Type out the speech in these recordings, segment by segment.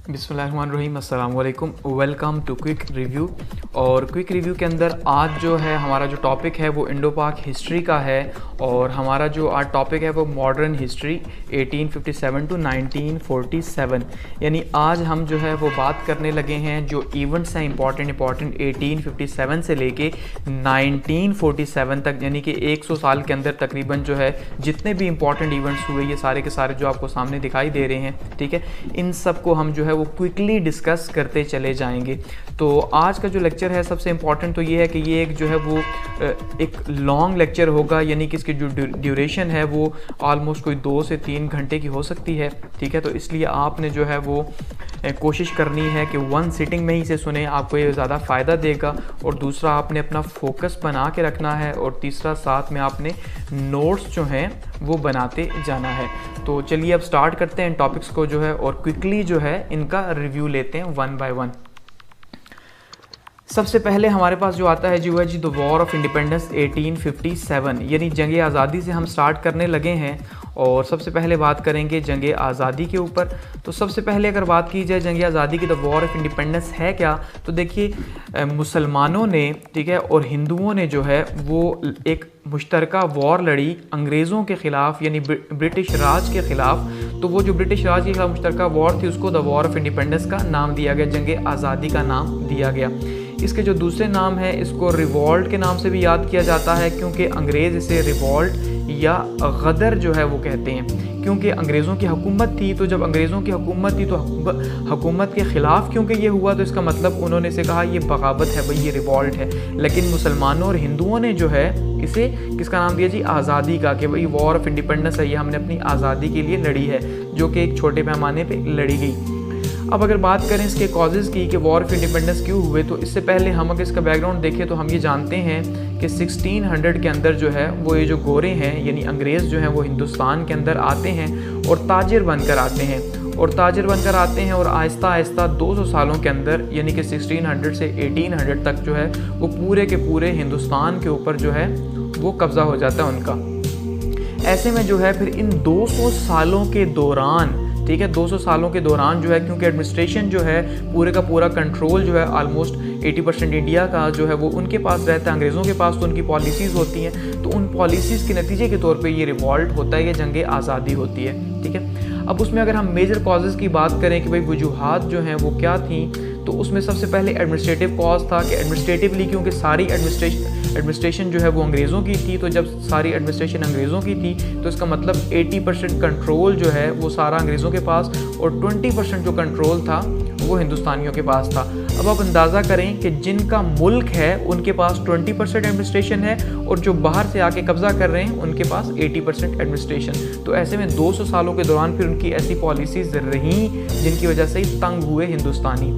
बिस्मिल्लाहिर्रहमानिर्रहीम, अस्सलाम वालेकुम। Welcome to quick review. और क्विक रिव्यू के अंदर आज जो है हमारा जो टॉपिक है वो इंडो पाक हिस्ट्री का है। और हमारा जो आज टॉपिक है वो मॉडर्न हिस्ट्री 1857 टू 1947। यानी आज हम जो है वो बात करने लगे हैं जो इवेंट्स हैं इंपॉर्टेंट 1857 से लेके 1947 तक, यानी कि 100 साल के अंदर तकरीबन जो है जितने भी इंपॉर्टेंट इवेंट्स हुए ये सारे के सारे जो आपको सामने दिखाई दे रहे हैं, ठीक है, इन सब को हम जो है वो क्विकली डिस्कस करते चले जाएंगे। तो आज का जो लेक्चर है सबसे इम्पॉर्टेंट तो ये है कि ये एक जो है वो एक लॉन्ग लेक्चर होगा, यानी कि इसकी जो ड्यूरेशन है वो ऑलमोस्ट कोई 2 से 3 घंटे की हो सकती है, ठीक है। तो इसलिए आपने जो है वो कोशिश करनी है कि वन सिटिंग में ही इसे सुने, आपको ये ज़्यादा फ़ायदा देगा। और दूसरा आपने अपना फोकस बना के रखना है, और तीसरा साथ में आपने नोट्स जो हैं वो बनाते जाना है। तो चलिए अब स्टार्ट करते हैं टॉपिक्स को जो है, और क्विकली जो है इनका रिव्यू लेते हैं वन बाय वन। सबसे पहले हमारे पास जो आता है जो है जी द वॉर ऑफ इंडिपेंडेंस 1857, यानी जंग आज़ादी से हम स्टार्ट करने लगे हैं। और सबसे पहले बात करेंगे जंग आज़ादी के ऊपर। तो सबसे पहले अगर बात की जाए जंग आज़ादी की, द वॉर ऑफ इंडिपेंडेंस है क्या, तो देखिए मुसलमानों ने, ठीक है, और हिंदुओं ने जो है वो एक मुश्तरका वॉर लड़ी अंग्रेज़ों के ख़िलाफ़, यानी ब्रिटिश राज के ख़िलाफ़। तो वो जो ब्रिटिश राज के खिलाफ मुश्तरका वॉर थी उसको द वॉर ऑफ इंडिपेंडेंस का नाम दिया गया, जंग आज़ादी का नाम दिया गया। इसके जो दूसरे नाम है इसको रिवॉल्ट के नाम से भी याद किया जाता है, क्योंकि अंग्रेज़ इसे रिवॉल्ट या गदर जो है वो कहते हैं, क्योंकि अंग्रेज़ों की हुकूमत थी। तो जब अंग्रेज़ों की हुकूमत थी तो हुकूमत के ख़िलाफ़ क्योंकि ये हुआ, तो इसका मतलब उन्होंने इसे कहा ये बगावत है भाई, ये रिवॉल्ट है। लेकिन मुसलमानों और हिंदुओं ने जो है इसे किसका नाम दिया जी, आज़ादी का, कि भाई वॉर ऑफ इंडिपेंडेंस है, ये हमने अपनी आज़ादी के लिए लड़ी है, जो कि एक छोटे पैमाने पर लड़ी गई। अब अगर बात करें इसके कॉजेज़ की कि वॉर ऑफ इंडिपेंडेंस क्यों हुए, तो इससे पहले हम अगर इसका बैकग्राउंड देखें तो हम ये जानते हैं कि 1600 के अंदर जो है वो ये जो गोरे हैं यानी अंग्रेज़ जो हैं वो हिंदुस्तान के अंदर आते हैं और ताजिर बनकर आते हैं, और ताजिर बनकर आते हैं, और आहिस्ता आहिस्ता 200 सालों के अंदर यानी कि 1600 से 1800 तक जो है वो पूरे के पूरे हिंदुस्तान के ऊपर जो है वो कब्ज़ा हो जाता है उनका। ऐसे में जो है फिर इन 200 सालों के दौरान, ठीक है, 200 सालों के दौरान जो है, क्योंकि एडमिनिस्ट्रेशन जो है पूरे का पूरा कंट्रोल जो है ऑलमोस्ट 80% इंडिया का जो है वो उनके पास रहता है, अंग्रेज़ों के पास तो उनकी पॉलिसीज़ होती हैं। तो उन पॉलिसीज़ के नतीजे के तौर पे ये रिवॉल्ट होता है, ये जंग आज़ादी होती है, ठीक है। अब उसमें अगर हम मेजर कॉजेज़ की बात करें कि भाई वजूहात जो हैं वो क्या थी, तो उसमें सबसे पहले एडमिनिस्ट्रेटिव कॉज था कि एडमिनिस्ट्रेटिवली क्योंकि सारी एडमिनिस्ट्रेशन जो है वो अंग्रेज़ों की थी। तो जब सारी एडमिनिस्ट्रेशन अंग्रेज़ों की थी तो इसका मतलब 80% कंट्रोल जो है वो सारा अंग्रेज़ों के पास, और 20% जो कंट्रोल था वो हिंदुस्तानियों के पास था। अब आप अंदाज़ा करें कि जिनका मुल्क है उनके पास 20% एडमिनिस्ट्रेशन है, और जो बाहर से आके कब्ज़ा कर रहे हैं उनके पास 80% एडमिनिस्ट्रेशन। तो ऐसे में 200 सालों के दौरान फिर उनकी ऐसी पॉलिसीज़ रहीं जिनकी वजह से ही तंग हुए हिंदुस्तानी।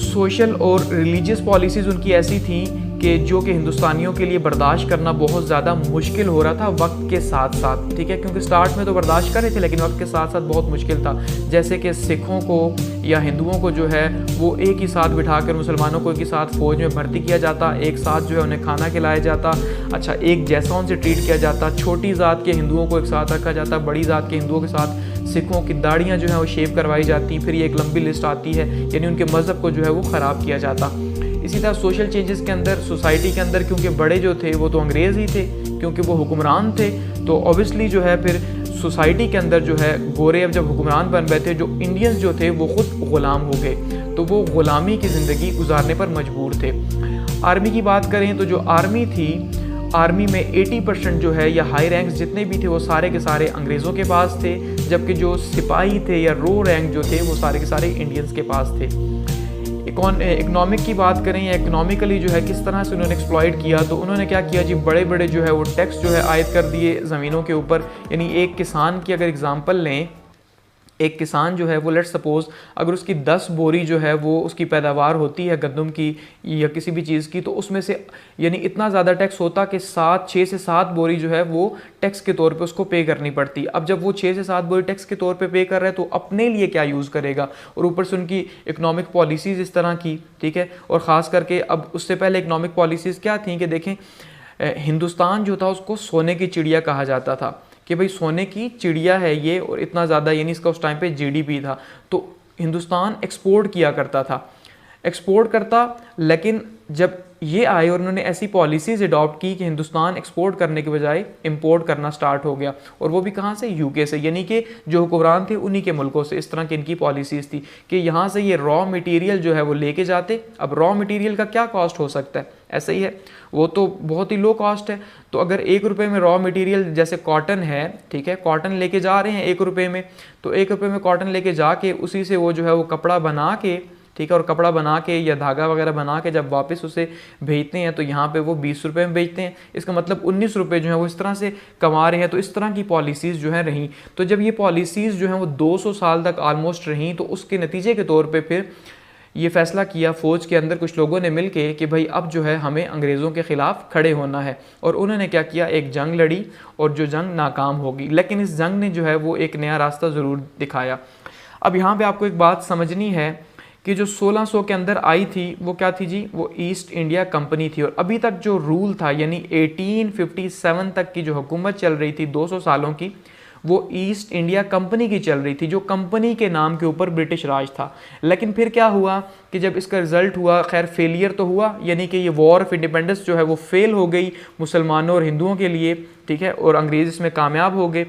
सोशल और रिलीजियस पॉलिसीज़ उनकी ऐसी थी कि जो कि हिंदुस्तानियों के लिए बर्दाश्त करना बहुत ज़्यादा मुश्किल हो रहा था वक्त के साथ साथ, ठीक है, क्योंकि स्टार्ट में तो बर्दाश्त कर रहे थे लेकिन वक्त के साथ साथ बहुत मुश्किल था। जैसे कि सिखों को या हिंदुओं को जो है वो एक ही साथ बिठाकर मुसलमानों को एक ही साथ फ़ौज में भर्ती किया जाता, एक साथ जो है उन्हें खाना खिलाया जाता, अच्छा एक जैसा उनसे ट्रीट किया जाता। छोटी ज़ात के हिंदुओं को एक साथ रखा जाता, बड़ी ज़ात के हिंदुओं के साथ सिखों की दाढ़ियाँ जो है वो शेव करवाई जाती। फिर ये एक लंबी लिस्ट आती है, यानी उनके मज़हब को जो है वो ख़राब किया जाता। इसी तरह सोशल चेंजेस के अंदर सोसाइटी के अंदर, क्योंकि बड़े जो थे वो तो अंग्रेज़ ही थे, क्योंकि वो हुक्मरान थे, तो ऑब्वियसली जो है फिर सोसाइटी के अंदर जो है गोरे अब जब हुक्मरान बन गए थे, जो इंडियंस जो थे वो ख़ुद ग़ुलाम हो गए, तो वो ग़ुलामी की ज़िंदगी गुजारने पर मजबूर थे। आर्मी की बात करें तो जो आर्मी थी, आर्मी में 80% जो है या हाई रैंक्स जितने भी थे वो सारे के सारे अंग्रेज़ों के पास थे, जबकि जो सिपाही थे या रो रैंक जो थे वो सारे के सारे इंडियंस के पास थे। इकोनॉमिक की बात करें या इकोनॉमिकली जो है किस तरह से उन्होंने एक्सप्लॉइट किया, तो उन्होंने क्या किया जी, बड़े बड़े जो है वो टैक्स जो है आयद कर दिए ज़मीनों के ऊपर। यानी एक किसान की अगर एग्ज़ाम्पल लें, एक किसान जो है वो लेट्स सपोज़ अगर उसकी 10 बोरी जो है वो उसकी पैदावार होती है गंदम की या किसी भी चीज़ की, तो उसमें से यानी इतना ज़्यादा टैक्स होता कि 6 से 7 बोरी जो है वो टैक्स के तौर पे उसको पे करनी पड़ती। अब जब वो 6 से 7 बोरी टैक्स के तौर पे पे कर रहा है तो अपने लिए क्या यूज़ करेगा, और ऊपर से उनकी इकनॉमिक पॉलिसीज़ इस तरह की, ठीक है। और ख़ास करके अब उससे पहले इकनॉमिक पॉलिसीज़ क्या थी कि देखें हिंदुस्तान जो था उसको सोने की चिड़िया कहा जाता था कि भाई सोने की चिड़िया है ये, और इतना ज़्यादा यानी इसका उस टाइम पे जीडीपी था। तो हिंदुस्तान एक्सपोर्ट किया करता था, एक्सपोर्ट करता, लेकिन जब ये आए और उन्होंने ऐसी पॉलिसीज़ अडॉप्ट की कि हिंदुस्तान एक्सपोर्ट करने के बजाय इंपोर्ट करना स्टार्ट हो गया, और वो भी कहाँ से, यूके से, यानी कि जो हुक्मरान थे उन्हीं के मुल्कों से। इस तरह की इनकी पॉलिसीज़ थी कि यहाँ से ये रॉ मटेरियल जो है वो लेके जाते। अब रॉ मटेरियल का क्या कॉस्ट हो सकता है, ऐसा ही है, वो तो बहुत ही लो कॉस्ट है। तो अगर 1 रुपये में रॉ मटेरियल जैसे कॉटन है, ठीक है, कॉटन लेके जा रहे हैं 1 रुपये में, तो 1 रुपये में कॉटन लेके जाके उसी से वो जो है वो कपड़ा बना के, ठीक है, और कपड़ा बना के या धागा वगैरह बना के जब वापस उसे भेजते हैं तो यहाँ पे वो 20 रुपये में बेचते हैं। इसका मतलब 19 रुपये जो है वो इस तरह से कमा रहे हैं। तो इस तरह की पॉलिसीज़ जो है रहीं। तो जब ये पॉलिसीज़ जो हैं वो 200 साल तक आलमोस्ट रहीं, तो उसके नतीजे के तौर पे फिर ये फैसला किया फ़ौज के अंदर कुछ लोगों ने मिल के कि भाई अब जो है हमें अंग्रेज़ों के ख़िलाफ़ खड़े होना है। और उन्होंने क्या किया, एक जंग लड़ी, और जो जंग नाकाम होगी, लेकिन इस जंग ने जो है वो एक नया रास्ता ज़रूर दिखाया। अब यहाँ पर आपको एक बात समझनी है कि जो 1600 के अंदर आई थी वो क्या थी जी, वो ईस्ट इंडिया कंपनी थी। और अभी तक जो रूल था, यानी 1857 तक की जो हुकूमत चल रही थी 200 सालों की, वो ईस्ट इंडिया कंपनी की चल रही थी, जो कंपनी के नाम के ऊपर ब्रिटिश राज था। लेकिन फिर क्या हुआ कि जब इसका रिजल्ट हुआ, खैर फेलियर तो हुआ, यानी कि ये वॉर ऑफ इंडिपेंडेंस जो है वो फेल हो गई मुसलमानों और हिंदुओं के लिए, ठीक है, और अंग्रेज़ इसमें कामयाब हो गए।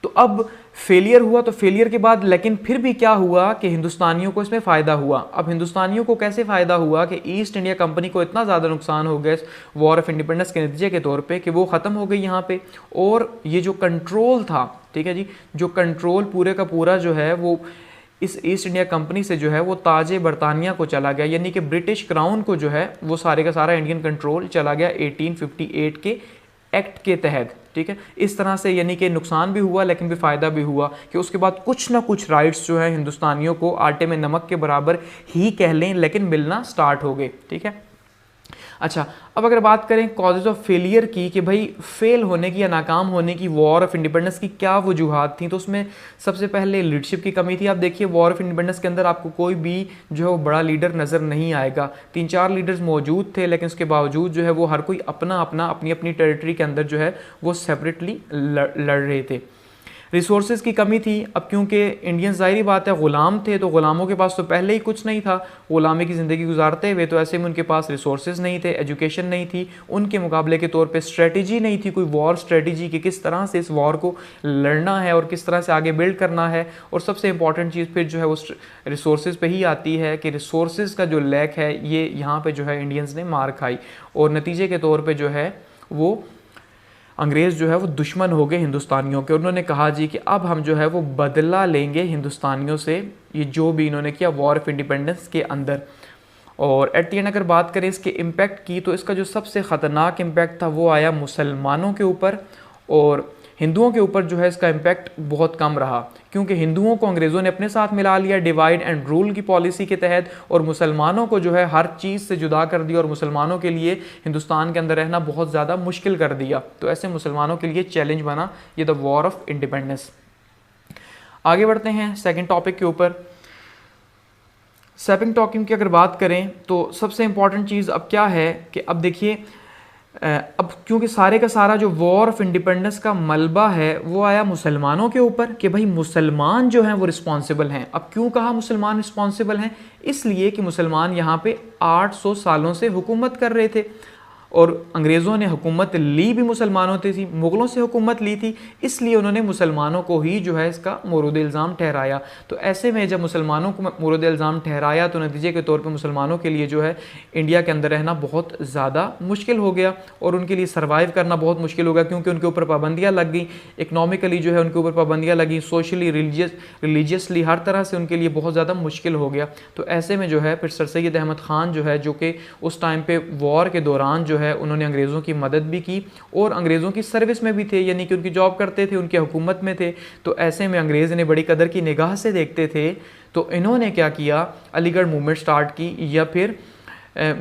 तो अब फेलियर हुआ, तो फेलियर के बाद लेकिन फिर भी क्या हुआ कि हिंदुस्तानियों को इसमें फ़ायदा हुआ। अब हिंदुस्तानियों को कैसे फ़ायदा हुआ कि ईस्ट इंडिया कंपनी को इतना ज़्यादा नुकसान हो गया वॉर ऑफ इंडिपेंडेंस के नतीजे के तौर पे कि वो ख़त्म हो गई यहाँ पे। और ये जो कंट्रोल था, ठीक है जी, जो कंट्रोल पूरे का पूरा जो है वो इस ईस्ट इंडिया कंपनी से जो है वो ताज बरतानिया को चला गया, यानी कि ब्रिटिश क्राउन को जो है वो सारे का सारा इंडियन कंट्रोल चला गया 1858 के एक्ट के तहत, ठीक है। इस तरह से यानी कि नुकसान भी हुआ लेकिन भी फ़ायदा भी हुआ कि उसके बाद कुछ ना कुछ राइट्स जो है हिंदुस्तानियों को आटे में नमक के बराबर ही कह लें, लेकिन मिलना स्टार्ट हो गए, ठीक है। अच्छा, अब अगर बात करें कॉजेज ऑफ फेलियर की, कि भाई फेल होने की या नाकाम होने की वॉर ऑफ इंडिपेंडेंस की क्या वजूहात थी, तो उसमें सबसे पहले लीडरशिप की कमी थी। आप देखिए वॉर ऑफ इंडिपेंडेंस के अंदर आपको कोई भी जो है वो बड़ा लीडर नज़र नहीं आएगा। 3-4 लीडर्स मौजूद थे, लेकिन उसके बावजूद जो है वो हर कोई अपना अपना अपनी अपनी टेरिटरी के अंदर जो है वो सेपरेटली लड़ रहे थे। रिसोर्सेज की कमी थी। अब क्योंकि इंडियन ज़ाहिरी बात है ग़ुलाम थे, तो ग़ुलामों के पास तो पहले ही कुछ नहीं था, ग़ुलामी की ज़िंदगी गुजारते हुए, तो ऐसे में उनके पास रिसोर्सेज नहीं थे, एजुकेशन नहीं थी, उनके मुकाबले के तौर पे स्ट्रेटजी नहीं थी, कोई वॉर स्ट्रेटजी कि किस तरह से इस वॉर को लड़ना है और किस तरह से आगे बिल्ड करना है। और सबसे इंपॉर्टेंट चीज़ फिर जो है वो रिसोर्सेज पे ही आती है कि रिसोर्सेज का जो लैक है ये यहाँ पर जो है इंडियंस ने मार खाई, और नतीजे के तौर पर जो है वो अंग्रेज़ जो है वो दुश्मन हो गए हिंदुस्तानियों के। उन्होंने कहा जी कि अब हम जो है वो बदला लेंगे हिंदुस्तानियों से, ये जो भी इन्होंने किया वॉर ऑफ इंडिपेंडेंस के अंदर। और एट द एंड अगर बात करें इसके इम्पैक्ट की, तो इसका जो सबसे ख़तरनाक इम्पैक्ट था वो आया मुसलमानों के ऊपर, और हिंदुओं के ऊपर जो है इसका इम्पैक्ट बहुत कम रहा, क्योंकि हिंदुओं को अंग्रेज़ों ने अपने साथ मिला लिया डिवाइड एंड रूल की पॉलिसी के तहत, और मुसलमानों को जो है हर चीज़ से जुदा कर दिया, और मुसलमानों के लिए हिंदुस्तान के अंदर रहना बहुत ज़्यादा मुश्किल कर दिया। तो ऐसे मुसलमानों के लिए चैलेंज बना ये द वॉर ऑफ इंडिपेंडेंस। आगे बढ़ते हैं सेकेंड टॉपिक के ऊपर। सेकेंड टॉपिक की अगर बात करें तो सबसे इंपॉर्टेंट चीज़ अब क्या है कि अब देखिए, अब क्योंकि सारे का सारा जो वॉर ऑफ इंडिपेंडेंस का मलबा है वो आया मुसलमानों के ऊपर कि भाई मुसलमान जो हैं वो रिस्पॉन्सिबल हैं। अब क्यों कहा मुसलमान रिस्पॉन्सिबल हैं? इसलिए कि मुसलमान यहाँ पे 800 सालों से हुकूमत कर रहे थे, और अंग्रेज़ों ने हुकूमत ली भी मुसलमानों से थी, मुग़लों से हुकूमत ली थी, इसलिए उन्होंने मुसलमानों को ही जो है इसका मोरूद इल्ज़ाम ठहराया। तो ऐसे में जब मुसलमानों को मोरूद इल्ज़ाम ठहराया तो नतीजे के तौर पे मुसलमानों के लिए जो है इंडिया के अंदर रहना बहुत ज़्यादा मुश्किल हो गया, और उनके लिए सर्वाइव करना बहुत मुश्किल हो गया, क्योंकि उनके ऊपर पाबंदियाँ लग गई, इकनॉमिकली जो है उनके ऊपर पाबंदियाँ लगी, सोशली रिलीजियसली हर तरह से उनके लिए बहुत ज़्यादा मुश्किल हो गया। तो ऐसे में जो है फिर सर सैयद अहमद ख़ान जो है, जो कि उस टाइम पर वॉर के दौरान जो है उन्होंने अंग्रेज़ों की मदद भी की और अंग्रेज़ों की सर्विस में भी थे, यानी कि उनकी जॉब करते थे, उनकी हुकूमत में थे। तो ऐसे में अंग्रेज़ इन्हें बड़ी कदर की निगाह से देखते थे। तो इन्होंने क्या किया, अलीगढ़ मूवमेंट स्टार्ट की, या फिर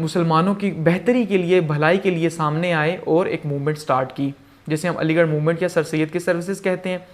मुसलमानों की बेहतरी के लिए, भलाई के लिए सामने आए और एक मूवमेंट स्टार्ट की, जिसे हम अलीगढ़ मूवमेंट या सर सैयद की सर्विसेज कहते हैं।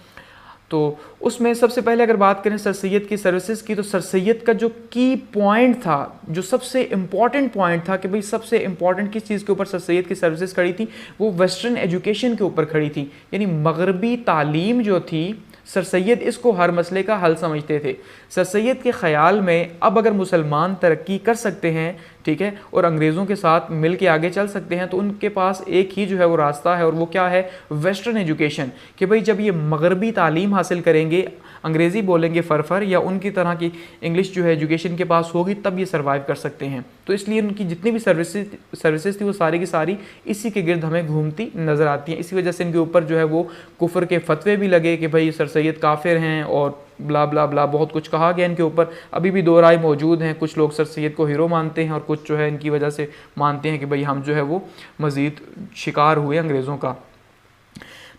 तो उसमें सबसे पहले अगर बात करें सर सैयद की सर्विसेज की, तो सर सैयद का जो की पॉइंट था, जो सबसे इम्पॉर्टेंट पॉइंट था कि भाई सबसे इम्पॉर्टेंट किस चीज़ के ऊपर सर सैयद की सर्विसेज खड़ी थी, वो वेस्टर्न एजुकेशन के ऊपर खड़ी थी। यानी मगरबी तालीम जो थी सर सैयद इसको हर मसले का हल समझते थे। सर सैयद के ख्याल में अब अगर मुसलमान तरक्की कर सकते हैं, ठीक है, और अंग्रेज़ों के साथ मिल के आगे चल सकते हैं, तो उनके पास एक ही जो है वो रास्ता है, और वो क्या है, वेस्टर्न एजुकेशन। कि भाई जब ये मगरबी तालीम हासिल करेंगे, अंग्रेज़ी बोलेंगे फरफर, या उनकी तरह की इंग्लिश जो है एजुकेशन के पास होगी, तब ये सर्वाइव कर सकते हैं। तो इसलिए उनकी जितनी भी सर्विसेज थी वो सारी की सारी इसी के गिर्द हमें घूमती नज़र आती हैं। इसी वजह से इनके ऊपर जो है वो कुफर के फतवे भी लगे कि भाई सर सैयद काफिर हैं और ब्ला ब्ला ब्ला, बहुत कुछ कहा गया इनके ऊपर। अभी भी दो राय मौजूद हैं, कुछ लोग सर सैयद को हीरो मानते हैं और कुछ जो है इनकी वजह से मानते हैं कि भाई हम जो है वो मज़ीद शिकार हुए अंग्रेज़ों का।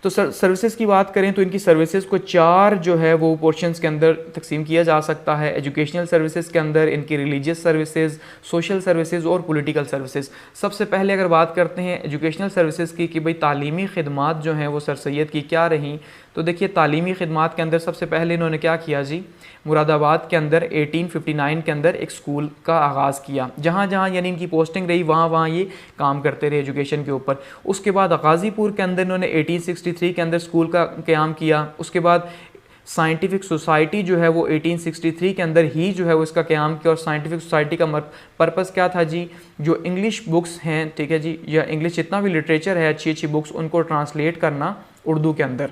तो सर्विसेज की बात करें तो इनकी सर्विसेज को 4 जो है वो पोर्शंस के अंदर तकसीम किया जा सकता है। एजुकेशनल सर्विसेज के अंदर इनकी रिलीजियस सर्विसेज, सोशल सर्विसेज और पॉलिटिकल सर्विसेज। सबसे पहले अगर बात करते हैं एजुकेशनल सर्विसेज की कि भाई तालीमी खिदमात जो हैं वो सर सैयद की क्या रहीं, तो देखिए तालीमी खिदमात के अंदर सबसे पहले इन्होंने क्या किया जी, मुरादाबाद के अंदर 1859 के अंदर एक स्कूल का आगाज़ किया। जहाँ जहाँ यानी इनकी पोस्टिंग रही वहाँ वहाँ ये काम करते रहे एजुकेशन के ऊपर। उसके बाद गाज़ीपुर के अंदर इन्होंने 1863 के अंदर स्कूल का क़याम किया। उसके बाद साइंटिफिक सोसाइटी जो है वो 1863 के अंदर ही जो है वो इसका क़याम किया। और साइंटिफिक सोसाइटी का पर्पज़ क्या था जी, जो इंग्लिश बुक्स हैं, ठीक है जी, या इंग्लिश जितना भी लिटरेचर है, अच्छी अच्छी बुक्स, उनको ट्रांसलेट करना उर्दू के अंदर।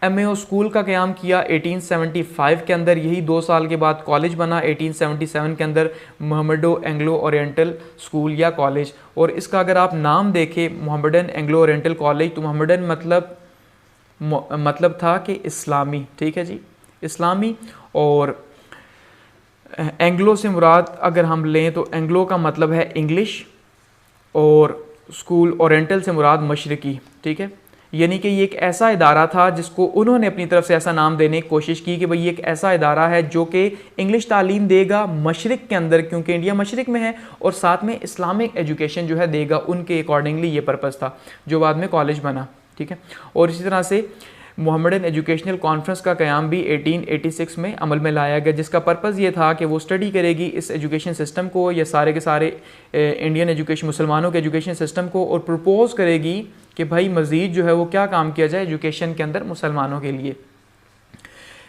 MAO स्कूल का क़याम किया 1875 के अंदर। यही 2 साल के बाद कॉलेज बना 1877 के अंदर, मोहम्मडो एंग्लो ओरिएंटल स्कूल या कॉलेज। और इसका अगर आप नाम देखें मोहम्मडन एंग्लो ओरिएंटल कॉलेज, तो मोहम्मडन मतलब था कि इस्लामी, ठीक है जी, इस्लामी। और एंग्लो से मुराद अगर हम लें तो एंग्लो का मतलब है इंग्लिश, और स्कूल ओरिएंटल से मुराद मशरकी, ठीक है। यानी कि ये एक ऐसा इदारा था जिसको उन्होंने अपनी तरफ से ऐसा नाम देने की कोशिश की कि भाई ये एक ऐसा इदारा है जो कि इंग्लिश तालीम देगा मशरिक के अंदर, क्योंकि इंडिया मशरिक में है, और साथ में इस्लामिक एजुकेशन जो है देगा। उनके अकॉर्डिंगली ये पर्पज़ था जो बाद में कॉलेज बना, ठीक है। और इसी तरह से मोहम्मडन एजुकेशनल कॉन्फ्रेंस का क़याम भी 1886 में अमल में लाया गया, जिसका पर्पज़ ये था कि वो स्टडी करेगी इस एजुकेशन सिस्टम को, या सारे के सारे इंडियन एजुकेशन, मुसलमानों के एजुकेशन सिस्टम को, और प्रपोज़ करेगी कि भाई मज़ीद जो है वो क्या काम किया जाए एजुकेशन के अंदर मुसलमानों के लिए।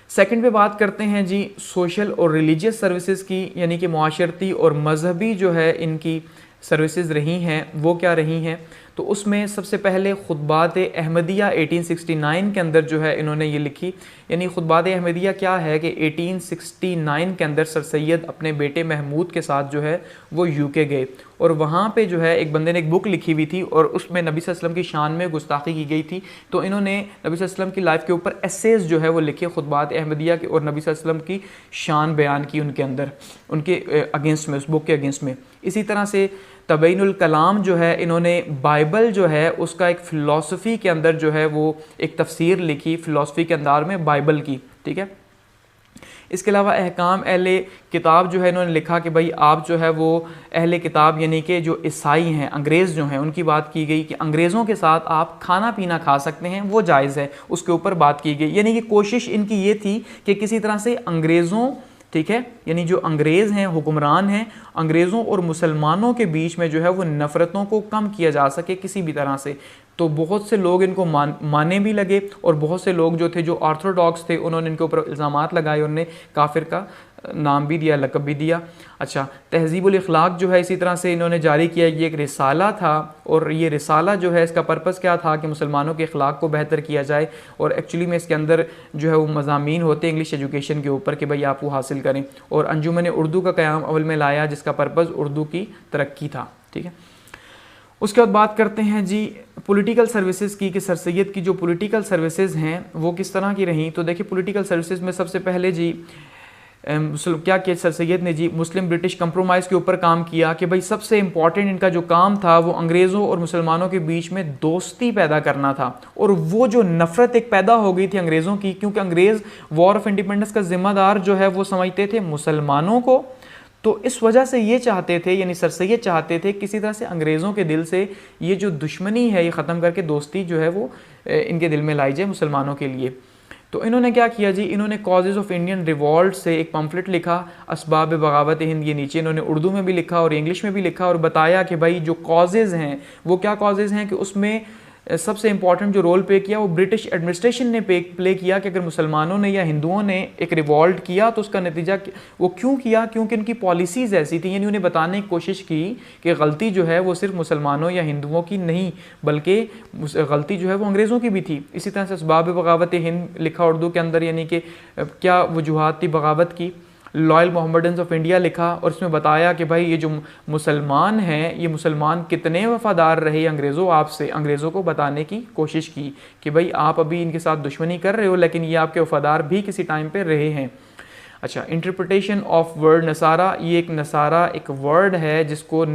सेकंड पे बात करते हैं जी सोशल और रिलीजियस सर्विसेज की, यानी कि मुआशरती और मजहबी जो है इनकी सर्विसेज रही हैं, वो क्या रही हैं। तो उसमें सबसे पहले खुतबात अहमदिया 1869 के अंदर जो है इन्होंने ये लिखी। यानी खुतबात अहमदिया क्या है कि 1869 के अंदर सर सैयद अपने बेटे महमूद के साथ जो है वो यूके गए, और वहाँ पे जो है एक बंदे ने एक बुक लिखी हुई थी, और उसमें नबी सल्लल्लाहु अलैहि वसल्लम की शान में गुस्ताखी की गई थी। तो इन्होंने नबी सल्लल्लाहु अलैहि वसल्लम की लाइफ के ऊपर एसेज जो है वो लिखे खुतबात अहमदिया के, और नबी सल्लल्लाहु अलैहि वसल्लम की शान बयान की उनके अंदर, उनके अगेंस्ट में, उस बुक के अगेंस्ट में। इसी तरह से तबयीनुल कलाम जो है इन्होंने बाइबल जो है उसका एक फ़िलासफ़ी के अंदर जो है वो एक तफसीर लिखी फ़िलासफ़ी के अंदार में बाइबल की, ठीक है। इसके अलावा अहकाम अहले किताब जो है इन्होंने लिखा कि भाई आप जो है वो अहले किताब यानी कि जो ईसाई हैं, अंग्रेज़ जो हैं, उनकी बात की गई कि अंग्रेज़ों के साथ आप खाना पीना खा सकते हैं, वो जायज़ है, उसके ऊपर बात की गई। यानी कि कोशिश इनकी ये थी कि किसी तरह से अंग्रेज़ों, ठीक है, यानी जो अंग्रेज़ हैं, हुक्मरान हैं, अंग्रेज़ों और मुसलमानों के बीच में जो है वो नफ़रतों को कम किया जा सके किसी भी तरह से। तो बहुत से लोग इनको मानने भी लगे, और बहुत से लोग जो थे जो ऑर्थोडॉक्स थे उन्होंने इनके ऊपर इल्ज़ामात लगाए, उन्होंने काफिर का नाम भी दिया, लक़ब भी दिया। अच्छा, तहज़ीबुल इख़लाक़ जो है इसी तरह से इन्होंने जारी किया, ये एक रिसाला था, और ये रिसाला जो है इसका पर्पज़ क्या था कि मुसलमानों के अखलाक को बेहतर किया जाए, और एक्चुअली में इसके अंदर जो है वो मज़ामीन होते इंग्लिश एजुकेशन के ऊपर कि भाई आप वो हासिल करें। और अंजुमन उर्दू का क़याम अमल में लाया जिसका पर्पज़ उर्दू की तरक्की था, ठीक है। उसके बाद बात करते हैं जी पॉलिटिकल सर्विसेज की, कि सर सैयद की जो पॉलिटिकल सर्विसेज हैं वो किस तरह की रहीं। तो देखिए पॉलिटिकल सर्विसेज में सबसे पहले जी क्या किया सर सैयद ने जी, मुस्लिम ब्रिटिश कंप्रोमाइज़ के ऊपर काम किया कि भाई सबसे इम्पॉर्टेंट इनका जो काम था वो अंग्रेज़ों और मुसलमानों के बीच में दोस्ती पैदा करना था। और वो जो नफ़रत एक पैदा हो गई थी अंग्रेज़ों की, क्योंकि अंग्रेज़ वॉर ऑफ इंडिपेंडेंस का ज़िम्मेदार जो है वो समझते थे मुसलमानों को, तो इस वजह से ये चाहते थे, यानी सर सैयद चाहते थे किसी तरह से अंग्रेज़ों के दिल से ये जो दुश्मनी है ये ख़त्म करके दोस्ती जो है वो इनके दिल में लाई जाए मुसलमानों के लिए। तो इन्होंने क्या किया जी, इन्होंने कॉजेज़ ऑफ इंडियन रिवॉल्ट से एक पम्फलेट लिखा, असबाब बगावत हिंद, ये नीचे इन्होंने उर्दू में भी लिखा और इंग्लिश में भी लिखा, और बताया कि भाई जो कॉजेज़ हैं वो क्या कॉजेज़ हैं, कि उसमें सबसे इंपॉर्टेंट जो रोल प्ले किया वो ब्रिटिश एडमिनिस्ट्रेशन ने प्ले किया कि अगर मुसलमानों ने या हिंदुओं ने एक रिवॉल्ट किया तो उसका नतीजा वो क्यों किया, क्योंकि उनकी पॉलिसीज़ ऐसी थी। यानी उन्हें बताने की कोशिश की कि गलती जो है वो सिर्फ मुसलमानों या हिंदुओं की नहीं बल्कि गलती जो है वो अंग्रेज़ों की भी थी। इसी तरह से असबाब बगावत हिंद लिखा उर्दू के अंदर, यानी कि क्या वजूहात थी बगावत की। लॉयल मोहम्मडन्स ऑफ इंडिया लिखा और इसमें बताया कि भाई ये जो मुसलमान हैं ये मुसलमान कितने वफादार रहे अंग्रेज़ों आपसे, अंग्रेज़ों को बताने की कोशिश की कि भाई आप अभी इनके साथ दुश्मनी कर रहे हो लेकिन ये आपके वफादार भी किसी टाइम पे रहे हैं। अच्छा, इंटरप्रिटेशन ऑफ वर्ड नसारा, ये एक नसारा एक वर्ड है जिसको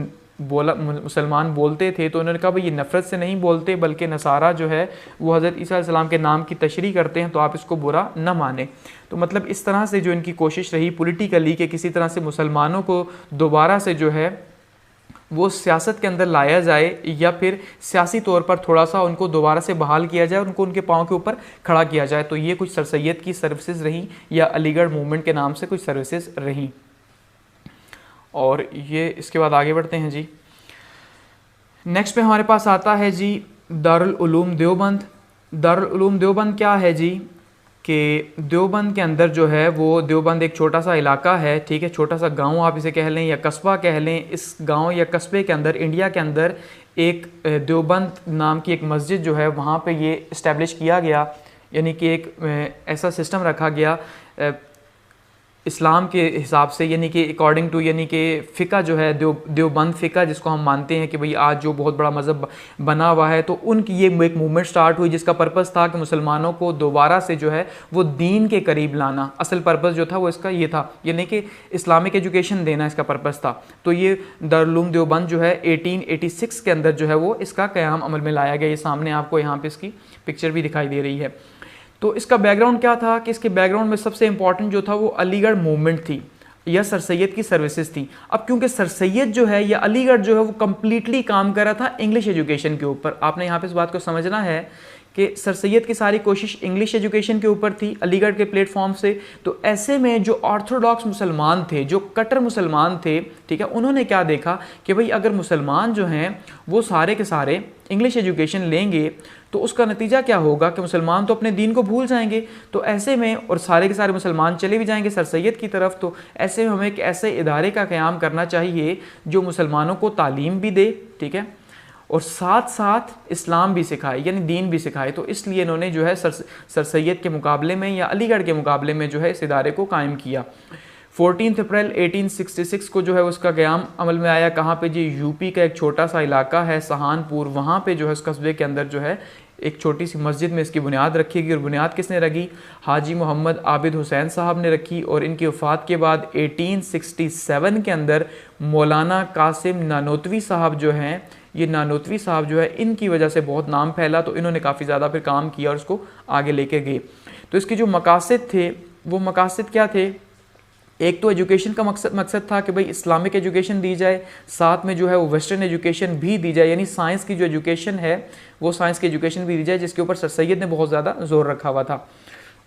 बोला मुसलमान बोलते थे, तो उन्होंने कहा भाई ये नफ़रत से नहीं बोलते बल्कि नसारा जो है वो हज़रत ईसा अलैहिस्सलाम के नाम की तशरीह करते हैं, तो आप इसको बुरा न माने। तो मतलब इस तरह से जो इनकी कोशिश रही पॉलिटिकली कि किसी तरह से मुसलमानों को दोबारा से जो है वो सियासत के अंदर लाया जाए या फिर सियासी तौर पर थोड़ा सा उनको दोबारा से बहाल किया जाए, उनको उनके पाँव के ऊपर खड़ा किया जाए। तो ये कुछ सर सैयद की सर्विसेज रही या अलीगढ़ मूवमेंट के नाम से कुछ सर्विसेज रहीं। और ये इसके बाद आगे बढ़ते हैं जी। नेक्स्ट पे हमारे पास आता है जी दारुल उलूम देवबंद। दारुल उलूम देवबंद क्या है जी कि देवबंद के अंदर जो है वो देवबंद एक छोटा सा इलाका है, ठीक है, छोटा सा गांव आप इसे कह लें या कस्बा कह लें। इस गांव या कस्बे के अंदर इंडिया के अंदर एक देवबंद नाम की एक मस्जिद जो है वहाँ पे ये इस्टेब्लिश किया गया, यानी कि एक ऐसा सिस्टम रखा गया इस्लाम के हिसाब से, यानी कि अकॉर्डिंग टू, यानी कि फ़िका जो है देवबंद फ़िका जिसको हम मानते हैं कि भाई आज जो बहुत बड़ा मज़हब बना हुआ है, तो उनकी ये एक मूवमेंट स्टार्ट हुई जिसका पर्पस था कि मुसलमानों को दोबारा से जो है वो दीन के करीब लाना। असल पर्पस जो था वो इसका ये था, यानी कि इस्लामिक एजुकेशन देना इसका पर्पस था। तो ये दारुल उलूम देवबंद जो है 1886 के अंदर जो है वो इसका क़याम अमल में लाया गया। ये सामने आपको यहाँ पर इसकी पिक्चर भी दिखाई दे रही है। तो इसका बैकग्राउंड क्या था कि इसके बैकग्राउंड में सबसे इंपॉर्टेंट जो था वो अलीगढ़ मूवमेंट थी या सर सैयद की सर्विसेज थी। अब क्योंकि सर सैयद जो है या अलीगढ़ जो है वो कम्प्लीटली काम कर रहा था इंग्लिश एजुकेशन के ऊपर। आपने यहाँ पे इस बात को समझना है कि सर सैयद की सारी कोशिश इंग्लिश एजुकेशन के ऊपर थी अलीगढ़ के प्लेटफॉर्म से। तो ऐसे में जो ऑर्थोडॉक्स मुसलमान थे, जो कट्टर मुसलमान थे, ठीक है, उन्होंने क्या देखा कि भाई अगर मुसलमान जो हैं वो सारे के सारे इंग्लिश एजुकेशन लेंगे तो उसका नतीजा क्या होगा कि मुसलमान तो अपने दीन को भूल जाएंगे। तो ऐसे में और सारे के सारे मुसलमान चले भी जाएंगे सर सैयद की तरफ। तो ऐसे में हमें एक ऐसे इदारे का क़याम करना चाहिए जो मुसलमानों को तालीम भी दे, ठीक है, और साथ साथ इस्लाम भी सिखाए, यानी दीन भी सिखाए। तो इसलिए इन्होंने जो है सर सैयद के मुकाबले में या अलीगढ़ के मुकाबले में जो है इस इदारे को कायम किया। 14 अप्रैल 1866 को जो है उसका क़याम अमल में आया। कहाँ पे जी? यूपी का एक छोटा सा इलाका है सहानपुर, वहाँ पे जो है उस कस्बे के अंदर जो है एक छोटी सी मस्जिद में इसकी बुनियाद रखी गई। और बुनियाद किसने रखी? हाजी मोहम्मद आबिद हुसैन साहब ने रखी। और इनकी वफ़ात के बाद 1867 के अंदर मौलाना कासिम नानोतवी साहब जो हैं, ये नानोतवी साहब जो है इनकी वजह से बहुत नाम फैला, तो इन्होंने काफ़ी ज़्यादा फिर काम किया और उसको आगे लेके गए। तो इसके जो मकासद थे वो मकासद क्या थे? एक तो एजुकेशन का मकसद था कि भाई इस्लामिक एजुकेशन दी जाए, साथ में जो है वो वेस्टर्न एजुकेशन भी दी जाए, यानी साइंस की जो एजुकेशन है वो साइंस की एजुकेशन भी दी जाए, जिसके ऊपर सर सैयद ने बहुत ज़्यादा जोर रखा हुआ था।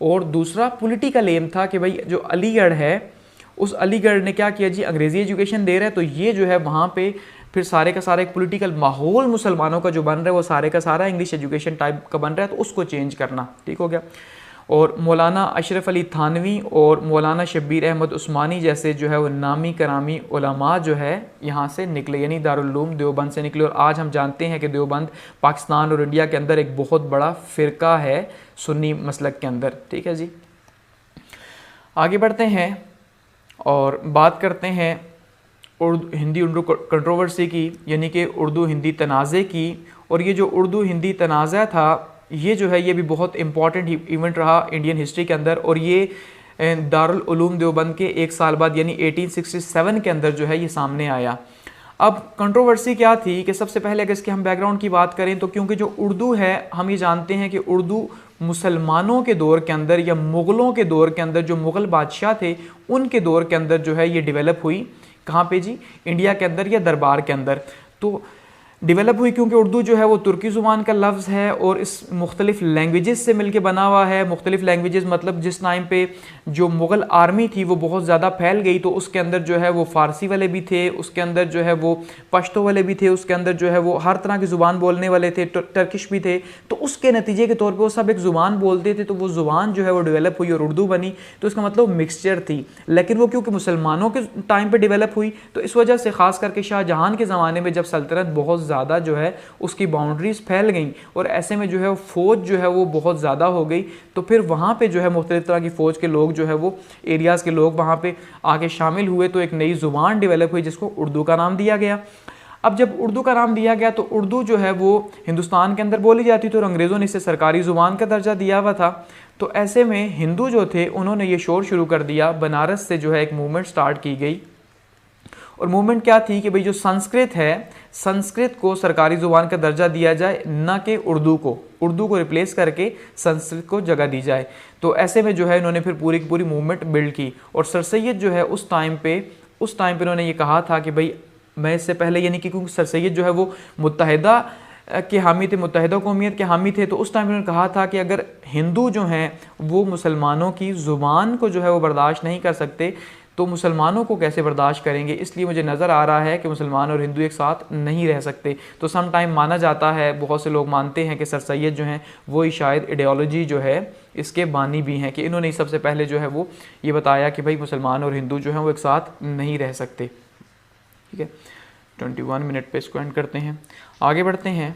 और दूसरा पॉलिटिकल एम था कि भाई जो अलीगढ़ है उस अलीगढ़ ने क्या किया जी, अंग्रेज़ी एजुकेशन दे रहा है, तो ये जो है वहाँ पे फिर सारे का सारा एक पॉलिटिकल माहौल मुसलमानों का जो बन रहा है वो सारे का सारा इंग्लिश एजुकेशन टाइप का बन रहा है, तो उसको चेंज करना, ठीक हो गया। और मौलाना अशरफ अली थानवी और मौलाना शब्बीर अहमद उस्मानी जैसे जो है वो नामी करामी उलमा जो है यहाँ से निकले, यानी दारुल उलूम देवबंद से निकले। और आज हम जानते हैं कि देवबंद पाकिस्तान और इंडिया के अंदर एक बहुत बड़ा फ़िरका है सुन्नी मसलक के अंदर, ठीक है जी। आगे बढ़ते हैं और बात करते हैं हिंदी उर्दू कंट्रोवर्सी की, यानी कि उर्दू हिंदी तनाज़े की। और ये जो उर्दू हिंदी तनाज़ा था ये जो है ये भी बहुत इंपॉर्टेंट इवेंट रहा इंडियन हिस्ट्री के अंदर। और ये दारुल उलूम देवबंद के एक साल बाद यानी 1867 के अंदर जो है ये सामने आया। अब कंट्रोवर्सी क्या थी कि सबसे पहले अगर इसके हम बैकग्राउंड की बात करें तो क्योंकि जो उर्दू है हम ये जानते हैं कि उर्दू मुसलमानों के दौर के अंदर या मुग़लों के दौर के अंदर, जो मुग़ल बादशाह थे उनके दौर के अंदर जो है ये डेवलप हुई। कहाँ पे जी? इंडिया के अंदर या दरबार के अंदर। तो डेवलप हुई क्योंकि उर्दू जो है वो तुर्की ज़ुबान का लफ्ज़ है और इस मुख्तलिफ़ लैंग्वेजेस से मिलके बना हुआ है। मुख्तलिफ़ लैंग्वेजेस मतलब जिस टाइम पे जो मुग़ल आर्मी थी वो बहुत ज़्यादा फैल गई, तो उसके अंदर जो है वो फ़ारसी वाले भी थे, उसके अंदर जो है वो पश्तो वाले भी थे, उसके अंदर जो है वो हर तरह की ज़ुबान बोलने वाले थे, टर्किश भी थे। तो उसके नतीजे के तौर पर वो सब एक ज़ुबान बोलते थे, तो वो ज़ुबान जो है वो डेवलप हुई और उर्दू बनी। तो इसका मतलब मिक्सचर थी, लेकिन वो क्योंकि मुसलमानों के टाइम पर डेवलप हुई तो इस वजह से ख़ास करके शाहजहां के ज़माने में जब सल्तनत बहुत ज़्यादा जो है उसकी बाउंड्रीज फैल गई और ऐसे में जो है फ़ौज जो है वो बहुत ज़्यादा हो गई, तो फिर वहाँ पे जो है मुख्तलिफ़ तरह की फ़ौज के लोग जो है वो एरियाज़ के लोग वहाँ पे आके शामिल हुए, तो एक नई ज़ुबान डेवलप हुई जिसको उर्दू का नाम दिया गया। अब जब उर्दू का नाम दिया गया तो उर्दू जो है वो हिंदुस्तान के अंदर बोली जाती थी और अंग्रेज़ों ने इसे सरकारी ज़ुबान का दर्जा दिया हुआ था। तो ऐसे में हिंदू जो थे उन्होंने ये शोर शुरू कर दिया, बनारस से जो है एक मूवमेंट स्टार्ट की गई। और मूवमेंट क्या थी कि भाई जो संस्कृत है, संस्कृत को सरकारी ज़ुबान का दर्जा दिया जाए, ना कि उर्दू को रिप्लेस करके संस्कृत को जगह दी जाए। तो ऐसे में जो है इन्होंने फिर पूरी की पूरी मूवमेंट बिल्ड की। और सर सैयद जो है उस टाइम पे इन्होंने ये कहा था कि भाई मैं इससे पहले, यानी कि क्योंकि सर सैयद जो है वो मुत्तहिदा के हामी थे, मुत्तहिदा कौमियत के हामी थे, तो उस टाइम उन्होंने कहा था कि अगर हिंदू जो हैं वो मुसलमानों की ज़ुबान को जो है वो बर्दाश्त नहीं कर सकते तो मुसलमानों को कैसे बर्दाश्त करेंगे। इसलिए मुझे नज़र आ रहा है कि मुसलमान और हिंदू एक साथ नहीं रह सकते। तो सम टाइम माना जाता है, बहुत से लोग मानते हैं कि सर सैयद जो हैं वो ही शायद आइडियोलॉजी जो है इसके बानी भी हैं, कि इन्होंने सबसे पहले जो है वो ये बताया कि भाई मुसलमान और हिंदू जो हैं वो एक साथ नहीं रह सकते। ठीक है, 21 मिनट पे इसको एंड करते हैं, आगे बढ़ते हैं।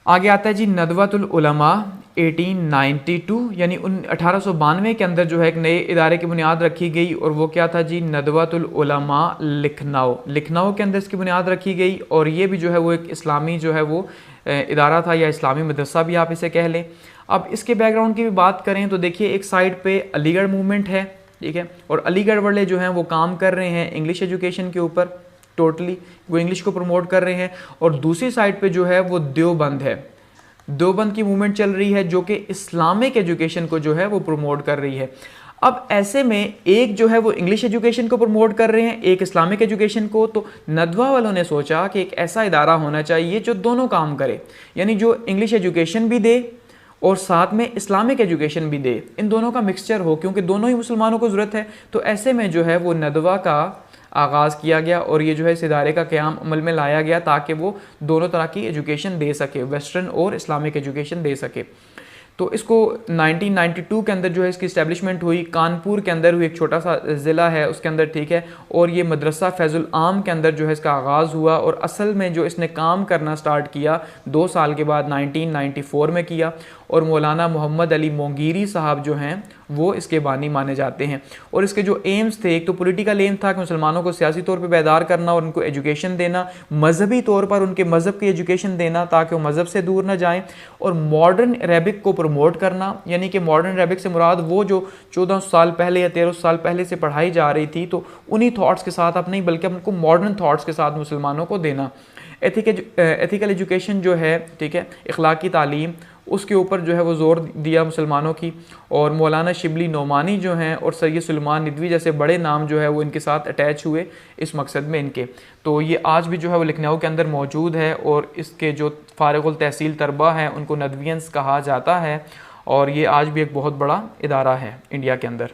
आगे आता है जी नदवतुल उलमा 1892, यानी 1892 के अंदर जो है एक नए इदारे की बुनियाद रखी गई और वो क्या था जी, नदवतुल उलमा लखनऊ के अंदर इसकी बुनियाद रखी गई। और ये भी जो है वो एक इस्लामी जो है वो इदारा था या इस्लामी मदरसा भी आप इसे कह लें। अब इसके बैकग्राउंड की भी बात करें तो देखिए एक साइड पे अलीगढ़ मूवमेंट है, ठीक है, और अलीगढ़ वाले जो हैं वो काम कर रहे हैं इंग्लिश एजुकेशन के ऊपर, टोटली वो इंग्लिश को प्रमोट कर रहे हैं। और दूसरी साइड पे जो है वो देवबंद है, देवबंद की मूवमेंट चल रही है जो कि इस्लामिक एजुकेशन को जो है वो प्रमोट कर रही है। अब ऐसे में एक जो है वो इंग्लिश एजुकेशन को प्रमोट कर रहे हैं, एक इस्लामिक एजुकेशन को। तो नदवा वालों ने सोचा कि एक ऐसा इदारा होना चाहिए जो दोनों काम करे, यानी जो इंग्लिश एजुकेशन भी दे और साथ में इस्लामिक एजुकेशन भी दे, इन दोनों का मिक्सचर हो, क्योंकि दोनों ही मुसलमानों को ज़रूरत है। तो ऐसे में जो है वो नदवा का आगाज़ किया गया और ये जो है इस इदारे का क़याम अमल में लाया गया ताकि वो दोनों तरह की एजुकेशन दे सके, वेस्टर्न और इस्लामिक एजुकेशन दे सके। तो इसको 1992 के अंदर जो है इसकी इस्टेब्लिशमेंट हुई, कानपुर के अंदर हुई, एक छोटा सा ज़िला है उसके अंदर, ठीक है। और ये मदरसा फैज़ुल आम के अंदर जो है इसका आगाज़ हुआ और असल में जो इसने काम करना स्टार्ट किया 2 साल के बाद 1994 में किया। और मौलाना मोहम्मद अली मोंगीरी साहब जो हैं वो इसके बानी माने जाते हैं। और इसके जो एम्स थे, एक तो पॉलिटिकल एम था कि मुसलमानों को सियासी तौर पे बेदार करना और उनको एजुकेशन देना, मजहबी तौर पर उनके मज़हब की एजुकेशन देना ताकि वो मज़हब से दूर ना जाएं, और मॉडर्न अरेबिक को प्रमोट करना, यानी कि मॉडर्न अरेबिक से मुराद वो जो 14 साल पहले या 13 साल पहले से पढ़ाई जा रही थी, तो उन्हीं थाट्स के साथ आप नहीं बल्कि उनको मॉडर्न थाट्स के साथ मुसलमानों को देना। एथिकल एजुकेशन जो है, ठीक है, इखलाकी तालीम, उसके ऊपर जो है वो ज़ोर दिया मुसलमानों की। और मौलाना शिबली नोमानी जो हैं और सैयद सुलेमान नदवी जैसे बड़े नाम जो है वो इनके साथ अटैच हुए इस मकसद में इनके। तो ये आज भी जो है वो लखनऊ के अंदर मौजूद है और इसके जो फारिगुल तहसील तलबा हैं उनको नदवियंस कहा जाता है और ये आज भी एक बहुत बड़ा इदारा है इंडिया के अंदर।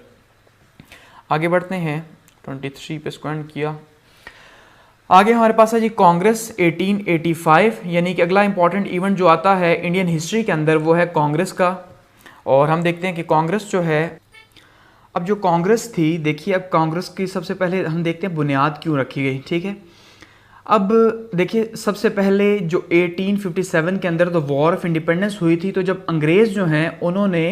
आगे बढ़ते हैं, 23 पे स्क्वेंड किया। आगे हमारे पास है जी कांग्रेस 1885, यानी कि अगला इंपॉर्टेंट इवेंट जो आता है इंडियन हिस्ट्री के अंदर वो है कांग्रेस का। और हम देखते हैं कि कांग्रेस जो है, अब जो कांग्रेस थी, देखिए अब कांग्रेस की सबसे पहले हम देखते हैं बुनियाद क्यों रखी गई, ठीक है। अब देखिए सबसे पहले जो 1857 के अंदर तो वॉर ऑफ इंडिपेंडेंस हुई थी, तो जब अंग्रेज़ जो हैं उन्होंने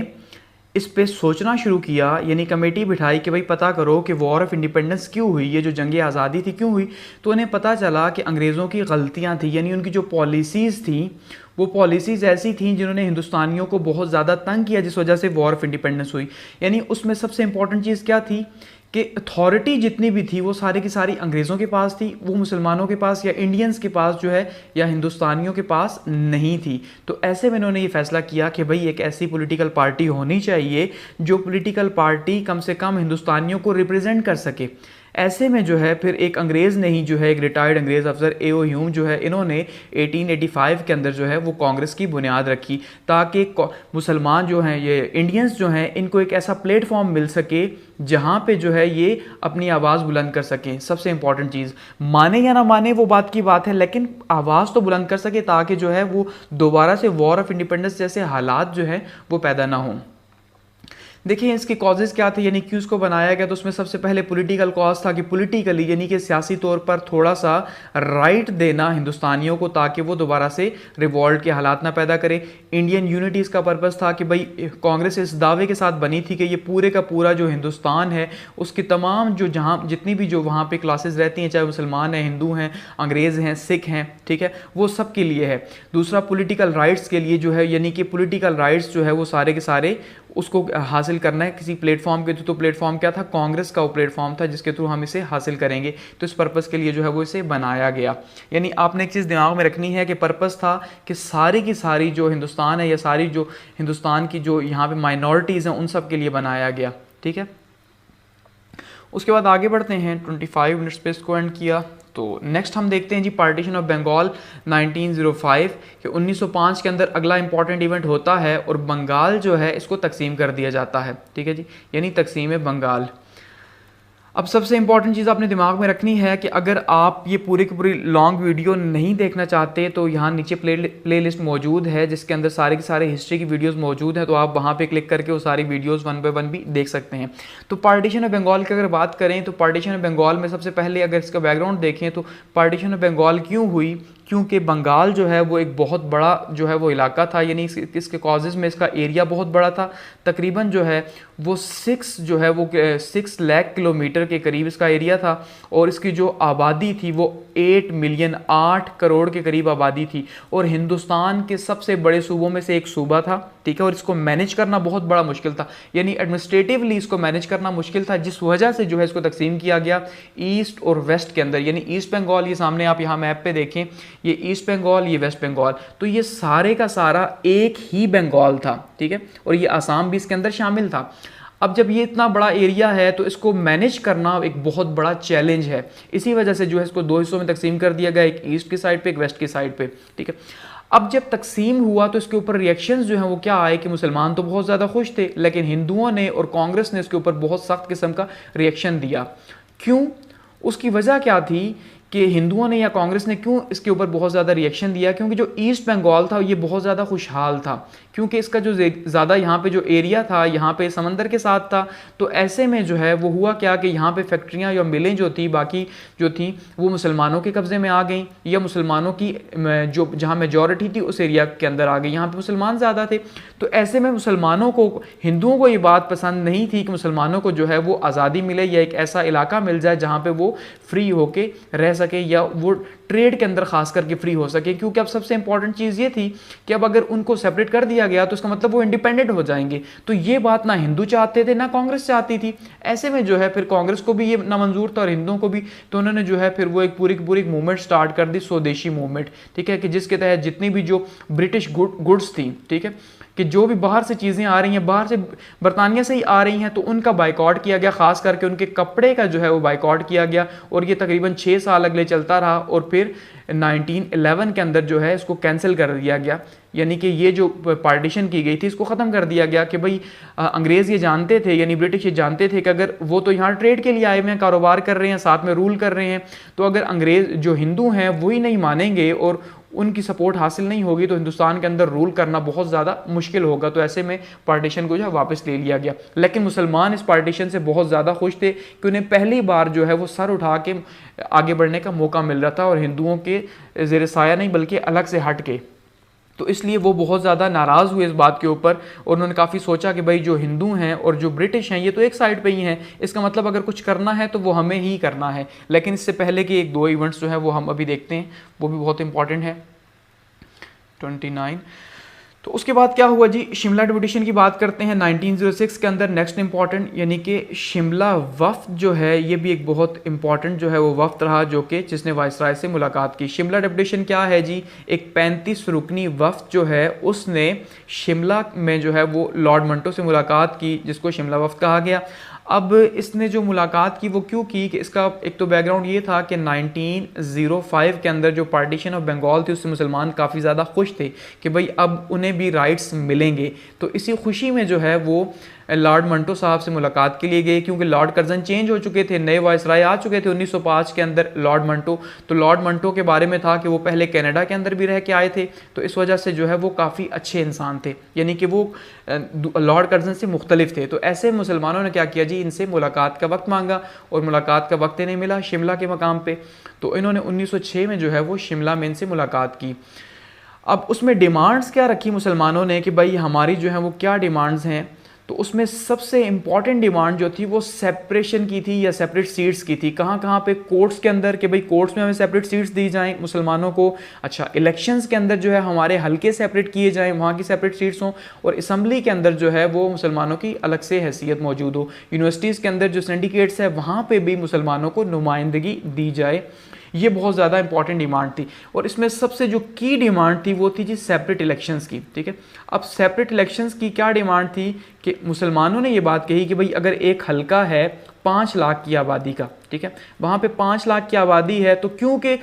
इस पे सोचना शुरू किया, यानी कमेटी बिठाई कि भाई पता करो कि वॉर ऑफ इंडिपेंडेंस क्यों हुई, ये जो जंग आज़ादी थी क्यों हुई। तो उन्हें पता चला कि अंग्रेज़ों की गलतियां थी, यानी उनकी जो पॉलिसीज़ थी वो पॉलिसीज़ ऐसी थी जिन्होंने हिंदुस्तानियों को बहुत ज़्यादा तंग किया, जिस वजह से वॉर ऑफ इंडिपेंडेंस हुई। यानी उसमें सबसे इंपॉर्टेंट चीज़ क्या थी कि अथॉरिटी जितनी भी थी वो सारी की सारी अंग्रेज़ों के पास थी, वो मुसलमानों के पास या इंडियंस के पास जो है या हिंदुस्तानियों के पास नहीं थी। तो ऐसे में इन्होंने ये फैसला किया कि भाई एक ऐसी पॉलिटिकल पार्टी होनी चाहिए जो पॉलिटिकल पार्टी कम से कम हिंदुस्तानियों को रिप्रेजेंट कर सके। ऐसे में जो है फिर एक अंग्रेज़ ने ही जो है, एक रिटायर्ड अंग्रेज़ अफसर A.O. ह्यूम जो है, इन्होंने 1885 के अंदर जो है वो कांग्रेस की बुनियाद रखी, ताकि मुसलमान जो हैं, ये इंडियंस जो हैं, इनको एक ऐसा प्लेटफॉर्म मिल सके जहाँ पे जो है ये अपनी आवाज़ बुलंद कर सकें। सबसे इंपॉर्टेंट चीज़, माने या ना माने वो बात की बात है, लेकिन आवाज़ तो बुलंद कर सके, ताकि जो है वो दोबारा से वॉर ऑफ इंडिपेंडेंस जैसे हालात जो है वो पैदा ना हों। देखिए इसके कॉजेज़ क्या थे, यानी क्यों इसको बनाया गया, तो उसमें सबसे पहले पॉलिटिकल कॉज था कि पॉलिटिकली यानी कि सियासी तौर पर थोड़ा सा राइट देना हिंदुस्तानियों को, ताकि वो दोबारा से रिवॉल्ट के हालात ना पैदा करे। इंडियन यूनिटी इसका पर्पस था कि भाई कांग्रेस इस दावे के साथ बनी थी कि ये पूरे का पूरा जो हिंदुस्तान है उसकी तमाम जो जहाँ जितनी भी जो वहाँ पर क्लासेस रहती हैं, चाहे मुसलमान हैं, हिंदू हैं, अंग्रेज़ हैं, सिख हैं, ठीक है, वो सब के लिए है। दूसरा पॉलिटिकल राइट्स के लिए जो है, यानी कि पॉलिटिकल राइट्स जो है वो सारे के सारे उसको हासिल करना है किसी प्लेटफॉर्म के थ्रू। तो प्लेटफॉर्म क्या था, कांग्रेस का वो प्लेटफॉर्म था जिसके थ्रू हम इसे हासिल करेंगे। तो इस पर्पस के लिए जो है वो इसे बनाया गया। यानी आपने एक चीज़ दिमाग में रखनी है कि पर्पस था कि सारी की सारी जो हिंदुस्तान है या सारी जो हिंदुस्तान की जो यहाँ पे माइनॉरिटीज़ हैं उन सब के लिए बनाया गया, ठीक है। उसके बाद आगे बढ़ते हैं, 25 मिनट्स पे इसको एंड किया। तो नेक्स्ट हम देखते हैं जी पार्टीशन ऑफ बंगाल 1905 कि 1905 के अंदर अगला इंपॉर्टेंट इवेंट होता है और बंगाल जो है इसको तकसीम कर दिया जाता है, ठीक है जी, यानी तकसीम बंगाल। अब सबसे इंपॉर्टेंट चीज़ आपने दिमाग में रखनी है कि अगर आप ये पूरी की पूरी लॉन्ग वीडियो नहीं देखना चाहते तो यहाँ नीचे प्ले लिस्ट मौजूद है जिसके अंदर सारे के सारे हिस्ट्री की वीडियोस मौजूद हैं, तो आप वहाँ पे क्लिक करके वो सारी वीडियोस 1 बाय 1 भी देख सकते हैं। तो पार्टीशन ऑफ बंगाल की अगर बात करें तो पार्टीशन ऑफ बंगाल में सबसे पहले अगर इसका बैकग्राउंड देखें तो पार्टीशन ऑफ बंगाल क्यों हुई, क्योंकि बंगाल जो है वो एक बहुत बड़ा जो है वो इलाका था, यानी इसके कॉजेज़ में इसका एरिया बहुत बड़ा था। तकरीबन जो है वो 6 लाख किलोमीटर के करीब इसका एरिया था और इसकी जो आबादी थी वो 8 मिलियन 8 करोड़ के करीब आबादी थी और हिंदुस्तान के सबसे बड़े सूबों में से एक सूबा था, ठीक है। और इसको मैनेज करना बहुत बड़ा मुश्किल था, यानी एडमिनिस्ट्रेटिवली इसको मैनेज करना मुश्किल था, जिस वजह से जो है इसको तकसीम किया गया ईस्ट और वेस्ट के अंदर। यानी ईस्ट बंगाल, ये सामने आप यहाँ मैप पे देखें, ये ईस्ट बंगाल, ये वेस्ट बंगाल, तो ये सारे का सारा एक ही बंगाल था, ठीक है। और ये आसाम भी इसके अंदर शामिल था। अब जब ये इतना बड़ा एरिया है तो इसको मैनेज करना एक बहुत बड़ा चैलेंज है, इसी वजह से जो है इसको 2 हिस्सों में तकसीम कर दिया गया, एक ईस्ट की साइड पे, एक वेस्ट की साइड पे, ठीक है। अब जब तकसीम हुआ तो इसके ऊपर रिएक्शंस जो हैं वो क्या आए कि मुसलमान तो बहुत ज़्यादा खुश थे, लेकिन हिंदुओं ने और कांग्रेस ने इसके ऊपर बहुत सख्त किस्म का रिएक्शन दिया। क्यों, उसकी वजह क्या थी कि हिंदुओं ने या कांग्रेस ने क्यों इसके ऊपर बहुत ज़्यादा रिएक्शन दिया, क्योंकि जो ईस्ट बंगाल था ये बहुत ज़्यादा खुशहाल था, क्योंकि इसका जो ज़्यादा यहाँ पे जो एरिया था यहाँ पे समंदर के साथ था। तो ऐसे में जो है वो हुआ क्या कि यहाँ पे फैक्ट्रियाँ या मिलें जो थी बाकी जो थी वो मुसलमानों के कब्ज़े में आ गई, या मुसलमानों की जो जहाँ मेजॉरिटी थी उस एरिया के अंदर आ गई, यहाँ पे मुसलमान ज़्यादा थे। तो ऐसे में मुसलमानों को, हिंदुओं को ये बात पसंद नहीं थी कि मुसलमानों को जो है वो आज़ादी मिले या एक ऐसा इलाका मिल जाए जहाँ पर वो फ्री होके रह सके या वो ट्रेड के अंदर खास करके फ्री हो सके। क्योंकि अब सबसे इंपॉर्टेंट चीज़ ये थी कि अब अगर उनको सेपरेट कर दिया गया तो इसका मतलब वो इंडिपेंडेंट हो जाएंगे। तो ये बात ना हिंदू चाहते थे ना कांग्रेस चाहती थी। ऐसे में जो है फिर कांग्रेस को भी ये नामंजूर था और हिंदुओं को भी, तो उन्होंने जो है फिर वो एक पूरी की पूरी मूवमेंट स्टार्ट कर दी, स्वदेशी मूवमेंट, ठीक है, कि जिसके तहत जितनी भी जो ब्रिटिश गुड्स थी, ठीक है, कि जो भी बाहर से चीज़ें आ रही हैं, बाहर से बरतानिया से ही आ रही हैं, तो उनका बाइकआउट किया गया, खास करके उनके कपड़े का जो है वो बाइकआउट किया गया। और ये तकरीबन 6 साल अगले चलता रहा और फिर 1911 के अंदर जो है इसको कैंसिल कर दिया गया। यानी कि ये जो पार्टीशन की गई थी इसको ख़त्म कर दिया गया कि भाई अंग्रेज़ ये जानते थे, यानी ब्रिटिश ये जानते थे कि अगर वो तो यहाँ ट्रेड के लिए आए हुए हैं, कारोबार कर रहे हैं, साथ में रूल कर रहे हैं, तो अगर अंग्रेज़ जो हिंदू हैं वही नहीं मानेंगे और उनकी सपोर्ट हासिल नहीं होगी तो हिंदुस्तान के अंदर रूल करना बहुत ज़्यादा मुश्किल होगा। तो ऐसे में पार्टीशन को जो है वापस ले लिया गया। लेकिन मुसलमान इस पार्टीशन से बहुत ज़्यादा खुश थे कि उन्हें पहली बार जो है वो सर उठा के आगे बढ़ने का मौका मिल रहा था और हिंदुओं के ज़ेर साया नहीं बल्कि अलग से हट के। तो इसलिए वो बहुत ज़्यादा नाराज़ हुए इस बात के ऊपर और उन्होंने काफ़ी सोचा कि भाई जो हिंदू हैं और जो ब्रिटिश हैं ये तो एक साइड पे ही हैं, इसका मतलब अगर कुछ करना है तो वो हमें ही करना है। लेकिन इससे पहले के 1-2 इवेंट्स जो है वो हम अभी देखते हैं, वो भी बहुत इंपॉर्टेंट है। 29 तो उसके बाद क्या हुआ जी, शिमला डिपुटेशन की बात करते हैं 1906 के अंदर। नेक्स्ट इंपॉर्टेंट यानी कि शिमला वफ्द जो है ये भी एक बहुत इंपॉर्टेंट जो है वो वफ्द रहा जो कि जिसने वाइसराय से मुलाकात की। शिमला डिपुटेशन क्या है जी, एक 35 रुकनी वफ्द जो है उसने शिमला में जो है वो लॉर्ड मंटो से मुलाकात की, जिसको शिमला वफ्द कहा गया। अब इसने जो मुलाकात की वो क्यों की, कि इसका एक तो बैकग्राउंड ये था कि 1905 के अंदर जो पार्टीशन ऑफ बंगाल थी उससे मुसलमान काफ़ी ज़्यादा खुश थे कि भाई अब उन्हें भी राइट्स मिलेंगे। तो इसी खुशी में जो है वो लॉर्ड मंटो साहब से मुलाकात के लिए गए, क्योंकि लॉर्ड कर्जन चेंज हो चुके थे, नए वायसराय आ चुके थे 1905 के अंदर लॉर्ड मंटो। तो लॉर्ड मंटो के बारे में था कि वो पहले कनाडा के अंदर भी रह के आए थे, तो इस वजह से जो है वो काफ़ी अच्छे इंसान थे, यानी कि वो लॉर्ड कर्जन से मुख्तलिफ थे। तो ऐसे मुसलमानों ने क्या किया जी, इनसे मुलाकात का वक्त मांगा और मुलाकात का वक्त इन्हें मिला शिमला के मकाम पे। तो इन्होंने 1906 में जो है वो शिमला में इनसे मुलाकात की। अब उसमें डिमांड्स क्या रखी मुसलमानों ने कि भाई हमारी जो है वो क्या डिमांड्स हैं, तो उसमें सबसे इंपॉर्टेंट डिमांड जो थी वो सेपरेशन की थी या सेपरेट सीट्स की थी। कहाँ कहाँ पे, कोर्ट्स के अंदर, कि भाई कोर्ट्स में हमें सेपरेट सीट्स दी जाएं मुसलमानों को। अच्छा, इलेक्शंस के अंदर जो है हमारे हल्के सेपरेट किए जाएं, वहाँ की सेपरेट सीट्स हों, और असम्बली के अंदर जो है वो मुसलमानों की अलग से हैसियत मौजूद हो। यूनिवर्सिटीज़ के अंदर जो सिंडिकेट्स है वहाँ पर भी मुसलमानों को नुमाइंदगी दी जाए। ये बहुत ज़्यादा इंपॉर्टेंट डिमांड थी, और इसमें सबसे जो की डिमांड थी वो थी जी सेपरेट इलेक्शंस की। ठीक है, अब सेपरेट इलेक्शंस की क्या डिमांड थी कि मुसलमानों ने ये बात कही कि भाई अगर एक हलका है 5 लाख की आबादी का, ठीक है, वहाँ पे 5 लाख की आबादी है, तो क्योंकि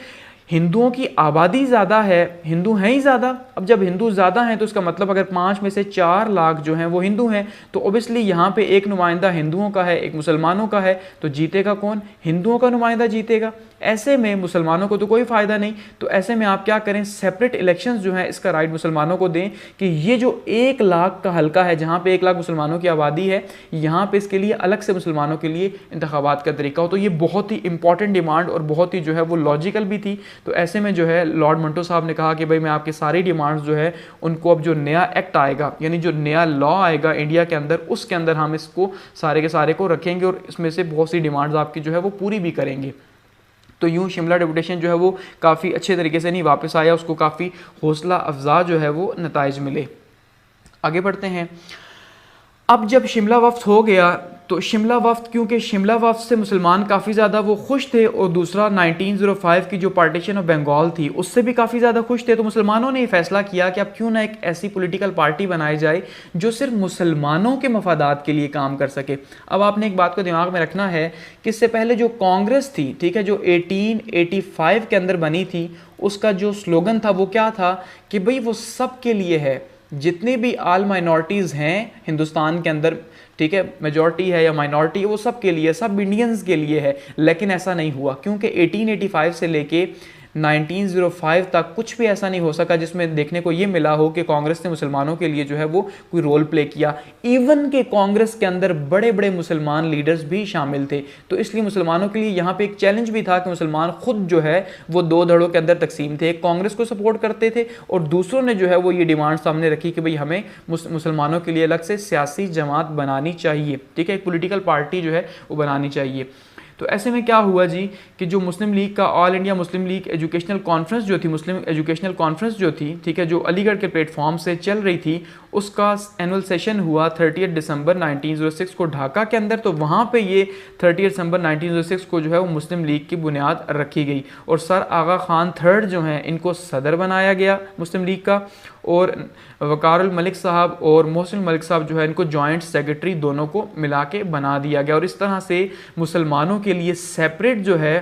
हिंदुओं की आबादी ज़्यादा है, हिंदू हैं ही ज़्यादा। अब जब हिंदू ज़्यादा हैं तो इसका मतलब अगर 5 में से 4 लाख जो हैं वो हिंदू हैं, तो ओबियसली यहाँ पे एक नुमाइंदा हिंदुओं का है, एक मुसलमानों का है, तो जीतेगा कौन? हिंदुओं का नुमाइंदा जीतेगा। ऐसे में मुसलमानों को तो कोई फ़ायदा नहीं। तो ऐसे में आप क्या करें, सेपरेट इलेक्शंस जो है इसका राइट मुसलमानों को दें कि ये जो 1 लाख का हल्का है जहाँ पे 1 लाख मुसलमानों की आबादी है, यहाँ पे इसके लिए अलग से मुसलमानों के लिए इंतखाबात का तरीका हो। तो ये बहुत ही इंपॉर्टेंट डिमांड और बहुत ही जो है वो लॉजिकल भी थी। तो ऐसे में जो है लॉर्ड मंटो साहब ने कहा कि भाई मैं आपके सारी डिमांड्स जो है उनको, अब जो नया एक्ट आएगा यानी जो नया लॉ आएगा इंडिया के अंदर, उसके अंदर हम इसको सारे के सारे को रखेंगे और इसमें से बहुत सी डिमांड्स आपकी जो है वो पूरी भी करेंगे। तो यूँ शिमला डेपुटेशन जो है वो काफ़ी अच्छे तरीके से नहीं वापस आया, उसको काफ़ी हौसला अफजा जो है वो नताइज मिले। आगे बढ़ते हैं। अब जब शिमला वफ्द हो गया, तो शिमला वफ्द, क्योंकि शिमला वफ्द से मुसलमान काफ़ी ज़्यादा वो खुश थे, और दूसरा 1905 की जो पार्टीशन ऑफ बंगाल थी उससे भी काफ़ी ज़्यादा खुश थे। तो मुसलमानों ने ये फैसला किया कि अब क्यों ना एक ऐसी पॉलिटिकल पार्टी बनाई जाए जो सिर्फ मुसलमानों के मफादात के लिए काम कर सके। अब आपने एक बात को दिमाग में रखना है कि इससे पहले जो कांग्रेस थी, ठीक है, जो 1885 के अंदर बनी थी, उसका जो स्लोगन था वो क्या था कि भाई वो सब के लिए है, जितने भी आल माइनॉरिटीज़ हैं हिंदुस्तान के अंदर, ठीक है, मेजॉरिटी है या माइनॉरिटी है, वो सब के लिए, सब इंडियंस के लिए है। लेकिन ऐसा नहीं हुआ, क्योंकि 1885 से लेके 1905 तक कुछ भी ऐसा नहीं हो सका जिसमें देखने को ये मिला हो कि कांग्रेस ने मुसलमानों के लिए जो है वो कोई रोल प्ले किया। इवन के कांग्रेस के अंदर बड़े बड़े मुसलमान लीडर्स भी शामिल थे। तो इसलिए मुसलमानों के लिए यहाँ पे एक चैलेंज भी था कि मुसलमान खुद जो है वो 2 धड़ों के अंदर तकसीम थे, कांग्रेस को सपोर्ट करते थे और दूसरों ने जो है वो ये डिमांड सामने रखी कि भाई हमें मुसलमानों के लिए अलग से सियासी जमात बनानी चाहिए, ठीक है, एक पॉलिटिकल पार्टी जो है वो बनानी चाहिए। तो ऐसे में क्या हुआ जी कि जो मुस्लिम लीग का all India Muslim league educational conference जो थी, मुस्लिम एजुकेशनल कॉन्फ्रेंस जो थी, ठीक है, जो अलीगढ़ के प्लेटफॉर्म से चल रही थी, उसका एनुअल सेशन हुआ 30 दिसंबर 1906 को ढाका के अंदर। तो वहाँ पे ये 30 दिसंबर 1906 को जो है वो मुस्लिम लीग की बुनियाद रखी गई और सर आगा खान थर्ड जो हैं इनको सदर बनाया गया मुस्लिम लीग का, और वकारउल मलिक साहब और मोहसिन मलिक साहब जो है इनको जॉइंट सेक्रेटरी दोनों को मिला के बना दिया गया। और इस तरह से मुसलमानों के लिए सेपरेट जो है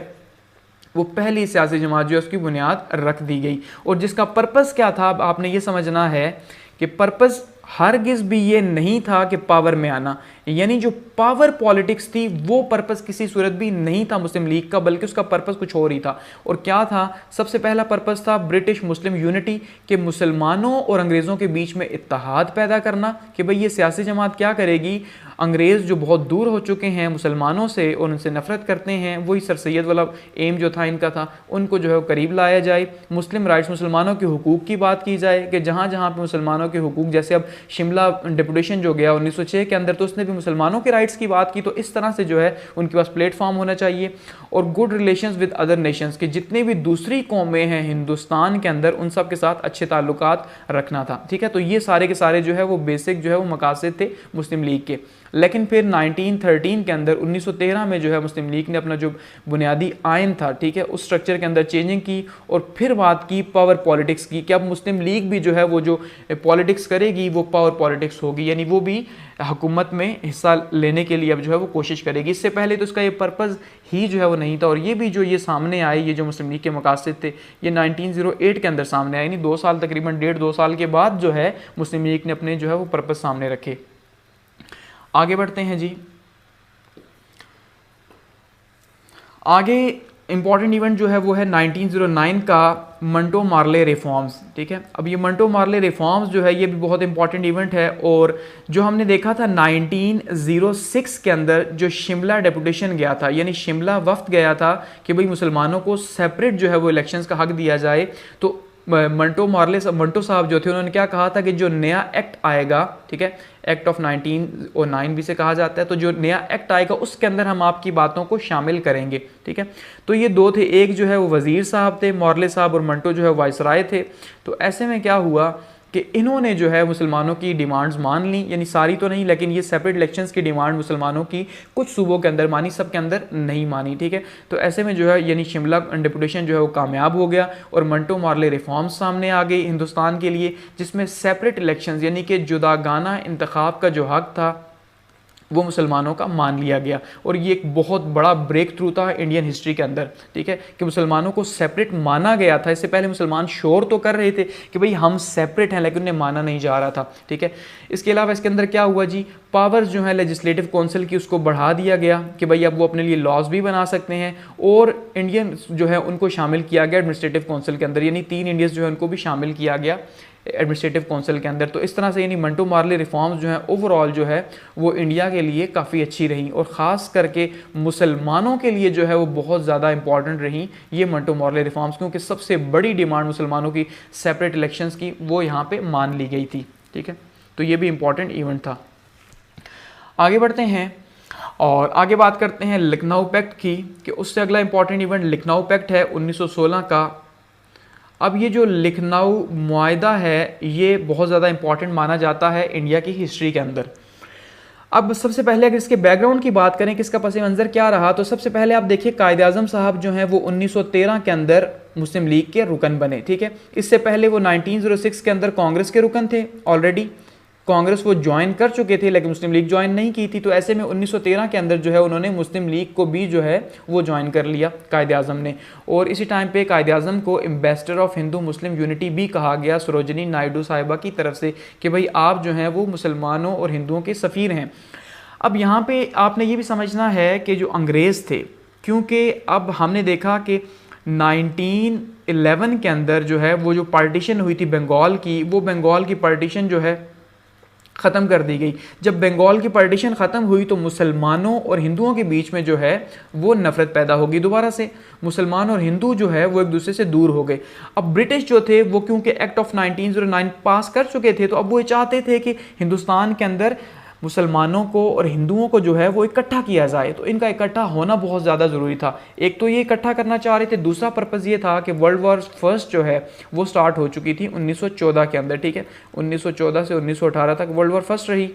वो पहली सियासी जमात जो है उसकी बुनियाद रख दी गई। और जिसका पर्पस क्या था, अब आपने ये समझना है कि पर्पस हरगिज़ भी ये नहीं था कि पावर में आना, यानी जो पावर पॉलिटिक्स थी वो पर्पस किसी सूरत भी नहीं था मुस्लिम लीग का, बल्कि उसका पर्पस कुछ और ही था। और क्या था? सबसे पहला पर्पस था ब्रिटिश मुस्लिम यूनिटी, के मुसलमानों और अंग्रेज़ों के बीच में इत्तेहाद पैदा करना कि भाई ये सियासी जमात क्या करेगी, अंग्रेज़ जो बहुत दूर हो चुके हैं मुसलमानों से और उनसे नफरत करते हैं, वही सर सैयद वाला एम जो था इनका था, उनको जो है करीब लाया जाए। मुस्लिम राइट्स, मुसलमानों के हुकूक की बात की जाए कि जहाँ जहाँ पे मुसलमानों के हुकूक, जैसे अब शिमला डेपुटेशन जो गया 1906 के अंदर, तो उसने भी मुसलमानों के राइट्स की बात की। तो इस तरह से जो है उनके पास प्लेटफॉर्म होना चाहिए। और good relations with other Nations, के जितने भी दूसरी कौमें हैं हिंदुस्तान के अंदर उन सब के साथ अच्छे ताल्लुकात रखना था। ठीक है, तो ये सारे के सारे जो है वो बेसिक जो है वो मकासद थे मुस्लिम लीग के। लेकिन फिर 1913 के अंदर 1913 में जो है मुस्लिम लीग ने अपना जो बुनियादी आइन था, ठीक है, उस स्ट्रक्चर के अंदर चेंजिंग की और फिर बात की पावर पॉलिटिक्स की कि अब मुस्लिम लीग भी जो है वो जो पॉलिटिक्स करेगी वो पावर पॉलिटिक्स होगी, यानी वो भी हुकूमत में हिस्सा लेने के लिए अब जो है वो कोशिश करेगी। इससे पहले तो इसका ये पर्पज़ ही जो है वो नहीं था। और ये भी जो ये सामने आए, ये जो मुस्लिम लीग के मकासद थे, ये 1908 के अंदर सामने आए, यानी 2 साल तकरीबन 1.5-2 साल के बाद जो है मुस्लिम लीग ने अपने जो है वो पर्पज़ सामने रखे। आगे बढ़ते हैं जी। आगे इंपॉर्टेंट इवेंट जो है वो है 1909 का मंटो मार्ले रिफॉर्म्स, ठीक है। अब ये मंटो मार्ले रिफॉर्म्स जो है ये भी बहुत इंपॉर्टेंट इवेंट है। और जो हमने देखा था 1906 के अंदर जो शिमला डेपुटेशन गया था, यानी शिमला वफ्द गया था कि भाई मुसलमानों को सेपरेट जो है वो इलेक्शंस का हक दिया जाए, तो मंटो साहब जो थे उन्होंने क्या कहा था कि जो नया एक्ट आएगा, ठीक है, एक्ट ऑफ 1909 भी से कहा जाता है, तो जो नया एक्ट आएगा उसके अंदर हम आपकी बातों को शामिल करेंगे, ठीक है। तो ये दो थे, एक जो है वो वजीर साहब थे मॉर्ले साहब, और मंटो जो है वाइसराय थे। तो ऐसे में क्या हुआ कि इन्होंने जो है मुसलमानों की डिमांड्स मान ली, यानी सारी तो नहीं, लेकिन ये सेपरेट इलेक्शंस की डिमांड मुसलमानों की कुछ सूबों के अंदर मानी, सब के अंदर नहीं मानी, ठीक है। तो ऐसे में जो है यानी शिमला डेपुटेशन जो है वो कामयाब हो गया और मंटो मार्ले रिफॉर्म्स सामने आ गई हिंदुस्तान के लिए, जिसमें सेपरेट इलेक्शंस यानी कि जुदागाना इंतखाब का जो हक था वो मुसलमानों का मान लिया गया। और ये एक बहुत बड़ा ब्रेक थ्रू था इंडियन हिस्ट्री के अंदर, ठीक है, कि मुसलमानों को सेपरेट माना गया था। इससे पहले मुसलमान शोर तो कर रहे थे कि भाई हम सेपरेट हैं, लेकिन उन्हें माना नहीं जा रहा था, ठीक है। इसके अलावा इसके अंदर क्या हुआ जी, पावर्स जो है लेजिस्लेटिव काउंसिल की उसको बढ़ा दिया गया कि भाई अब वो अपने लिए लॉज भी बना सकते हैं, और इंडियन जो है उनको शामिल किया गया एडमिनिस्ट्रेटिव काउंसिल के अंदर, यानी 3 इंडियंस जो है उनको भी शामिल किया गया एडमिनिस्ट्रेटिव काउंसिल के अंदर। तो इस तरह से यानी मंटो मार्ले रिफॉर्म्स जो है ओवरऑल जो है वो इंडिया के लिए काफ़ी अच्छी रही, और ख़ास करके मुसलमानों के लिए जो है वो बहुत ज़्यादा इंपॉर्टेंट रही ये मंटो मार्ले रिफॉर्म्स, क्योंकि सबसे बड़ी डिमांड मुसलमानों की सेपरेट इलेक्शंस की वो यहाँ पे मान ली गई थी, ठीक है। तो ये भी इंपॉर्टेंट इवेंट था। आगे बढ़ते हैं और आगे बात करते हैं लखनऊ पैक्ट की, कि उससे अगला इंपॉर्टेंट इवेंट लखनऊ पैक्ट है 1916 का। अब ये जो लखनऊ मुआहदा है ये बहुत ज़्यादा इंपॉर्टेंट माना जाता है इंडिया की हिस्ट्री के अंदर। अब सबसे पहले अगर इसके बैकग्राउंड की बात करें कि इसका पस मंज़र क्या रहा, तो सबसे पहले आप देखिए कायद-ए-आज़म साहब जो हैं वो 1913 के अंदर मुस्लिम लीग के रुकन बने, ठीक है। इससे पहले वो 1906 के अंदर कांग्रेस के रुकन थे, ऑलरेडी कांग्रेस वो ज्वाइन कर चुके थे, लेकिन मुस्लिम लीग ज्वाइन नहीं की थी। तो ऐसे में 1913 के अंदर जो है उन्होंने मुस्लिम लीग को भी जो है वो ज्वाइन कर लिया कायद-ए-आज़म ने। और इसी टाइम पे कायद-ए-आज़म को ambassador of Hindu Muslim unity भी कहा गया सरोजनी नायडू साहिबा की तरफ से, कि भाई आप जो हैं वो मुसलमानों और हिंदुओं के सफ़ीर हैं। अब यहाँ पे आपने ये भी समझना है कि जो अंग्रेज़ थे, क्योंकि अब हमने देखा कि 1911 के अंदर जो है वो जो पार्टीशन हुई थी बंगाल की, वो बंगाल की पार्टीशन जो है ख़त्म कर दी गई। जब बंगाल की पार्टीशन ख़त्म हुई तो मुसलमानों और हिंदुओं के बीच में जो है वो नफ़रत पैदा होगी, दोबारा से मुसलमान और हिंदू जो है वो एक दूसरे से दूर हो गए। अब ब्रिटिश जो थे वो क्योंकि एक्ट ऑफ 1909 पास कर चुके थे, तो अब वो चाहते थे कि हिंदुस्तान के अंदर मुसलमानों को और हिंदुओं को जो है वो इकट्ठा किया जाए। तो इनका इकट्ठा होना बहुत ज़्यादा ज़रूरी था। एक तो ये इकट्ठा करना चाह रहे थे, दूसरा पर्पज़ ये था कि वर्ल्ड वॉर फर्स्ट जो है वो स्टार्ट हो चुकी थी 1914 के अंदर, ठीक है। 1914 से 1918 तक वर्ल्ड वॉर फर्स्ट रही।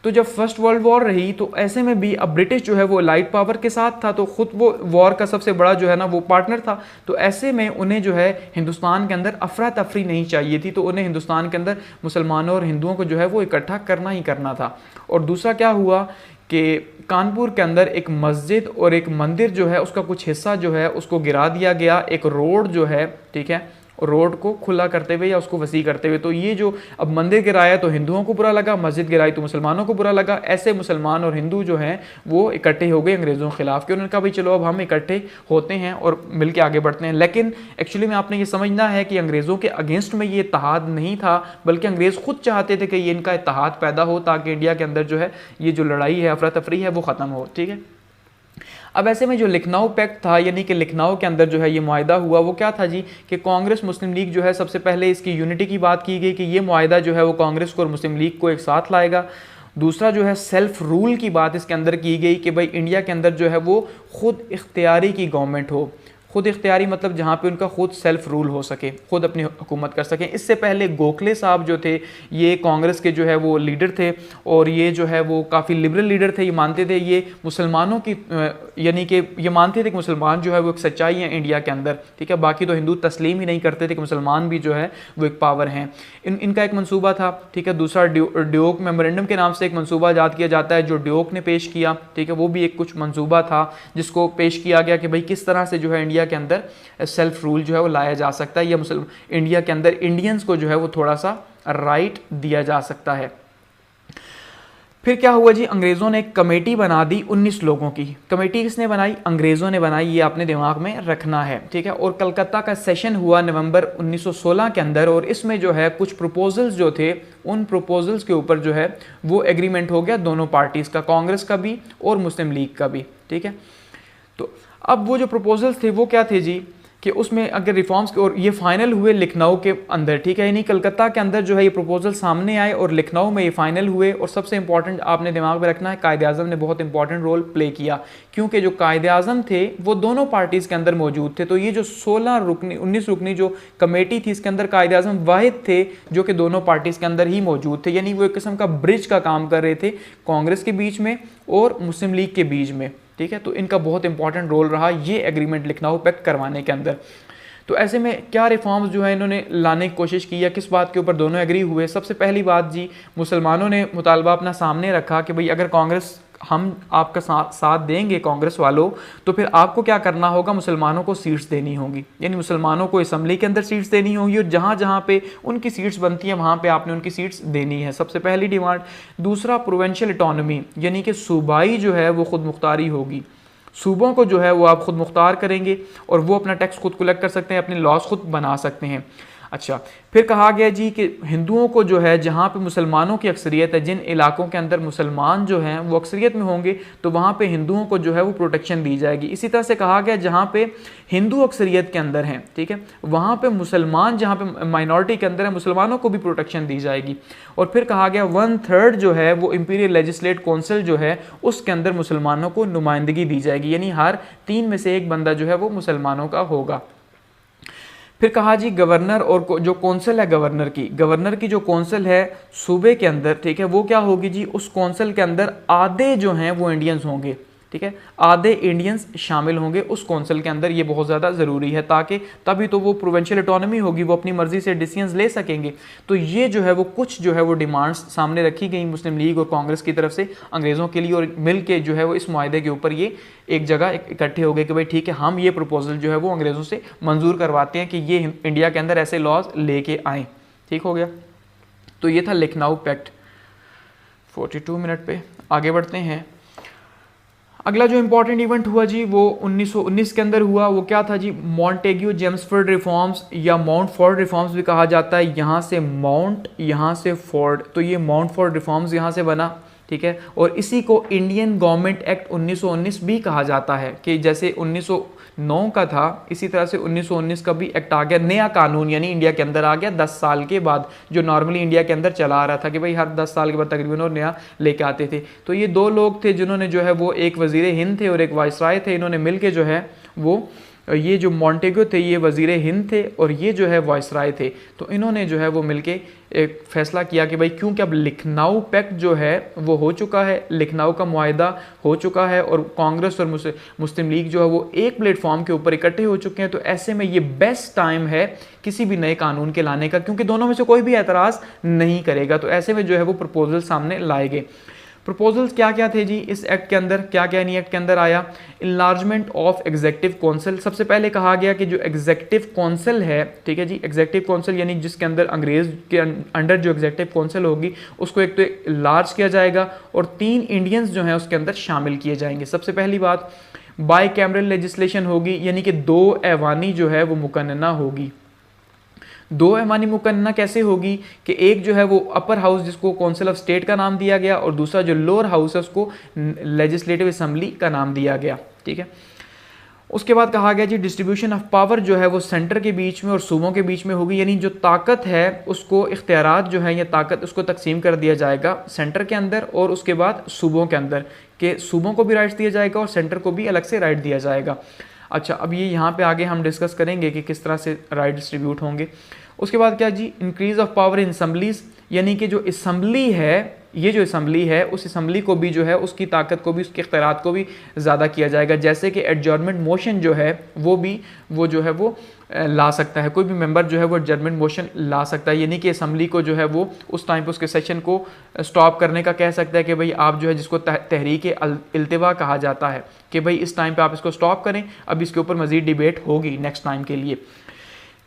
तो जब फर्स्ट वर्ल्ड वॉर रही तो ऐसे में भी अब ब्रिटिश जो है वो लाइट पावर के साथ था, तो ख़ुद वो वॉर का सबसे बड़ा जो है ना वो पार्टनर था। तो ऐसे में उन्हें जो है हिंदुस्तान के अंदर अफरा तफरी नहीं चाहिए थी, तो उन्हें हिंदुस्तान के अंदर मुसलमानों और हिंदुओं को जो है वो इकट्ठा करना ही करना था। और दूसरा क्या हुआ कि कानपुर के अंदर एक मस्जिद और एक मंदिर जो है उसका कुछ हिस्सा जो है उसको गिरा दिया गया, एक रोड जो है, ठीक है, रोड को खुला करते हुए या उसको वसी करते हुए। तो ये जो अब मंदिर गिराया तो हिंदुओं को बुरा लगा, मस्जिद गिराई तो मुसलमानों को बुरा लगा। ऐसे मुसलमान और हिंदू जो हैं वो इकट्ठे हो गए अंग्रेज़ों के खिलाफ, कि उन्होंने कहा भाई चलो अब हम इकट्ठे होते हैं और मिलकर आगे बढ़ते हैं। लेकिन एक्चुअली में आपने ये समझना है कि अंग्रेज़ों के अगेंस्ट में ये इत्तेहाद नहीं था, बल्कि अंग्रेज़ खुद चाहते थे कि ये इनका इत्तेहाद पैदा हो ताकि इंडिया के अंदर जो है ये जो लड़ाई है, अफरा तफरी है, वो ख़त्म हो, ठीक है। अब ऐसे में जो लखनऊ पैक्ट था, यानी कि लखनऊ के अंदर जो है ये मुआहदा हुआ, वो क्या था जी कि कांग्रेस मुस्लिम लीग जो है सबसे पहले इसकी यूनिटी की बात की गई कि ये मुआहदा जो है वो कांग्रेस को और मुस्लिम लीग को एक साथ लाएगा। दूसरा जो है सेल्फ रूल की बात इसके अंदर की गई कि भाई इंडिया के अंदर जो है वो खुद इख्तियारी की गवर्नमेंट हो, खुद इख्तियारी मतलब जहाँ पे उनका खुद सेल्फ रूल हो सके, खुद अपनी हुकूमत कर सकें। इससे पहले गोखले साहब जो थे ये कांग्रेस के जो है वो लीडर थे और ये जो है वो काफ़ी लिबरल लीडर थे। ये मानते थे ये मुसलमानों की यानी कि ये मानते थे कि मुसलमान जो है वो एक सच्चाई है इंडिया के अंदर, ठीक है। बाकी तो हिंदू तस्लीम ही नहीं करते थे कि मुसलमान भी जो है वो एक पावर हैं। इनका एक मंसूबा था, ठीक है। दूसरा ड्योक मेमोरेंडम के नाम से एक मंसूबा याद किया जाता है जो ड्योक ने पेश किया, ठीक है। वो भी एक कुछ मंसूबा था जिसको पेश किया गया कि भाई किस तरह से जो है इंडिया के अंदर सेल्फ रूल जो है वो लाया जा सकता है, या मुसलमान इंडिया के अंदर इंडियंस को जो है वो थोड़ा सा राइट दिया जा सकता है। फिर क्या हुआ जी, अंग्रेज़ों ने एक कमेटी बना दी 19 लोगों की। कमेटी किसने बनाई? अंग्रेज़ों ने बनाई, ये आपने दिमाग में रखना है, ठीक है। और कलकत्ता का सेशन हुआ नवंबर 1916 के अंदर, और इसमें जो है कुछ प्रपोजल्स जो थे उन प्रपोजल्स के ऊपर जो है वो एग्रीमेंट हो गया दोनों पार्टीज़ का, कांग्रेस का भी और मुस्लिम लीग का भी, ठीक है। तो अब वो जो प्रपोजल्स थे वो क्या थे जी कि उसमें अगर रिफॉर्म्स और ये फाइनल हुए लखनऊ के अंदर, ठीक है। यानी कलकत्ता के अंदर जो है ये प्रपोजल सामने आए और लखनऊ में ये फाइनल हुए। और सबसे इंपॉर्टेंट आपने दिमाग में रखना है, कायदे आज़म ने बहुत इंपॉर्टेंट रोल प्ले किया, क्योंकि जो कायदे आज़म थे वो दोनों पार्टीज़ के अंदर मौजूद थे। तो ये जो 19 रुकनी जो कमेटी थी इसके अंदर कायदे आज़म वाहिद थे जो कि दोनों पार्टीज़ के अंदर ही मौजूद थे, यानी वो एक किस्म का ब्रिज का काम कर रहे थे कांग्रेस के बीच में और मुस्लिम लीग के बीच में, ठीक है। तो इनका बहुत इंपॉर्टेंट रोल रहा ये एग्रीमेंट लखनऊ पैक्ट करवाने के अंदर। तो ऐसे में क्या रिफॉर्म्स जो है इन्होंने लाने की कोशिश की या किस बात के ऊपर दोनों एग्री हुए? सबसे पहली बात जी, मुसलमानों ने मुतालबा अपना सामने रखा कि भाई अगर कांग्रेस हम आपका साथ देंगे कांग्रेस वालों, तो फिर आपको क्या करना होगा, मुसलमानों को सीट्स देनी होगी, यानी मुसलमानों को असम्बली के अंदर सीट्स देनी होगी और जहाँ जहाँ पे उनकी सीट्स बनती हैं वहाँ पे आपने उनकी सीट्स देनी है, सबसे पहली डिमांड। दूसरा, प्रोविंशियल ऑटोनॉमी, यानी कि सूबाई जो है वो खुद मुख्तारी होगी, सूबों को जो है वो आप खुद मुख्तार करेंगे और वो अपना टैक्स खुद कलेक्ट कर सकते हैं, अपने लॉस खुद बना सकते हैं। अच्छा, फिर कहा गया जी कि हिंदुओं को जो है जहाँ पे मुसलमानों की अक्सरियत है, जिन इलाकों के अंदर मुसलमान जो हैं वो अक्सरियत में होंगे तो वहाँ पे हिंदुओं को जो है वो प्रोटेक्शन दी जाएगी। इसी तरह से कहा गया जहाँ पे हिंदू अक्सरियत के अंदर हैं, ठीक है, वहाँ पे मुसलमान जहाँ पे माइनॉरिटी के अंदर है मुसलमानों को भी प्रोटेक्शन दी जाएगी। और फिर कहा गया 1/3 जो है वो इंपीरियल लेजिस्लेट काउंसिल जो है उसके अंदर मुसलमानों को नुमाइंदगी दी जाएगी, यानी हर 3 में से 1 बंदा जो है वो मुसलमानों का होगा। फिर कहा जी गवर्नर और जो कौंसिल है गवर्नर की जो कौंसिल है सूबे के अंदर, ठीक है, वो क्या होगी जी, उस कौंसिल के अंदर आधे जो हैं वो इंडियंस होंगे, ठीक है, आधे इंडियंस शामिल होंगे उस कौंसिल के अंदर। ये बहुत ज़्यादा ज़रूरी है ताकि तभी तो वो प्रोविंशियल ऑटोनॉमी होगी, वो अपनी मर्जी से डिसीजंस ले सकेंगे। तो ये जो है वो कुछ जो है वो डिमांड्स सामने रखी गई मुस्लिम लीग और कांग्रेस की तरफ से अंग्रेज़ों के लिए, और मिल के जो है वो इस मुआहदे के ऊपर ये एक जगह इकट्ठे हो गए कि भाई ठीक है, हम ये प्रपोजल जो है वो अंग्रेज़ों से मंजूर करवाते हैं कि ये इंडिया के अंदर ऐसे लॉज लेके आएँ। ठीक हो गया। तो ये था लखनऊ पैक्ट। 42 मिनट पे आगे बढ़ते हैं। अगला जो इंपॉर्टेंट इवेंट हुआ जी वो 1919 के अंदर हुआ। वो क्या था जी, मॉन्टेग्यू जेम्सफोर्ड रिफॉर्म्स या माउंट फोर्ड रिफॉर्म्स भी कहा जाता है। यहाँ से माउंट, यहाँ से फोर्ड, तो ये माउंट फोर्ड रिफॉर्म्स यहाँ से बना, ठीक है। और इसी को इंडियन गवर्नमेंट एक्ट 1919 भी कहा जाता है कि जैसे 1909 का था इसी तरह से 1919 का भी एक्ट आ गया, नया कानून यानी इंडिया के अंदर आ गया 10 साल के बाद, जो नॉर्मली इंडिया के अंदर चला आ रहा था कि भाई हर 10 साल के बाद तकरीबन और नया लेके आते थे। तो ये 2 लोग थे जिन्होंने जो है वो एक वजीर हिंद थे और एक वाइसराय थे, इन्होंने मिल के जो है वो ये जो मॉन्टेग्यू थे ये वजीर हिंद थे और ये जो है वाइसराय थे। तो इन्होंने जो है वो मिलके एक फैसला किया कि भाई क्योंकि अब लखनऊ पैक्ट जो है वो हो चुका है, लखनऊ का मुआहदा हो चुका है और कांग्रेस और मुस्लिम लीग जो है वो एक प्लेटफॉर्म के ऊपर इकट्ठे हो चुके हैं, तो ऐसे में ये बेस्ट टाइम है किसी भी नए कानून के लाने का, क्योंकि दोनों में से कोई भी एतराज़ नहीं करेगा। तो ऐसे में जो है वो प्रपोजल सामने लाए गए। प्रपोजल्स क्या क्या थे जी इस एक्ट के अंदर, क्या क्या नहीं एक्ट के अंदर आया। इनलार्जमेंट ऑफ एग्जीक्यूटिव काउंसिल, सबसे पहले कहा गया कि जो एग्जीक्यूटिव काउंसिल है, ठीक है जी, एग्जीक्यूटिव काउंसिल यानी जिसके अंदर अंग्रेज के अंडर जो एग्जीक्यूटिव काउंसिल होगी उसको एक तो लार्ज किया जाएगा और 3 इंडियंस जो हैं उसके अंदर शामिल किए जाएंगे। सबसे पहली बात बाई कैमरल लेजिस्लेशन होगी, यानी कि 2 ऐवानी जो है वो मुकन्नना होगी। 2 ऐवानी मुकन्नना कैसे होगी कि एक जो है वो अपर हाउस जिसको काउंसिल ऑफ स्टेट का नाम दिया गया और दूसरा जो लोअर हाउस है उसको लेजिस्लेटिव असेंबली का नाम दिया गया, ठीक है। उसके बाद कहा गया जी डिस्ट्रीब्यूशन ऑफ पावर जो है वो सेंटर के बीच में और सूबों के बीच में होगी, यानी जो ताकत है उसको इख्तियारात जो है या ताकत उसको तकसीम कर दिया जाएगा सेंटर के अंदर और उसके बाद सूबों के अंदर, के सूबों को भी राइट्स दिया जाएगा और सेंटर को भी अलग से राइट दिया जाएगा। अच्छा, अब ये यहाँ पे आगे हम डिस्कस करेंगे कि किस तरह से राइट डिस्ट्रीब्यूट होंगे। उसके बाद क्या जी, increase of power in assemblies, यानी कि जो असम्बली है, ये जो असम्बली है उस असम्बली को भी जो है उसकी ताकत को भी, उसके इख्तियारात को भी ज़्यादा किया जाएगा। जैसे कि एडजॉर्नमेंट मोशन जो है वो जो है वो ला सकता है, कोई भी मेंबर जो है वो एडजॉर्नमेंट मोशन ला सकता है, यानी कि असम्बली को जो है वो उस टाइम पे उसके सेशन को स्टॉप करने का कह सकता है कि भाई आप जो है, जिसको तहरीक इल्तिवा कहा जाता है, कि भाई इस टाइम पे आप इसको स्टॉप करें, अब इसके ऊपर मज़ीद डिबेट होगी नेक्स्ट टाइम के लिए।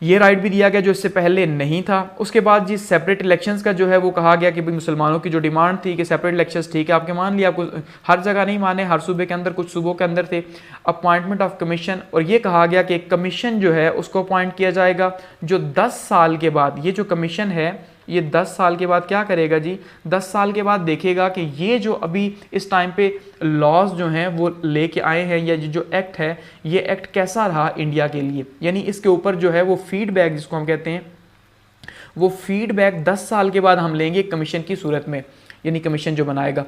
ये राइट भी दिया गया जो इससे पहले नहीं था। उसके बाद जी सेपरेट इलेक्शंस का जो है वो कहा गया कि भाई मुसलमानों की जो डिमांड थी कि सेपरेट इलेक्शंस ठीक है, आपके मान लिया, आपको हर जगह नहीं माने, हर सूबे के अंदर, कुछ सूबों के अंदर थे। अपॉइंटमेंट ऑफ कमीशन, और ये कहा गया कि एक कमीशन जो है उसको अपॉइंट किया जाएगा जो 10 साल के बाद, ये जो कमीशन है ये 10 साल के बाद क्या करेगा जी, 10 साल के बाद देखेगा कि ये जो अभी इस टाइम पे लॉज जो हैं वो लेके आए हैं, या जो एक्ट है ये एक्ट कैसा रहा इंडिया के लिए, यानी इसके ऊपर जो है वो फीडबैक, जिसको हम कहते हैं, वो फीडबैक 10 साल के बाद हम लेंगे कमीशन की सूरत में, यानी कमीशन जो बनाएगा।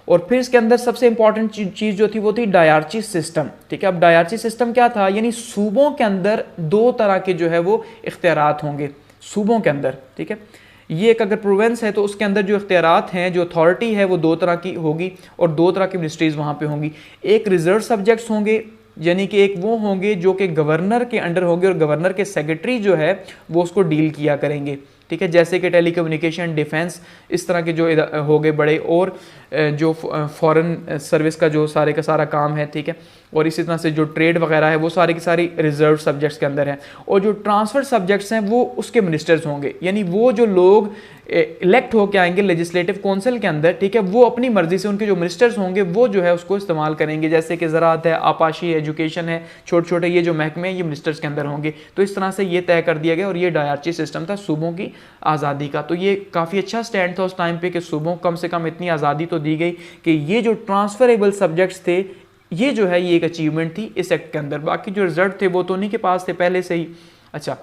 और फिर इसके अंदर सबसे इंपॉर्टेंट चीज़ जो थी वो थी डायरची सिस्टम, ठीक है। अब डायरची सिस्टम क्या था, यानी सूबों के अंदर 2 तरह के जो है वो इख्तियारात होंगे सूबों के अंदर, ठीक है। ये एक अगर प्रोविंस है तो उसके अंदर जो इख्तियारात हैं, जो अथॉरिटी है वो 2 तरह की होगी, और 2 तरह की मिनिस्ट्रीज़ वहाँ पे होंगी। एक रिजर्व सब्जेक्ट्स होंगे, यानी कि एक वो होंगे जो कि गवर्नर के अंडर होंगे, और गवर्नर के सेक्रेटरी जो है वो उसको डील किया करेंगे, ठीक है। जैसे कि टेलीकम्युनिकेशन, डिफेंस, इस तरह के जो हो गए बड़े, और जो फॉरेन सर्विस का जो सारे का सारा काम है, ठीक है। और इसी तरह से जो ट्रेड वगैरह है वो सारी की सारी रिजर्व सब्जेक्ट्स के अंदर है। और जो ट्रांसफर सब्जेक्ट्स हैं वो उसके मिनिस्टर्स होंगे, यानी वो जो लोग इलेक्ट होकर आएंगे लेजिस्लेटिव काउंसिल के अंदर, ठीक है, वो अपनी मर्जी से उनके जो मिनिस्टर्स होंगे वो जो है उसको इस्तेमाल करेंगे। जैसे कि ज़राअत है, आपाशी, एजुकेशन है, छोटे छोटे ये जो महकमे हैं ये मिनिस्टर्स के अंदर होंगे। तो इस तरह से ये तय कर दिया गया, और ये डायरची सिस्टम था सूबों की आज़ादी का। तो ये काफ़ी अच्छा स्टैंड था उस टाइम पे कि सूबों को कम से कम इतनी आज़ादी तो दी गई कि ये जो ट्रांसफरेबल सब्जेक्ट्स थे, ये जो है ये एक अचीवमेंट थी इस एक्ट के अंदर। बाकी जो रिजल्ट थे वो तो उन्हीं के पास थे पहले से ही। अच्छा,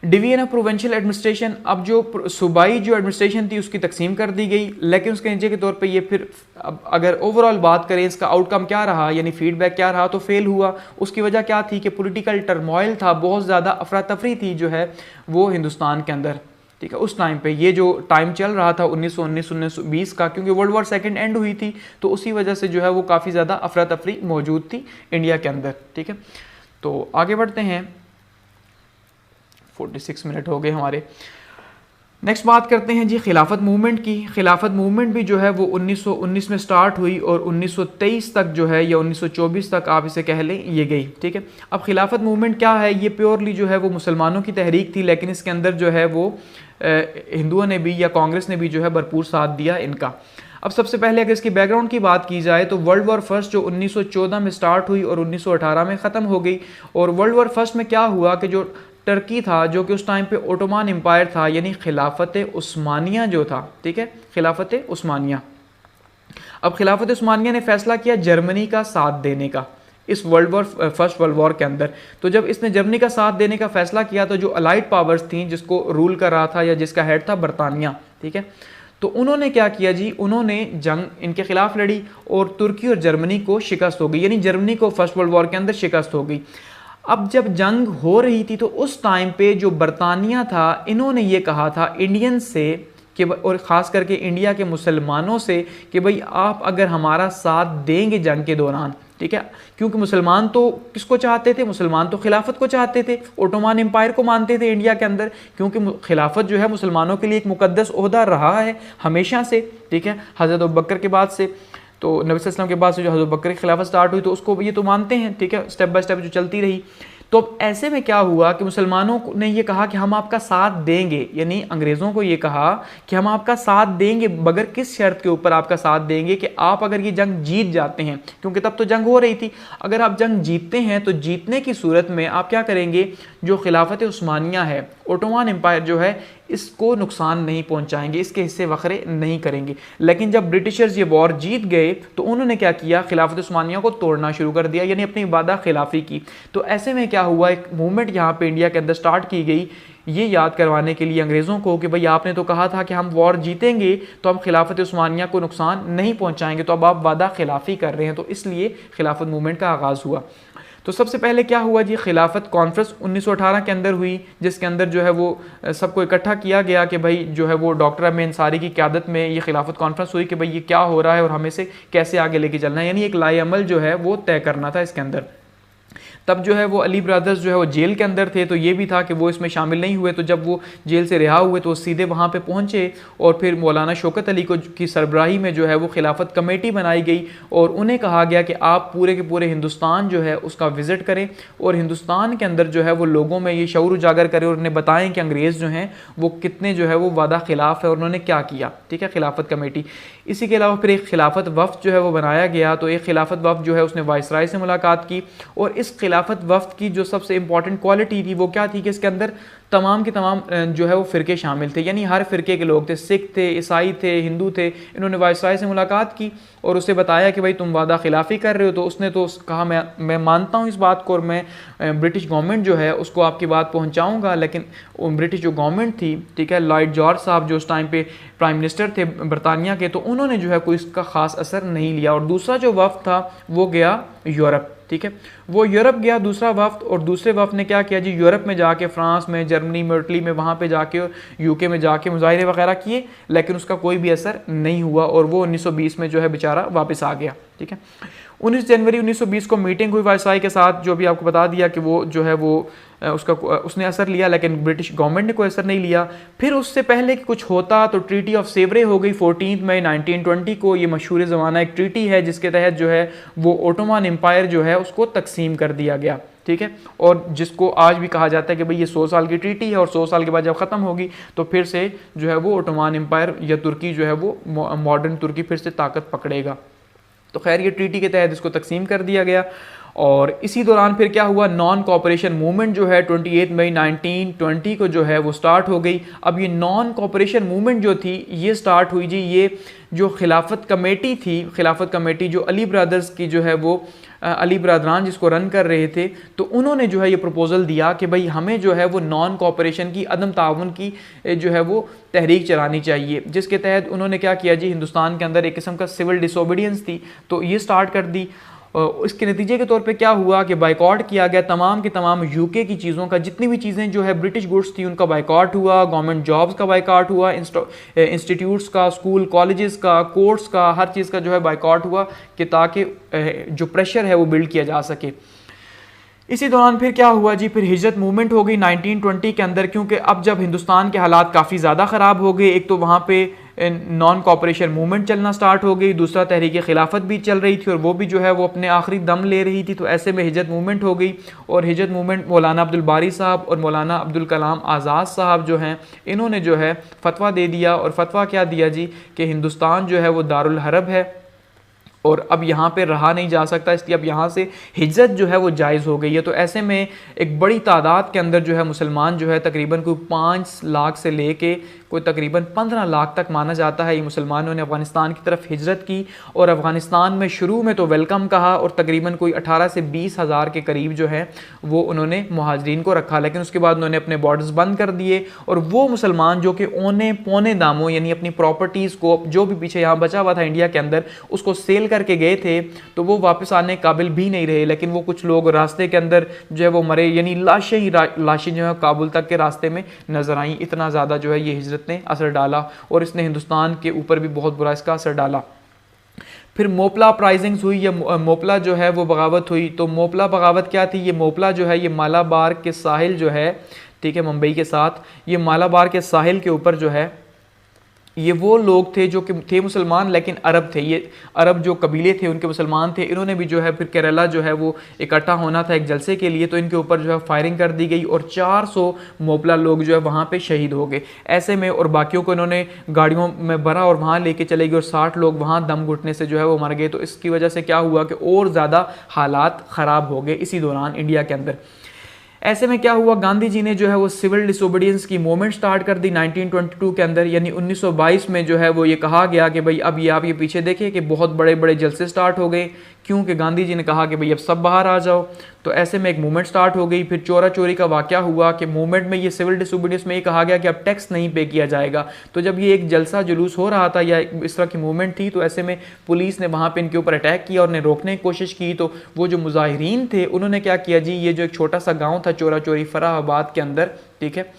डिवीजन ऑफ प्रोविंशियल एडमिनिस्ट्रेशन, अब जो सूबाई जो एडमिनिस्ट्रेशन थी उसकी तकसीम कर दी गई, लेकिन उसके नीचे के तौर पे ये फिर अब अगर ओवरऑल बात करें इसका आउटकम क्या रहा, यानी फीडबैक क्या रहा, तो फेल हुआ। उसकी वजह क्या थी कि पॉलिटिकल टर्मोइल था, बहुत ज़्यादा अफरा तफरी थी जो है वो हिंदुस्तान के अंदर, ठीक है। उस टाइम पे ये जो टाइम चल रहा था 1919-1920 का, क्योंकि वर्ल्ड वॉर सेकंड एंड हुई थी, तो उसी वजह से जो है वो काफ़ी ज़्यादा अफरा तफरी मौजूद थी इंडिया के अंदर, ठीक है। तो आगे बढ़ते हैं, 46 मिनट हो गए हमारे। नेक्स्ट बात करते हैं जी खिलाफत मूवमेंट की। खिलाफत मूवमेंट भी जो है वो 1919 में स्टार्ट हुई और 1923 तक जो है, या 1924 तक आप इसे कह लें, ये गई, ठीक है। अब खिलाफत मूवमेंट क्या है, ये प्योरली जो है वो मुसलमानों की तहरीक थी, लेकिन इसके अंदर जो है वो हिंदुओं ने भी या कांग्रेस ने भी जो है भरपूर साथ दिया इनका। अब सबसे पहले अगर इसकी बैकग्राउंड की बात की जाए तो वर्ल्ड वॉर फर्स्ट जो 1914 में स्टार्ट हुई और 1918 में ख़त्म हो गई। और वर्ल्ड वॉर फर्स्ट में क्या हुआ कि जो टर्की था, जो कि उस टाइम पे ओटोमान एम्पायर था, यानी खिलाफत उस्मानिया जो था, ठीक है, खिलाफत उस्मानिया। अब खिलाफत उस्मानिया ने फैसला किया जर्मनी का साथ देने का इस फर्स्ट वर्ल्ड वॉर के अंदर। तो जब इसने जर्मनी का साथ देने का फैसला किया तो जो अलाइड पावर्स थी, जिसको रूल कर रहा था या जिसका हेड था बरतानिया, ठीक है, तो उन्होंने क्या किया जी, उन्होंने जंग इनके खिलाफ लड़ी और तुर्की और जर्मनी को शिकस्त हो गई, यानी जर्मनी को फर्स्ट वर्ल्ड वॉर के अंदर शिकस्त हो गई। अब जब जंग हो रही थी तो उस टाइम पे जो बरतानिया था, इन्होंने ये कहा था इंडियन से कि, और ख़ास करके इंडिया के मुसलमानों से, कि भाई आप अगर हमारा साथ देंगे जंग के दौरान, ठीक है, क्योंकि मुसलमान तो किसको चाहते थे, मुसलमान तो खिलाफत को चाहते थे, ओटोमान एम्पायर को मानते थे इंडिया के अंदर, क्योंकि खिलाफत जो है मुसलमानों के लिए एक मुकद्दस ओहदा रहा है हमेशा से, ठीक है, हज़रत अबू बकर के बाद से। तो नबी सल्लल्लाहु अलैहि वसल्लम के बाद से जो हज़रत बकर की खिलाफत स्टार्ट हुई तो उसको ये तो मानते हैं, ठीक है, स्टेप बाय स्टेप जो चलती रही। तो अब ऐसे में क्या हुआ कि मुसलमानों ने ये कहा कि हम आपका साथ देंगे, यानी अंग्रेज़ों को ये कहा कि हम आपका साथ देंगे, मगर किस शर्त के ऊपर आपका साथ देंगे कि आप अगर ये जंग जीत जाते हैं, क्योंकि तब तो जंग हो रही थी, अगर आप जंग जीतते हैं तो जीतने की सूरत में आप क्या करेंगे, जो खिलाफत उस्मानिया है, ओटोमान एम्पायर जो है, इसको नुकसान नहीं पहुंचाएंगे, इसके हिस्से वखरे नहीं करेंगे। लेकिन जब ब्रिटिशर्स ये वॉर जीत गए तो उन्होंने क्या किया, खिलाफत उस्मानिया को तोड़ना शुरू कर दिया, यानी अपनी वादा खिलाफी की। तो ऐसे में क्या हुआ, एक मूवमेंट यहाँ पे इंडिया के अंदर स्टार्ट की गई, ये याद करवाने के लिए अंग्रेज़ों को कि भाई आपने तो कहा था कि हम वॉर जीतेंगे तो हम खिलाफत उस्मानिया को नुकसान नहीं पहुँचाएंगे, तो अब आप वादा खिलाफी कर रहे हैं, तो इसलिए खिलाफत मूवमेंट का आगाज़ हुआ। तो सबसे पहले क्या हुआ जी, खिलाफत कॉन्फ्रेंस 1918 के अंदर हुई, जिसके अंदर जो है वो सबको इकट्ठा किया गया कि भाई जो है वो डॉक्टर अमीर अंसारी की क़यादत में ये खिलाफत कॉन्फ्रेंस हुई कि भाई ये क्या हो रहा है और हमें से कैसे आगे लेके चलना है, यानी एक लाएअमल जो है वो तय करना था इसके अंदर। तब जो है वो अली ब्रदर्स जो है वो जेल के अंदर थे, तो ये भी था कि वो इसमें शामिल नहीं हुए। तो जब वो जेल से रिहा हुए तो वो सीधे वहाँ पे पहुँचे और फिर मौलाना शौकत अली को की सरबराही में जो है वो खिलाफत कमेटी बनाई गई और उन्हें कहा गया कि आप पूरे के पूरे हिंदुस्तान जो है उसका विज़िट करें और हिंदुस्तान के अंदर जो है वो लोगों में ये शऊर उजागर करें और उन्हें बताएं कि अंग्रेज़ जो हैं वो कितने जो है वो वादा खिलाफ है और उन्होंने क्या किया। ठीक है, खिलाफत कमेटी। इसी के अलावा फिर एक खिलाफत वफ्द जो है वो बनाया गया। तो एक खिलाफत वफ्द जो है उसने वाइसराय से मुलाकात की और इस खिलाफत वफ्द की जो सबसे इंपॉर्टेंट क्वालिटी थी वो क्या थी कि इसके अंदर तमाम के तमाम जो है वो फ़िरके शामिल थे, यानी हर फ़िरके के लोग थे, सिख थे, ईसाई थे, हिंदू थे। इन्होंने वाइसराय से मुलाकात की और उसे बताया कि भाई तुम वादा खिलाफ़ी कर रहे हो। तो उसने तो कहा मैं मानता हूँ इस बात को और मैं ब्रिटिश गवर्नमेंट जो है उसको आपकी बात पहुँचाऊँगा। लेकिन ब्रिटिश जो गवर्नमेंट थी, ठीक है, लॉर्ड जॉर्ज साहब जो उस टाइम पे प्राइम मिनिस्टर थे बरतानिया के, तो उन्होंने जो है कोई इसका ख़ास असर नहीं लिया। और दूसरा जो वफ्द था वो गया यूरोप। ठीक है, वो यूरोप गया दूसरा वफ्द, और दूसरे वफ्द ने क्या किया जी, यूरोप में जाके फ्रांस में, जर्मनी में, इटली में, वहाँ पे जाके यूके में जाके मुजाहरे वगैरह किए, लेकिन उसका कोई भी असर नहीं हुआ और वो 1920 में जो है बेचारा वापस आ गया। ठीक है, 19 जनवरी 1920 को मीटिंग हुई वाइसराय के साथ, जो भी आपको बता दिया कि वो जो है वो उसने असर लिया, लेकिन ब्रिटिश गवर्नमेंट ने कोई असर नहीं लिया। फिर उससे पहले कि कुछ होता तो ट्रीटी ऑफ सेवरे हो गई 14 मई 1920 को। ये मशहूर ज़माना एक ट्रीटी है जिसके तहत जो है वो ओटोमन एम्पायर जो है उसको तकसीम कर दिया गया। ठीक है, और जिसको आज भी कहा जाता है कि भाई ये 100 साल की ट्रीटी है और 100 साल के बाद जब ख़त्म होगी तो फिर से जो है वो ओटोमन एम्पायर या तुर्की जो है वो मॉडर्न तुर्की फिर से ताकत पकड़ेगा। तो खैर ये ट्रीटी के तहत इसको तकसीम कर दिया गया। और इसी दौरान फिर क्या हुआ, नॉन कॉपरेशन मूवमेंट जो है 28 मई 1920 को जो है वो स्टार्ट हो गई। अब ये नॉन कॉपरेशन मूवमेंट जो थी ये स्टार्ट हुई जी, ये जो खिलाफत कमेटी थी, खिलाफत कमेटी जो अली ब्रदर्स की जो है वो अली ब्रदरान जिसको रन कर रहे थे, तो उन्होंने जो है ये प्रपोज़ल दिया कि भाई हमें जो है वो नॉन कॉपरेशन की, अदम ताउन की जो है वो तहरीक चलानी चाहिए, जिसके तहत उन्होंने क्या किया जी, हिंदुस्तान के अंदर एक किस्म का सिविल डिसोबीडियंस थी तो ये स्टार्ट कर दी। इसके नतीजे के तौर पे क्या हुआ कि बाइकआउट किया गया तमाम की तमाम यूके की चीज़ों का, जितनी भी चीज़ें जो है ब्रिटिश गुड्स थी उनका बाइकआउट हुआ, गवर्नमेंट जॉब्स का बाइकआउट हुआ, इंस्टीट्यूट्स का, स्कूल कॉलेजेस का, कोर्ट्स का, हर चीज़ का जो है बाइकआउट हुआ कि ताकि जो प्रेशर है वो बिल्ड किया जा सके। इसी दौरान फिर क्या हुआ जी, फिर हिजरत मूवमेंट हो गई 1920 के अंदर, क्योंकि अब जब हिंदुस्तान के हालात काफ़ी ज़्यादा ख़राब हो गए, एक तो वहाँ पे नॉन कॉपरेशन मूवमेंट चलना स्टार्ट हो गई, दूसरा तहरीक खिलाफत भी चल रही थी और वो भी जो है वो अपने आखिरी दम ले रही थी। तो ऐसे में हिजरत मूवमेंट हो गई और हिजरत मूवमेंट मौलाना अब्दुल बारी साहब और मौलाना अब्दुल कलाम आज़ाद साहब जो हैं इन्होंने जो है फतवा दे दिया। और फतवा क्या दिया जी कि हिंदुस्तान जो है वो दारुल हरब है और अब यहाँ पे रहा नहीं जा सकता, इसलिए अब यहाँ से हिजरत जो है वो जायज़ हो गई है। तो ऐसे में एक बड़ी तादाद के अंदर जो है मुसलमान जो है तकरीबन कोई 5 लाख से लेके कोई तकरीबन 15 लाख तक माना जाता है, ये मुसलमानों ने अफ़गानिस्तान की तरफ हिजरत की। और अफ़गानिस्तान में शुरू में तो वेलकम कहा और तकरीबन कोई 18 से 20 हज़ार के करीब जो है वो उन्होंने मुहाजिरीन को रखा, लेकिन उसके बाद उन्होंने अपने बॉर्डर्स बंद कर दिए। और वो मुसलमान जो कि औने पौने दामों यानी अपनी प्रॉपर्टीज़ को जो भी पीछे यहाँ बचा हुआ था इंडिया के अंदर उसको सेल करके गए थे, तो वो वापस आने काबिल भी नहीं रहे। लेकिन वो कुछ लोग रास्ते के अंदर जो है वो मरे, यानी लाशें जो है काबुल तक के रास्ते में नजर आई। इतना ज़्यादा जो है ये हिजरत ने असर डाला और इसने हिंदुस्तान के ऊपर भी बहुत बुरा इसका असर डाला। फिर मोपला अपराइजिंग्स हुई या मोपला जो है वो बगावत हुई। तो मोपला बगावत क्या थी, ये मोपला जो है ये मालाबार के साहिल जो है, ठीक है, मुंबई के साथ, ये मालाबार के साहिल के ऊपर जो है ये वो लोग थे जो कि थे मुसलमान लेकिन अरब थे। ये अरब जो कबीले थे उनके मुसलमान थे, इन्होंने भी जो है फिर केरला जो है वो इकट्ठा होना था एक जलसे के लिए, तो इनके ऊपर जो है फायरिंग कर दी गई और 400 मोपला लोग जो है वहाँ पे शहीद हो गए। ऐसे में और बाकियों को इन्होंने गाड़ियों में भरा और वहाँ लेके चले गए और 60 लोग वहाँ दम घुटने से जो है वो मर गए। तो इसकी वजह से क्या हुआ कि और ज़्यादा हालात ख़राब हो गए इसी दौरान इंडिया के अंदर। ऐसे में क्या हुआ, गांधी जी ने जो है वो सिविल डिसोबीडियंस की मूवमेंट स्टार्ट कर दी 1922 के अंदर, यानी 1922 में जो है वो ये कहा गया कि भाई अब ये आप ये पीछे देखिए कि बहुत बड़े बड़े जलसे स्टार्ट हो गए क्योंकि गांधी जी ने कहा कि भाई अब सब बाहर आ जाओ। तो ऐसे में एक मूवमेंट स्टार्ट हो गई। फिर चोरा चोरी का वाक़या हुआ कि मूवमेंट में ये सिविल डिसोबीडियंस में ये कहा गया कि अब टैक्स नहीं पे किया जाएगा। तो जब ये एक जलसा जुलूस हो रहा था या इस तरह की मूवमेंट थी, तो ऐसे में पुलिस ने वहाँ पे इनके ऊपर अटैक किया और ने रोकने की कोशिश की। तो वो जो मुजाहिरीन थे उन्होंने क्या किया जी, ये जो एक छोटा सा गाँव था चोरा चोरी फराहाबाद के अंदर, ठीक है,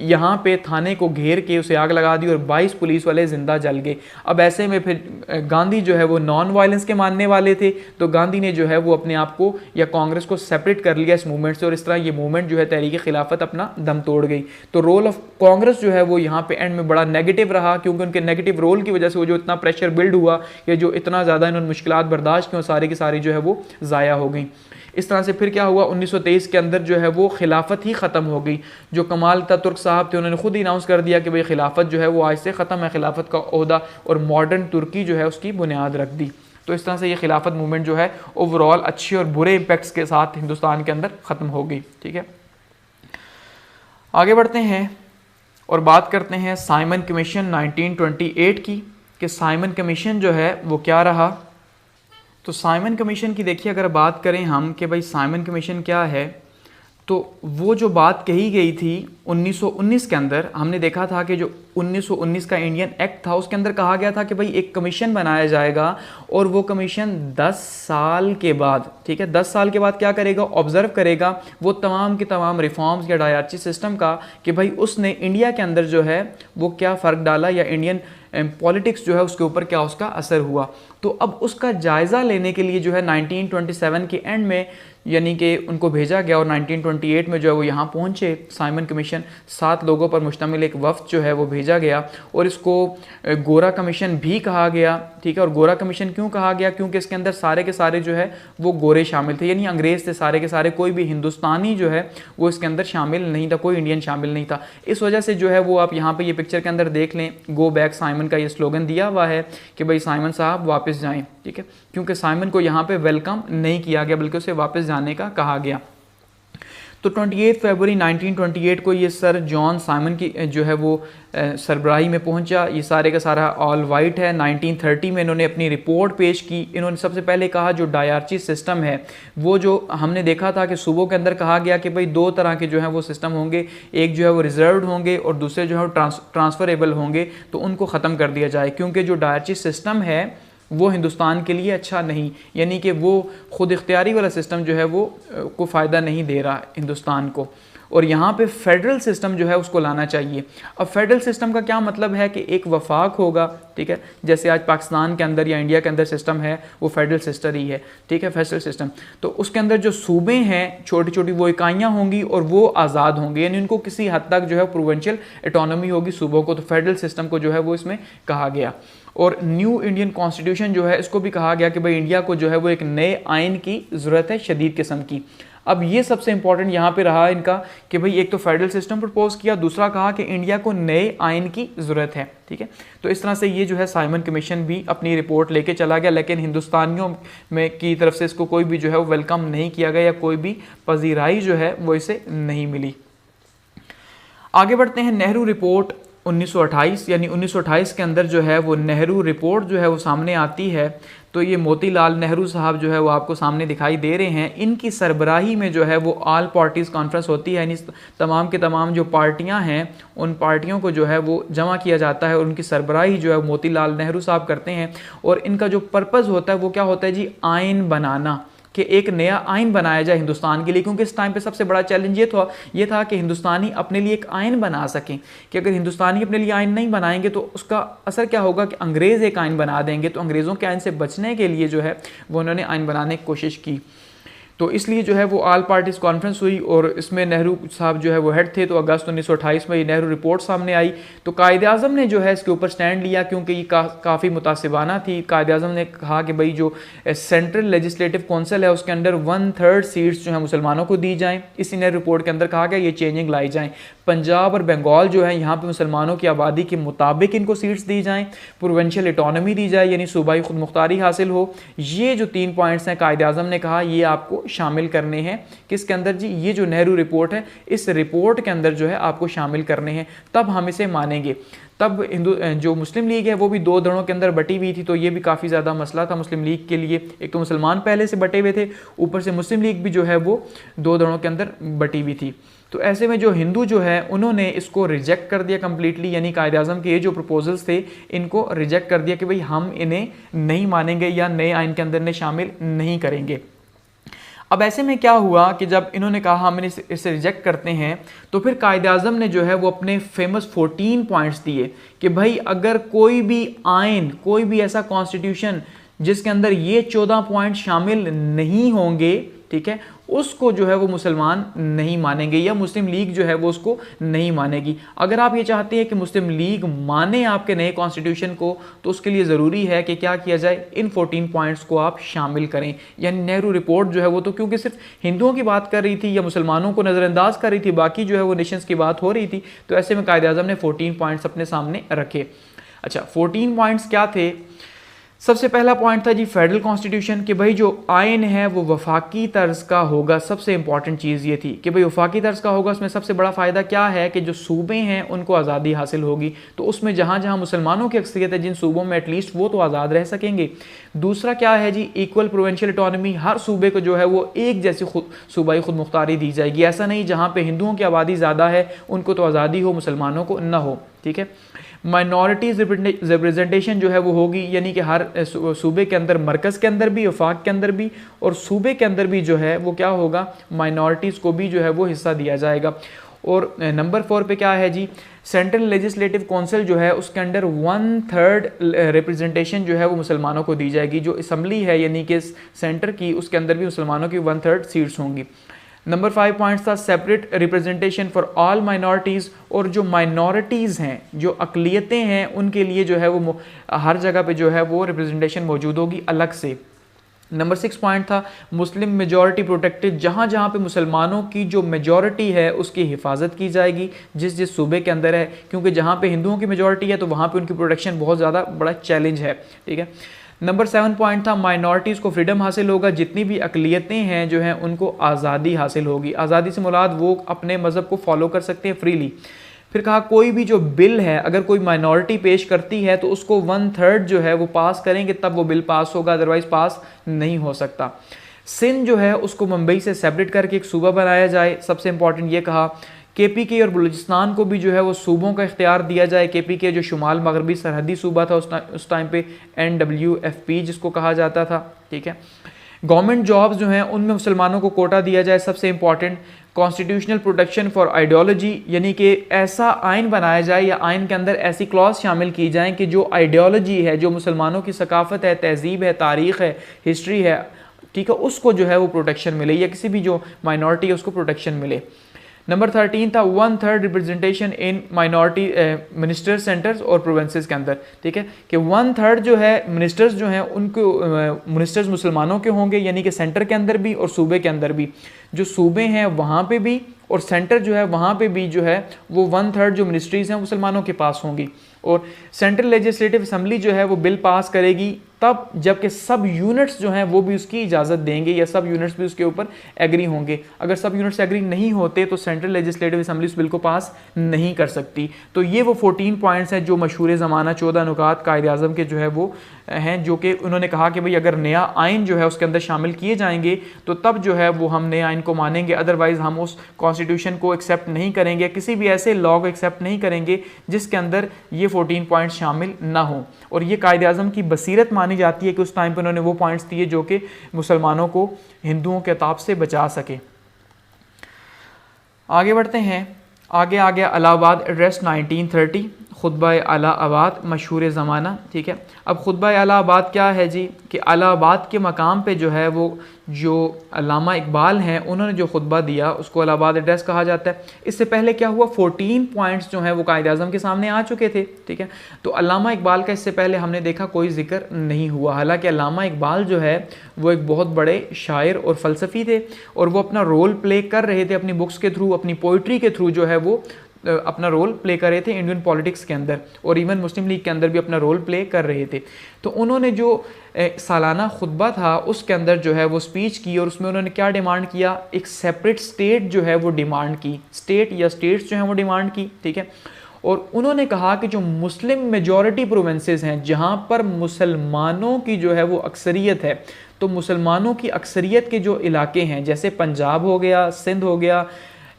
यहाँ पे थाने को घेर के उसे आग लगा दी और 22 पुलिस वाले जिंदा जल गए। अब ऐसे में फिर गांधी जो है वो नॉन वायलेंस के मानने वाले थे, तो गांधी ने जो है वो अपने आप को या कांग्रेस को सेपरेट कर लिया इस मूवमेंट से, और इस तरह ये मूवमेंट जो है तहरीक खिलाफत अपना दम तोड़ गई। तो रोल ऑफ कांग्रेस जो है वो यहाँ पे एंड में बड़ा नेगेटिव रहा, क्योंकि उनके नेगेटिव रोल की वजह से वो जो इतना प्रेशर बिल्ड हुआ या जो इतना ज़्यादा इन्होंने मुश्किलात बर्दाश्त की, सारी की सारी जो है वो ज़ाया हो गई। इस तरह से फिर क्या हुआ, 1923 के अंदर जो है वो खिलाफत ही ख़त्म हो गई। जो कमाल अतातुर्क साहब थे उन्होंने खुद ही अनाउंस कर दिया कि भाई खिलाफत जो है वो आज से ख़त्म है, खिलाफत का ओहदा और मॉडर्न तुर्की जो है उसकी बुनियाद रख दी। तो इस तरह से ये खिलाफत मूवमेंट जो है ओवरऑल अच्छे और बुरे इम्पैक्ट्स के साथ हिंदुस्तान के अंदर ख़त्म हो गई। ठीक है, आगे बढ़ते हैं और बात करते हैं साइमन कमीशन 1928 की, कि साइमन कमीशन जो है वो क्या रहा। तो साइमन कमीशन की देखिए अगर बात करें हम कि भाई साइमन कमीशन क्या है, तो वो जो बात कही गई थी 1919 के अंदर, हमने देखा था कि जो 1919 का इंडियन एक्ट था उसके अंदर कहा गया था कि भाई एक कमीशन बनाया जाएगा और वो कमीशन 10 साल के बाद, ठीक है, 10 साल के बाद क्या करेगा, ऑब्जर्व करेगा वो तमाम के तमाम रिफॉर्म्स या डायरची सिस्टम का, कि भाई उसने इंडिया के अंदर जो है वो क्या फ़र्क डाला या इंडियन पॉलिटिक्स जो है उसके ऊपर क्या उसका असर हुआ। तो अब उसका जायज़ा लेने के लिए जो है 1927 के एंड में यानी कि उनको भेजा गया और 1928 में जो है वो यहाँ पहुँचे साइमन कमीशन, 7 लोगों पर मुश्तमिल एक वफ्द जो है वो भेजा गया और इसको गोरा कमीशन भी कहा गया। ठीक है, और गोरा कमीशन क्यों कहा गया, क्योंकि इसके अंदर सारे के सारे जो है वो गोरे शामिल थे, यानी अंग्रेज़ थे सारे के सारे, कोई भी हिंदुस्तानी जो है वो इसके अंदर शामिल नहीं था, कोई इंडियन शामिल नहीं था। इस वजह से जो है वो आप यहाँ पे ये पिक्चर के अंदर देख लें, गो बैक साइमन का ये स्लोगन दिया हुआ है कि भाई साइमन साहब वापस जाएं। ठीक है, क्योंकि साइमन को यहाँ पे वेलकम नहीं किया गया बल्कि उसे वापस जाने का कहा गया। तो 28 फरवरी 1928 को ये सर जॉन साइमन की जो है वो सरबराही में पहुंचा। ये सारे का सारा ऑल वाइट है। 1930 में इन्होंने अपनी रिपोर्ट पेश की। इन्होंने सबसे पहले कहा जो डायरची सिस्टम है वो जो हमने देखा था कि सूबों के अंदर कहा गया कि भाई 2 तरह के जो है वो सिस्टम होंगे, एक जो है वो रिजर्व्ड होंगे और दूसरे जो है वो ट्रांसफरेबल होंगे, तो उनको ख़त्म कर दिया जाए, क्योंकि जो डायरची सिस्टम है वो हिंदुस्तान के लिए अच्छा नहीं, यानी कि वो खुद इख्तियारी वाला सिस्टम जो है वो को फ़ायदा नहीं दे रहा हिंदुस्तान को, और यहाँ पे फेडरल सिस्टम जो है उसको लाना चाहिए। अब फेडरल सिस्टम का क्या मतलब है कि एक वफाक होगा, ठीक है, जैसे आज पाकिस्तान के अंदर या इंडिया के अंदर सिस्टम है वो फेडरल सिस्टम ही है, ठीक है, फेडरल सिस्टम। तो उसके अंदर जो सूबे हैं छोटी छोटी वो इकाइयाँ होंगी और वो आज़ाद होंगे, यानी उनको किसी हद तक जो है प्रोविंशियल ऑटोनॉमी होगी सूबों को। तो फेडरल सिस्टम को जो है वो इसमें कहा गया। और न्यू इंडियन कॉन्स्टिट्यूशन जो है इसको भी कहा गया कि भाई इंडिया को जो है वो एक नए आइन की ज़रूरत है शदीद किस्म की। अब ये सबसे इंपॉर्टेंट यहाँ पे रहा इनका कि भाई एक तो फेडरल सिस्टम प्रपोज किया, दूसरा कहा कि इंडिया को नए आइन की ज़रूरत है। ठीक है, तो इस तरह से ये जो है साइमन कमीशन भी अपनी रिपोर्ट लेके चला गया, लेकिन हिंदुस्तानियों में की तरफ से इसको कोई भी जो है वो वेलकम नहीं किया गया या कोई भी पजीराई जो है वो इसे नहीं मिली। आगे बढ़ते हैं, नेहरू रिपोर्ट 1928, यानी 1928 के अंदर जो है वो नेहरू रिपोर्ट जो है वो सामने आती है। तो ये मोतीलाल नेहरू साहब जो है वो आपको सामने दिखाई दे रहे हैं। इनकी सरबराही में जो है वो ऑल पार्टीज़ कॉन्फ्रेंस होती है, यानी तमाम के तमाम जो पार्टियां हैं उन पार्टियों को जो है वो जमा किया जाता है और उनकी सरबराही जो है मोतीलाल नेहरू साहब करते हैं। और इनका जो पर्पज़ होता है वो क्या होता है जी, आइन बनाना, कि एक नया आइन बनाया जाए हिंदुस्तान के लिए, क्योंकि इस टाइम पे सबसे बड़ा चैलेंज ये था कि हिंदुस्तानी अपने लिए एक आइन बना सकें। कि अगर हिंदुस्तानी अपने लिए आइन नहीं बनाएंगे तो उसका असर क्या होगा कि अंग्रेज़ एक आइन बना देंगे। तो अंग्रेज़ों के आइन से बचने के लिए जो है वो उन्होंने आइन बनाने की कोशिश की। तो इसलिए जो है वो ऑल पार्टीज़ कॉन्फ्रेंस हुई और इसमें नेहरू साहब जो है वो हेड थे। तो अगस्त 1928 में ये नेहरू रिपोर्ट सामने आई। तो कायदे आज़म ने जो है इसके ऊपर स्टैंड लिया, क्योंकि ये काफ़ी मुतासिबाना थी। कायदे आज़म ने कहा कि भाई जो सेंट्रल लेजिस्लेटिव कौंसिल है उसके अंदर 1/3 सीट्स जो है मुसलमानों को दी जाएँ। इसी नेहरू रिपोर्ट के अंदर कहा गया ये चेंजिंग लाई जाएँ। पंजाब और बंगाल जो है यहाँ पे मुसलमानों की आबादी के मुताबिक इनको सीट्स दी जाएँ, प्रोविंशियल ऑटोनॉमी दी जाए, यानी सूबाई खुद मुख्तारी हासिल हो। ये जो 3 पॉइंट्स हैं कायदे आज़म ने कहा ये आपको शामिल करने हैं। किसके अंदर जी? ये जो नेहरू रिपोर्ट है, इस रिपोर्ट के अंदर जो है आपको शामिल करने हैं, तब हम इसे मानेंगे। तब जो मुस्लिम लीग है वो भी दो धड़ों के अंदर बटी हुई थी, तो ये भी काफ़ी ज़्यादा मसला था मुस्लिम लीग के लिए। एक तो मुसलमान पहले से बटे हुए थे, ऊपर से मुस्लिम लीग भी जो है वो दो धड़ों के अंदर बटी हुई थी। तो ऐसे में जो हिंदू जो है उन्होंने इसको रिजेक्ट कर दिया कम्प्लीटली, यानी कायदे आज़म के ये जो प्रपोजल्स थे इनको रिजेक्ट कर दिया कि भाई हम इन्हें नहीं मानेंगे या नए आइन के अंदर इन्हें शामिल नहीं करेंगे। अब ऐसे में क्या हुआ कि जब इन्होंने कहा हम इसे रिजेक्ट करते हैं, तो फिर कायदे आज़म ने जो है वो अपने फेमस 14 पॉइंट्स दिए कि भाई अगर कोई भी आइन, कोई भी ऐसा कॉन्स्टिट्यूशन जिसके अंदर ये 14 पॉइंट शामिल नहीं होंगे, ठीक है, उसको जो है वो मुसलमान नहीं मानेंगे या मुस्लिम लीग जो है वो उसको नहीं मानेगी। अगर आप ये चाहते हैं कि मुस्लिम लीग माने आपके नए कॉन्स्टिट्यूशन को, तो उसके लिए ज़रूरी है कि क्या किया जाए, इन 14 पॉइंट्स को आप शामिल करें। यानी नेहरू रिपोर्ट जो है वो तो क्योंकि सिर्फ हिंदुओं की बात कर रही थी या मुसलमानों को नज़रअंदाज कर रही थी, बाकी जो है वो नेशंस की बात हो रही थी, तो ऐसे में कायदे आज़म ने 14 पॉइंट्स अपने सामने रखे। अच्छा, 14 पॉइंट्स क्या थे? सबसे पहला पॉइंट था जी फेडरल कॉन्स्टिट्यूशन, कि भाई जो आइन है वो वफाकी तर्ज का होगा। सबसे इंपॉर्टेंट चीज़ ये थी कि भाई वफाकी तर्ज का होगा। उसमें सबसे बड़ा फ़ायदा क्या है कि जो सूबे हैं उनको आज़ादी हासिल होगी, तो उसमें जहाँ जहाँ मुसलमानों की अक्सरियत है जिन सूबों में एटलीस्ट वो तो आज़ाद रह सकेंगे। दूसरा क्या है जी, इक्वल प्रोविंशियल ऑटोनॉमी, हर सूबे को जो है वो एक जैसी सूबाई खुद मुख्तारी दी जाएगी। ऐसा नहीं जहाँ पे हिंदुओं की आबादी ज़्यादा है उनको तो आज़ादी हो, मुसलमानों को ना हो, ठीक है। माइनॉरिटीज़ रिप्रेजेंटेशन जो है वो होगी, यानी कि हर सूबे के अंदर, मरकज़ के अंदर भी, वफाक के अंदर भी और सूबे के अंदर भी जो है वो क्या होगा, माइनॉरिटीज़ को भी जो है वो हिस्सा दिया जाएगा। और नंबर 4 पे क्या है जी, सेंट्रल लेजिस्लेटिव काउंसिल जो है उसके अंडर 1/3 रिप्रेजेंटेशन जो है वो मुसलमानों को दी जाएगी। जो असम्बली है यानी कि सेंटर की, उसके अंदर भी मुसलमानों की 1/3 सीट्स होंगी। नंबर 5 पॉइंट्स था separate representation for all minorities, और जो माइनॉरिटीज़ हैं, जो अकलियतें हैं, उनके लिए जो है वो हर जगह पे जो है वो रिप्रेजेंटेशन मौजूद होगी अलग से। नंबर 6 पॉइंट था मुस्लिम मेजॉरिटी प्रोटेक्टेड, जहाँ जहाँ पे मुसलमानों की जो मेजॉरिटी है उसकी हिफाजत की जाएगी जिस जिस सूबे के अंदर है, क्योंकि जहाँ पे हिंदुओं की मेजॉरिटी है तो वहाँ पे उनकी प्रोटेक्शन बहुत ज़्यादा बड़ा चैलेंज है, ठीक है। नंबर 7 पॉइंट था माइनॉरिटीज़ को फ्रीडम हासिल होगा, जितनी भी अकलियतें हैं जो हैं उनको आज़ादी हासिल होगी। आज़ादी से मुराद वो अपने मज़हब को फॉलो कर सकते हैं फ्रीली। फिर कहा कोई भी जो बिल है अगर कोई माइनॉरिटी पेश करती है तो उसको 1/3 जो है वो पास करेंगे तब वो बिल पास होगा, अदरवाइज पास नहीं हो सकता। सिंध जो है उसको मुंबई से सेपरेट करके एक सूबा बनाया जाए। सबसे इंपॉर्टेंट ये कहा KPK और बलूचिस्तान को भी जो है वो सूबों का इख्तियार दिया जाए। KPK जो शुमाल मगरबी सरहदी सूबा था उस टाइम पे NWFP जिसको कहा जाता था, ठीक है। गवर्नमेंट जॉब्स जो हैं उनमें मुसलमानों को कोटा दिया जाए। सबसे important constitutional protection for ideology, यानी कि ऐसा आइन बनाया जाए या आइन के अंदर ऐसी क्लॉज शामिल की जाएँ कि जो आइडियोलॉजी है, जो मुसलमानों की सकाफत है, तहजीब है, तारीख़ है, हिस्ट्री है, ठीक है, उसको जो है वो प्रोटेक्शन मिले, या किसी भी जो माइनॉरिटी है उसको प्रोटेक्शन मिले। नंबर 13 था 1/3 representation in minority minister centres और प्रोविंसेस के अंदर, ठीक है, कि 1/3 जो है मिनिस्टर्स जो हैं उनको मिनिस्टर्स मुसलमानों के होंगे, यानी कि सेंटर के अंदर भी और सूबे के अंदर भी। जो सूबे हैं वहाँ पे भी और सेंटर जो है वहाँ पे भी जो है वो 1/3 जो मिनिस्ट्रीज़ हैं मुसलमानों के पास होंगी। और सेंट्रल लेजिस्लेटिव असम्बली जो है वो बिल पास करेगी तब जबकि सब यूनिट्स जो हैं वो भी उसकी इजाज़त देंगे या सब यूनिट्स भी उसके ऊपर एग्री होंगे। अगर सब यूनिट्स एग्री नहीं होते तो सेंट्रल लेजिस्लेटिव असम्बली उस बिल को पास नहीं कर सकती। तो ये वो 14 पॉइंट्स हैं जो मशहूर ज़माना 14 नुकात कायदे आज़म के जो है वो हैं, जो कि उन्होंने कहा कि भाई अगर नया आइन जो है उसके अंदर शामिल किए जाएंगे तो तब जो है वो हम नए आइन को मानेंगे, अदरवाइज़ हम उस कॉन्स्टिट्यूशन को एक्सेप्ट नहीं करेंगे, किसी भी ऐसे लॉ को एक्सेप्ट नहीं करेंगे जिसके अंदर ये 14 पॉइंट्स शामिल ना हो। और ये कायदे आज़म की बसीरत मानी जाती है कि उस टाइम पर उन्होंने वो पॉइंट्स दिए जो कि मुसलमानों को हिंदुओं के ताब से बचा सके। आगे बढ़ते हैं, आगे आ गया इलाहाबाद एड्रेस 1930, खुतबा इलाहाबाद मशहूर ज़माना, ठीक है। अब खुतबा इलाहाबाद क्या है जी, कि इलाहाबाद के मकाम पे जो है वो जो अल्लामा इकबाल हैं उन्होंने जो खुतबा दिया उसको इलाहाबाद एड्रेस कहा जाता है। इससे पहले क्या हुआ, 14 पॉइंट्स जो हैं वो कायदे आज़म के सामने आ चुके थे, ठीक है। तो अल्लामा इकबाल का इससे पहले हमने देखा कोई जिक्र नहीं हुआ, हालांकि अल्लामा इकबाल जो है वो एक बहुत बड़े शायर और फ़लसफ़ी थे और वो अपना रोल प्ले कर रहे थे अपनी बुक्स के थ्रू, अपनी पोइट्री के थ्रू जो है वो अपना रोल प्ले कर रहे थे इंडियन पॉलिटिक्स के अंदर, और इवन मुस्लिम लीग के अंदर भी अपना रोल प्ले कर रहे थे। तो उन्होंने जो सालाना खुतबा था उसके अंदर जो है वो स्पीच की, और उसमें उन्होंने क्या डिमांड किया, एक सेपरेट स्टेट जो है वो डिमांड की, स्टेट या स्टेट्स जो है वो डिमांड की, ठीक है। और उन्होंने कहा कि जो मुस्लिम मेजॉरिटी प्रोविंसेस हैं जहाँ पर मुसलमानों की जो है वो अक्सरियत है, तो मुसलमानों की अक्सरियत के जो इलाके हैं जैसे पंजाब हो गया, सिंध हो गया,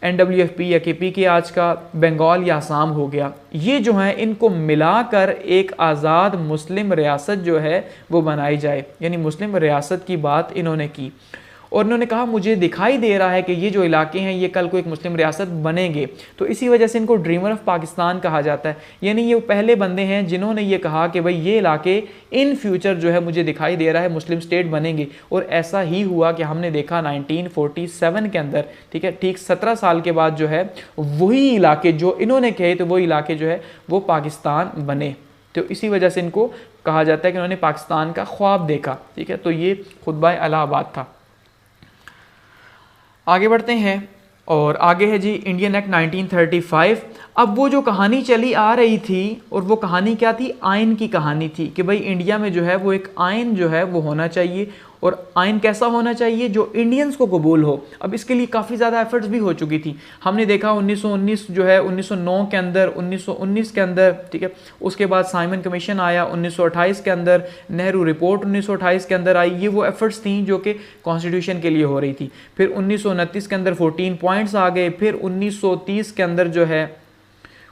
NWFP या KPK आज का, बंगाल या असम हो गया, ये जो हैं इनको मिलाकर एक आज़ाद मुस्लिम रियासत जो है वो बनाई जाए, यानी मुस्लिम रियासत की बात इन्होंने की। और उन्होंने कहा मुझे दिखाई दे रहा है कि ये जो इलाके हैं ये कल को एक मुस्लिम रियासत बनेंगे, तो इसी वजह से इनको ड्रीमर ऑफ पाकिस्तान कहा जाता है। यानी ये पहले बंदे हैं जिन्होंने ये कहा कि भाई ये इलाके इन फ्यूचर जो है मुझे दिखाई दे रहा है मुस्लिम स्टेट बनेंगे, और ऐसा ही हुआ कि हमने देखा 1947 के अंदर, ठीक है, ठीक 17 साल के बाद जो है वही इलाके जो इन्होंने कहे तो वही इलाके जो है वो पाकिस्तान बने। तो इसी वजह से इनको कहा जाता है कि उन्होंने पाकिस्तान का ख्वाब देखा, ठीक है। तो ये खुतबा इलाहाबाद था। आगे बढ़ते हैं, और आगे है जी इंडियन एक्ट 1935। अब वो जो कहानी चली आ रही थी, और वो कहानी क्या थी, आइन की कहानी थी कि भाई इंडिया में जो है वो एक आइन जो है वो होना चाहिए, और आइन कैसा होना चाहिए जो इंडियंस को कबूल हो। अब इसके लिए काफ़ी ज़्यादा एफर्ट्स भी हो चुकी थी। हमने देखा 1919 जो है 1909 के अंदर, 1919 के अंदर, ठीक है, उसके बाद साइमन कमीशन आया 1928 के अंदर, नेहरू रिपोर्ट 1928 के अंदर आई। ये वो एफर्ट्स थी जो कि कॉन्स्टिट्यूशन के लिए हो रही थी। फिर 1929 के अंदर 14 पॉइंट्स आ गए। फिर 1930 के अंदर जो है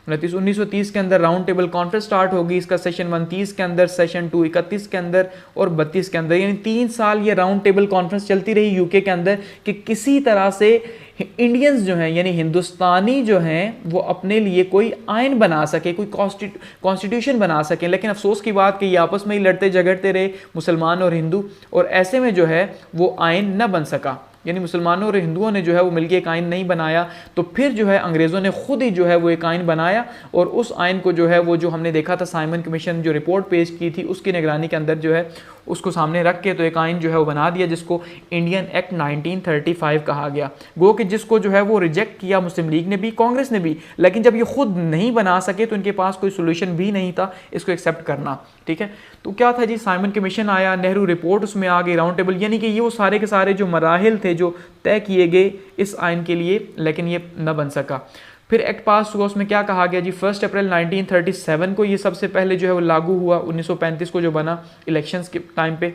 1930 के अंदर राउंड टेबल कॉन्फ्रेंस स्टार्ट होगी, इसका सेशन 1 30 के अंदर, सेशन 2 31 के अंदर और 32 के अंदर, यानी 3 साल ये राउंड टेबल कॉन्फ्रेंस चलती रही यूके के अंदर कि किसी तरह से इंडियंस जो हैं यानी हिंदुस्तानी जो हैं वो अपने लिए कोई आइन बना सके, कोई कॉन्स्टिट्यूशन बना सकें। लेकिन अफसोस की बात कि ये आपस में ही लड़ते झगड़ते रहे मुसलमान और हिंदू, और ऐसे में जो है वो आइन न बन सका, यानी मुसलमानों और हिंदुओं ने जो है वो मिलकर एक आइन नहीं बनाया। तो फिर जो है अंग्रेज़ों ने खुद ही जो है वो एक आइन बनाया, और उस आइन को जो है वो जो हमने देखा था साइमन कमीशन जो रिपोर्ट पेश की थी उसकी निगरानी के अंदर जो है उसको सामने रख के तो एक आइन जो है वो बना दिया जिसको इंडियन एक्ट 1935 कहा गया। गो कि जिसको जो है वो रिजेक्ट किया मुस्लिम लीग ने भी, कांग्रेस ने भी, लेकिन जब ये खुद नहीं बना सके तो इनके पास कोई सोल्यूशन भी नहीं था इसको एक्सेप्ट करना, ठीक है। तो क्या था जी, साइमन कमीशन आया, नेहरू रिपोर्ट उसमें आ गई, राउंड टेबल, यानी कि ये वो सारे के सारे जो मराहिल थे जो तय किए गए इस आइन के लिए, लेकिन ये न बन सका। फिर एक्ट पास हुआ, उसमें क्या कहा गया जी, 1 अप्रैल 1937 को ये सबसे पहले जो है वो लागू हुआ, 1935 को जो बना इलेक्शंस के टाइम पे।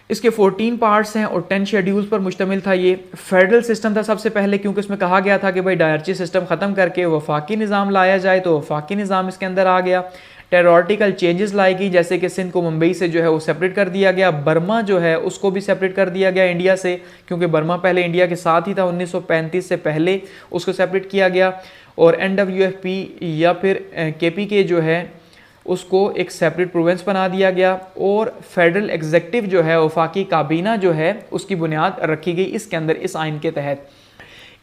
इसके 14 पार्ट्स हैं और 10 शेड्यूल्स पर मुश्तमिल था। ये फेडरल सिस्टम था सबसे पहले, क्योंकि उसमें कहा गया था कि भाई डायरची सिस्टम ख़त्म करके वफाकी निज़ाम लाया जाए, तो वफाकी निज़ाम इसके अंदर आ गया। टेरोटिकल चेंजेस लाएगी, जैसे कि सिंध को मुंबई से जो है वो सेपरेट कर दिया गया, बर्मा जो है उसको भी सेपरेट कर दिया गया इंडिया से, क्योंकि बर्मा पहले इंडिया के साथ ही था, 1935 से पहले उसको सेपरेट किया गया। और NWFP या फिर KPK जो है उसको एक सेपरेट प्रोविंस बना दिया गया, और फेडरल एग्जीक्यूटिव जो है वफाकी काबीना जो है उसकी बुनियाद रखी गई इसके अंदर, इस आइन के तहत।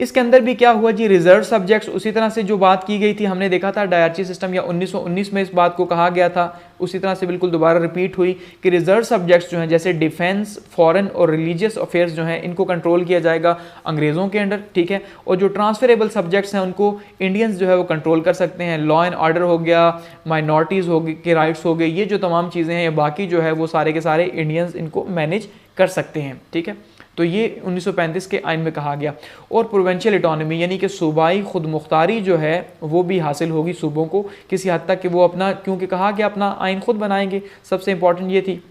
इसके अंदर भी क्या हुआ जी, रिजर्व सब्जेक्ट्स उसी तरह से जो बात की गई थी, हमने देखा था डायरची सिस्टम या 1919 में इस बात को कहा गया था, उसी तरह से बिल्कुल दोबारा रिपीट हुई कि रिजर्व सब्जेक्ट्स जो हैं जैसे डिफेंस, फॉरेन और रिलीजियस अफेयर्स जो हैं इनको कंट्रोल किया जाएगा अंग्रेज़ों के अंडर, ठीक है। और जो ट्रांसफरेबल सब्जेक्ट्स हैं उनको इंडियंस जो है वो कंट्रोल कर सकते हैं। लॉ एंड ऑर्डर हो गया, माइनॉरिटीज़ हो गई के राइट्स हो गए, ये जो तमाम चीज़ें हैं, बाकी जो है वो सारे के सारे इंडियंस इनको मैनेज कर सकते हैं, ठीक है। तो ये 1935 के आइन में कहा गया। और प्रोविंशियल इटोनॉमी यानी कि सूबाई खुद मुख्तारी जो है वो भी हासिल होगी सूबों को किसी हद तक कि वो अपना, क्योंकि कहा कि अपना आइन खुद बनाएंगे, सबसे इंपॉर्टेंट ये थी,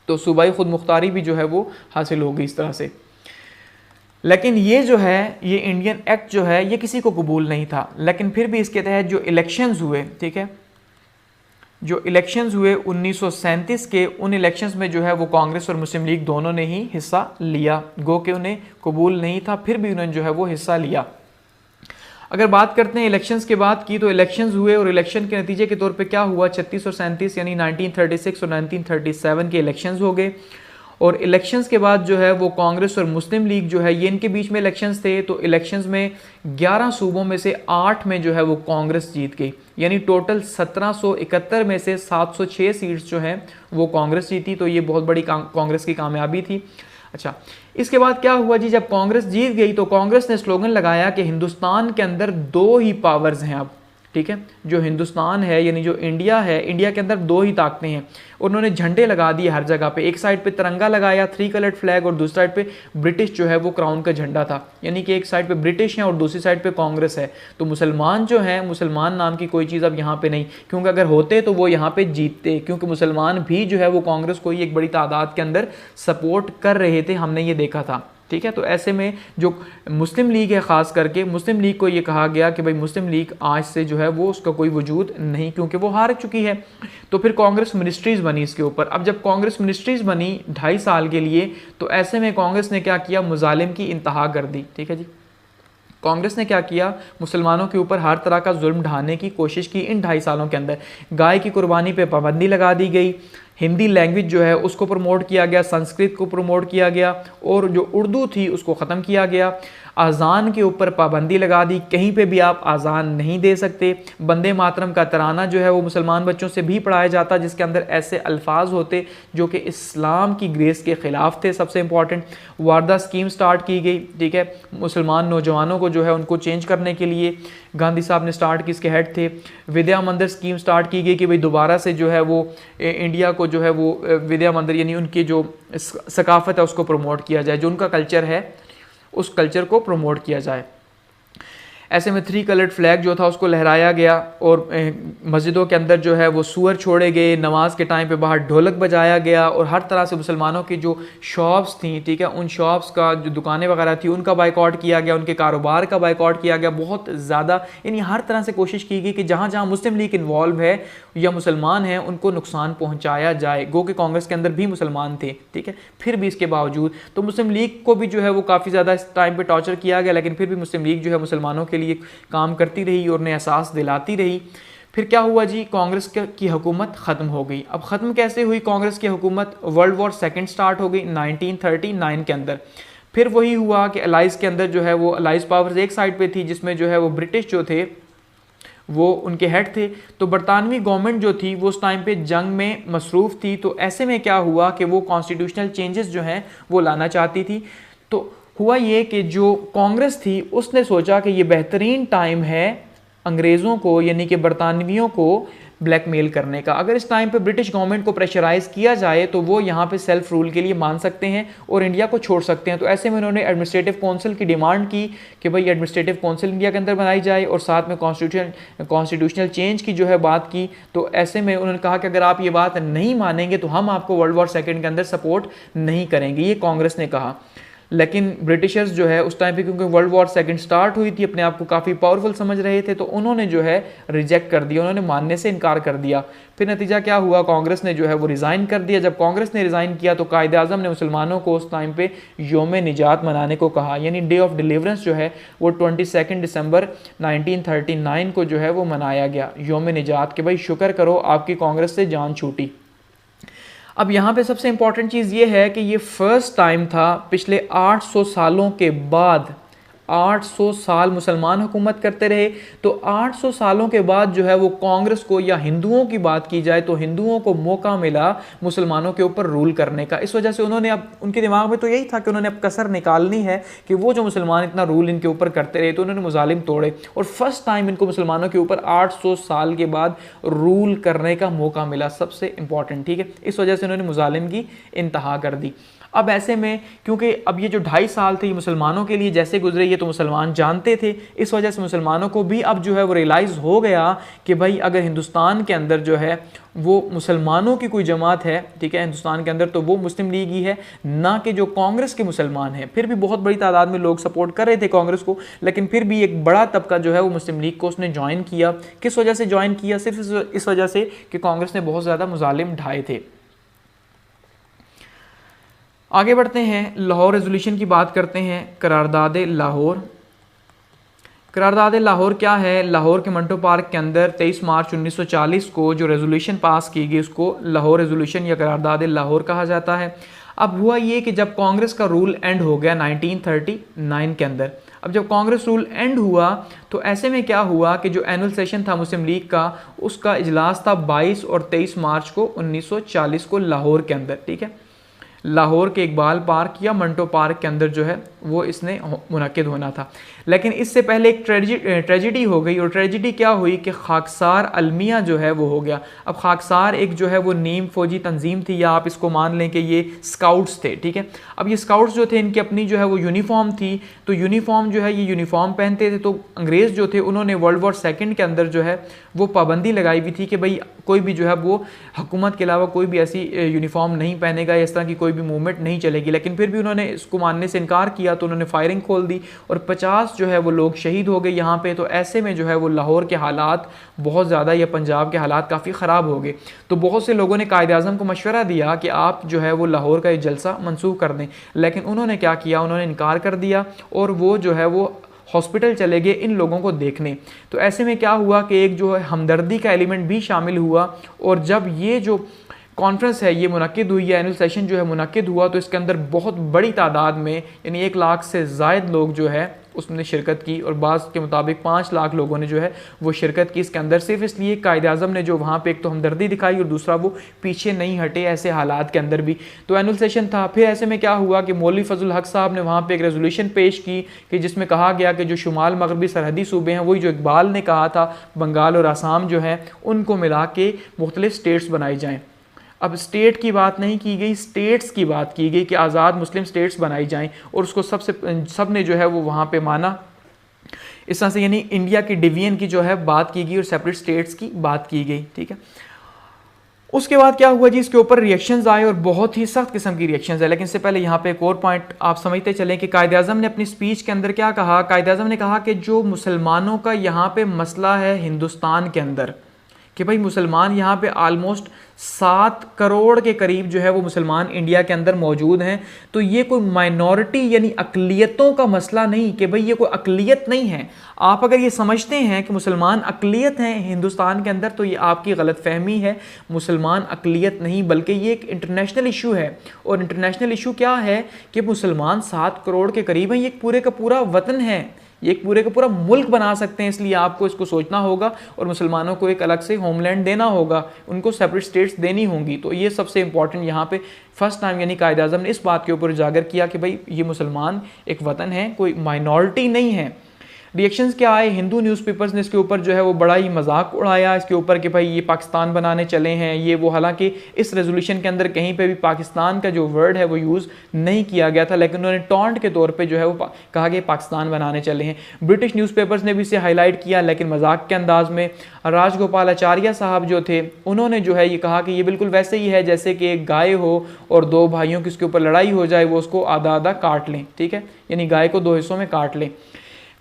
तो सूबाई खुद मुख्तारी भी जो है वो हासिल होगी इस तरह से। लेकिन ये जो है ये इंडियन एक्ट जो है ये किसी को कबूल नहीं था, लेकिन फिर भी इसके तहत जो इलेक्शंस हुए, ठीक है, जो इलेक्शंस हुए 1937 के, उन इलेक्शंस में जो है वो कांग्रेस और मुस्लिम लीग दोनों ने ही हिस्सा लिया। गो कि उन्हें कबूल नहीं था, फिर भी उन्होंने जो है वो हिस्सा लिया। अगर बात करते हैं इलेक्शंस के बाद की, तो इलेक्शंस हुए और इलेक्शन के नतीजे के तौर पे क्या हुआ, 36 और 37 यानी 1936 और 1937 के इलेक्शंस हो गए। और इलेक्शंस के बाद जो है वो कांग्रेस और मुस्लिम लीग जो है ये इनके बीच में इलेक्शंस थे, तो इलेक्शंस में 11 सूबों में से 8 में जो है वो कांग्रेस जीत गई, यानी टोटल 1771 में से 706 सीट्स जो हैं वो कांग्रेस जीती। तो ये बहुत बड़ी कांग्रेस की कामयाबी थी। अच्छा, इसके बाद क्या हुआ जी, जब कांग्रेस जीत गई तो कांग्रेस ने स्लोगन लगाया कि हिंदुस्तान के अंदर दो ही पावर्स हैं अब, ठीक है, जो हिंदुस्तान है यानी जो इंडिया है, इंडिया के अंदर दो ही ताकतें हैं। उन्होंने झंडे लगा दिए हर जगह पे, एक साइड पे तिरंगा लगाया 3 कलर्ड फ्लैग और दूसरी साइड पे ब्रिटिश जो है वो क्राउन का झंडा था, यानी कि एक साइड पे ब्रिटिश है और दूसरी साइड पे कांग्रेस है। तो मुसलमान जो है, मुसलमान नाम की कोई चीज़ अब यहाँ पे नहीं, क्योंकि अगर होते तो वो यहाँ पे जीतते, क्योंकि मुसलमान भी जो है वो कांग्रेस को ही एक बड़ी तादाद के अंदर सपोर्ट कर रहे थे, हमने ये देखा था, ठीक है। तो ऐसे में जो मुस्लिम लीग है, ख़ास करके मुस्लिम लीग को ये कहा गया कि भाई मुस्लिम लीग आज से जो है वो उसका कोई वजूद नहीं, क्योंकि वो हार चुकी है। तो फिर कांग्रेस मिनिस्ट्रीज़ बनी इसके ऊपर। अब जब कांग्रेस मिनिस्ट्रीज़ बनी 2.5 साल के लिए, तो ऐसे में कांग्रेस ने क्या किया, मुजालिम की इंतहा कर दी, ठीक है जी। कांग्रेस ने क्या किया, मुसलमानों के ऊपर हर तरह का जुल्म ढाने की कोशिश की इन 2.5 सालों के अंदर। गाय की कुर्बानी पे पाबंदी लगा दी गई, हिंदी लैंग्वेज जो है उसको प्रमोट किया गया, संस्कृत को प्रमोट किया गया और जो उर्दू थी उसको ख़त्म किया गया। अजान के ऊपर पाबंदी लगा दी, कहीं पे भी आप अजान नहीं दे सकते। वंदे मातरम का तराना जो है वो मुसलमान बच्चों से भी पढ़ाया जाता, जिसके अंदर ऐसे अल्फाज होते जो कि इस्लाम की ग्रेस के ख़िलाफ़ थे। सबसे इंपॉर्टेंट वारदा स्कीम स्टार्ट की गई, ठीक है, मुसलमान नौजवानों को जो है उनको चेंज करने के लिए गांधी साहब ने स्टार्ट की, इसके हेड थे। विद्या मंदिर स्कीम स्टार्ट की गई कि भाई दोबारा से जो है वो इंडिया को जो है वो विद्या मंदिर यानी उनकी जो सकाफ़त है उसको प्रमोट किया जाए, जो उनका कल्चर है उस कल्चर को प्रमोट किया जाए। ऐसे में 3 कलर्ड फ्लैग जो था उसको लहराया गया और मस्जिदों के अंदर जो है वो सूअर छोड़े गए, नमाज के टाइम पे बाहर ढोलक बजाया गया और हर तरह से मुसलमानों की जो शॉप्स थी, ठीक है, उन शॉप्स का जो दुकानें वगैरह थी उनका बाइकआउट किया गया, उनके कारोबार का बाइकआउट किया गया। बहुत ज़्यादा यानी हर तरह से कोशिश की गई कि जहाँ जहाँ मुस्लिम लीग इन्वॉल्व है या मुसलमान हैं उनको नुकसान पहुँचाया जाए। गो के कांग्रेस के अंदर भी मुसलमान थे, ठीक है, फिर भी इसके बावजूद तो मुस्लिम लीग को भी जो है वो काफ़ी ज़्यादा इस टाइम पर टॉर्चर किया गया, लेकिन फिर भी मुस्लिम लीग जो है मुसलमानों के लिए काम करती रही और उन्हें एहसास दिलाती रही। फिर क्या हुआ जी, कांग्रेस की हुकूमत ख़त्म हो गई। अब ख़त्म कैसे हुई कांग्रेस की हुकूमत, वर्ल्ड वॉर सेकंड स्टार्ट हो गई 1939 के अंदर। फिर वही हुआ कि अलाइज के अंदर जो है वो अलाइज पावर्स एक साइड पे थी, जिसमें जो है वो ब्रिटिश जो थे वो उनके हेड थे। तो बरतानवी गवर्नमेंट जो थी वो उस टाइम पे जंग में मसरूफ़ थी। तो ऐसे में क्या हुआ कि वो कॉन्स्टिट्यूशनल चेंजेस जो हैं वो लाना चाहती थी। तो हुआ ये कि जो कांग्रेस थी उसने सोचा कि ये बेहतरीन टाइम है अंग्रेज़ों को यानी कि बरतानवियों को ब्लैकमेल करने का। अगर इस टाइम पे ब्रिटिश गवर्नमेंट को प्रेशराइज़ किया जाए तो वो यहाँ पे सेल्फ रूल के लिए मान सकते हैं और इंडिया को छोड़ सकते हैं। तो ऐसे में उन्होंने एडमिनिस्ट्रेटिव काउंसिल की डिमांड की कि भाई एडमिनिस्ट्रेटिव काउंसिल इंडिया के अंदर बनाई जाए और साथ में कॉन्स्टिट्यूशनल चेंज की जो है बात की। तो ऐसे में उन्होंने कहा कि अगर आप ये बात नहीं मानेंगे तो हम आपको वर्ल्ड वॉर सेकेंड के अंदर सपोर्ट नहीं करेंगे, ये कांग्रेस ने कहा। लेकिन ब्रिटिशर्स जो है उस टाइम पे क्योंकि वर्ल्ड वॉर सेकंड स्टार्ट हुई थी, अपने आप को काफ़ी पावरफुल समझ रहे थे, तो उन्होंने जो है रिजेक्ट कर दिया, उन्होंने मानने से इनकार कर दिया। फिर नतीजा क्या हुआ, कांग्रेस ने जो है वो रिज़ाइन कर दिया। जब कांग्रेस ने रिज़ाइन किया तो कायदे आज़म ने मुसलमानों को उस टाइम पे योम निजात मनाने को कहा, यानी डे ऑफ डिलीवरेंस जो है वो 22 दिसंबर 1939 को जो है वो मनाया गया, योम निजात, कि भाई शुक्र करो आपकी कांग्रेस से जान छूटी। अब यहाँ पे सबसे इंपॉर्टेंट चीज़ ये है कि ये फर्स्ट टाइम था पिछले 800 सालों के बाद, 800 साल मुसलमान हुकूमत करते रहे, तो 800 सालों के बाद जो है वो कांग्रेस को या हिंदुओं की बात की जाए तो हिंदुओं को मौका मिला मुसलमानों के ऊपर रूल करने का। इस वजह से उन्होंने अब उनके दिमाग में तो यही था कि उन्होंने अब कसर निकालनी है कि वो जो मुसलमान इतना रूल इनके ऊपर करते रहे, तो उन्होंने मुजालिम तोड़े और फर्स्ट टाइम इनको मुसलमानों के ऊपर 800 साल के बाद रूल करने का मौका मिला, सबसे इंपॉर्टेंट, ठीक है। इस वजह से उन्होंने मुजालिम की इंतहा कर दी। अब ऐसे में क्योंकि अब ये जो 2.5 साल थे ये मुसलमानों के लिए जैसे गुजरे ये तो मुसलमान जानते थे, इस वजह से मुसलमानों को भी अब जो है वो रियलाइज़ हो गया कि भाई अगर हिंदुस्तान के अंदर जो है वो मुसलमानों की कोई जमात है, ठीक है, हिंदुस्तान के अंदर, तो वो मुस्लिम लीग ही है, ना कि जो कांग्रेस के मुसलमान हैं। फिर भी बहुत बड़ी तादाद में लोग सपोर्ट कर रहे थे कांग्रेस को, लेकिन फिर भी एक बड़ा तबका जो है वो मुस्लिम लीग को उसने ज्वाइन किया। किस वजह से ज्वाइन किया? सिर्फ इस वजह से कि कांग्रेस ने बहुत ज़्यादा मुजालिम ढाए थे। आगे बढ़ते हैं, लाहौर रेजोल्यूशन की बात करते हैं। करारदाद लाहौर, करारदाद लाहौर क्या है? लाहौर के मंटो पार्क के अंदर 23 मार्च 1940 को जो रेजोल्यूशन पास की गई उसको लाहौर रेजोल्यूशन या करारदाद लाहौर कहा जाता है। अब हुआ ये कि जब कांग्रेस का रूल एंड हो गया 1939 के अंदर, अब जब कांग्रेस रूल एंड हुआ तो ऐसे में क्या हुआ कि जो एनुअल सेशन था मुस्लिम लीग का, उसका इजलास था 22 और 23 मार्च को 1940 को लाहौर के अंदर, ठीक है। लाहौर के इकबाल पार्क या मंटो पार्क के अंदर जो है वो इसने मुनक्किद होना था। लेकिन इससे पहले एक ट्रेजिडी हो गई, और ट्रेजिडी क्या हुई कि खाकसार अलमिया जो है वो हो गया। अब खाकसार एक जो है वो नीम फौजी तंजीम थी, या आप इसको मान लें कि ये स्काउट्स थे, ठीक है। अब ये स्काउट्स जो थे इनकी अपनी जो है वो यूनिफॉर्म थी, तो यूनिफॉर्म जो है ये यूनिफॉर्म पहनते थे। तो अंग्रेज़ जो थे उन्होंने वर्ल्ड वॉर सेकंड के अंदर जो है वो पाबंदी लगाई हुई थी कि भाई कोई भी जो है वो हुकूमत के अलावा कोई भी ऐसी यूनिफॉर्म नहीं पहनेगा, इस तरह की कोई भी मूवमेंट नहीं चलेगी। लेकिन फिर भी उन्होंने इसको मानने से इनकार किया, तो उन्होंने फायरिंग खोल दी और 50 जो है वो लोग शहीद हो गए यहाँ पे। तो ऐसे में जो है वो लाहौर के हालात बहुत ज़्यादा, या पंजाब के हालात काफ़ी ख़राब हो गए। तो बहुत से लोगों ने कायद-ए-आज़म को मशवरा दिया कि आप जो है वो लाहौर का ये जलसा मनसूख कर दें, लेकिन उन्होंने क्या किया, उन्होंने इनकार कर दिया और वो जो है वो हॉस्पिटल चले गए इन लोगों को देखने। तो ऐसे में क्या हुआ कि एक जो है हमदर्दी का एलिमेंट भी शामिल हुआ, और जब ये जो कॉन्फ्रेंस है ये मुनक्किद हुई, या एनुअल सेशन जो है मुनक्किद हुआ, तो इसके अंदर बहुत बड़ी तादाद में यानी 1 लाख से ज़ायद लोग जो है उसने शिरकत की, और बाज़ के मुताबिक 5 लाख लोगों ने जो है वो शिरकत की इसके अंदर, सिर्फ इसलिए कायद-ए-आज़म ने जो वहाँ पे एक तो हमदर्दी दिखाई और दूसरा वो पीछे नहीं हटे ऐसे हालात के अंदर भी। तो एनुअल सेशन था। फिर ऐसे में क्या हुआ कि मौलवी फजल हक साहब ने वहाँ पे एक रेजोल्यूशन पेश की कि जिसमें कहा गया कि जो शुमाल मगरबी सरहदी सूबे हैं, वही जो इकबाल ने कहा था बंगाल और आसाम जो है उनको मिला के मुख्तलिफ स्टेट्स बनाई जाएँ। अब स्टेट की बात नहीं की गई, स्टेट्स की बात की गई कि आज़ाद मुस्लिम स्टेट्स बनाई जाएं, और उसको सब ने जो है वो वहाँ पे माना। इस तरह से यानी इंडिया की डिवीजन की जो है बात की गई और सेपरेट स्टेट्स की बात की गई, ठीक है। उसके बाद क्या हुआ जी, इसके ऊपर रिएक्शंस आए और बहुत ही सख्त किस्म की रिएक्शंस है। लेकिन इससे पहले यहाँ पे एक और पॉइंट आप समझते चलें कि कायद-ए-आज़म ने अपनी स्पीच के अंदर क्या कहा। कायद-ए-आज़म ने कहा कि जो मुसलमानों का यहाँ पे मसला है हिंदुस्तान के अंदर, कि भाई मुसलमान यहाँ पे आलमोस्ट 7 करोड़ के करीब जो है वो मुसलमान इंडिया के अंदर मौजूद हैं। तो ये कोई माइनॉरिटी यानी अक़लियतों का मसला नहीं कि भाई ये कोई अक़लियत नहीं है। आप अगर ये समझते हैं कि मुसलमान अक़लियत हैं हिंदुस्तान के अंदर, तो ये आपकी गलतफहमी है। मुसलमान अक़लियत नहीं, बल्कि ये एक इंटरनेशनल इशू है। और इंटरनेशनल इशू क्या है कि मुसलमान 7 करोड़ के करीब हैं, ये एक पूरे का पूरा वतन है, ये एक पूरे का पूरा मुल्क बना सकते हैं। इसलिए आपको इसको सोचना होगा और मुसलमानों को एक अलग से होमलैंड देना होगा, उनको सेपरेट स्टेट्स देनी होंगी। तो ये सबसे इंपॉर्टेंट यहाँ पे फर्स्ट टाइम यानी कायद-ए-आज़म ने इस बात के ऊपर उजागर किया कि भाई ये मुसलमान एक वतन है, कोई माइनॉरिटी नहीं है। रिएक्शंस क्या आए, हिंदू न्यूज़पेपर्स ने इसके ऊपर जो है वो बड़ा ही मजाक उड़ाया इसके ऊपर कि भाई ये पाकिस्तान बनाने चले हैं ये वो। हालांकि इस रेजोल्यूशन के अंदर कहीं पे भी पाकिस्तान का जो वर्ड है वो यूज़ नहीं किया गया था, लेकिन उन्होंने टॉन्ट के तौर पे जो है वो कहा कि पाकिस्तान बनाने चले हैं। ब्रिटिश न्यूज़पेपर्स ने भी इसे हाईलाइट किया, लेकिन मजाक के अंदाज में। राजगोपालाचार्य साहब जो थे उन्होंने जो है ये कहा कि ये बिल्कुल वैसे ही है जैसे कि एक गाय हो और 2 भाइयों की उसके ऊपर लड़ाई हो जाए, वो उसको आधा आधा काट लें, ठीक है, यानी गाय को 2 हिस्सों में काट लें।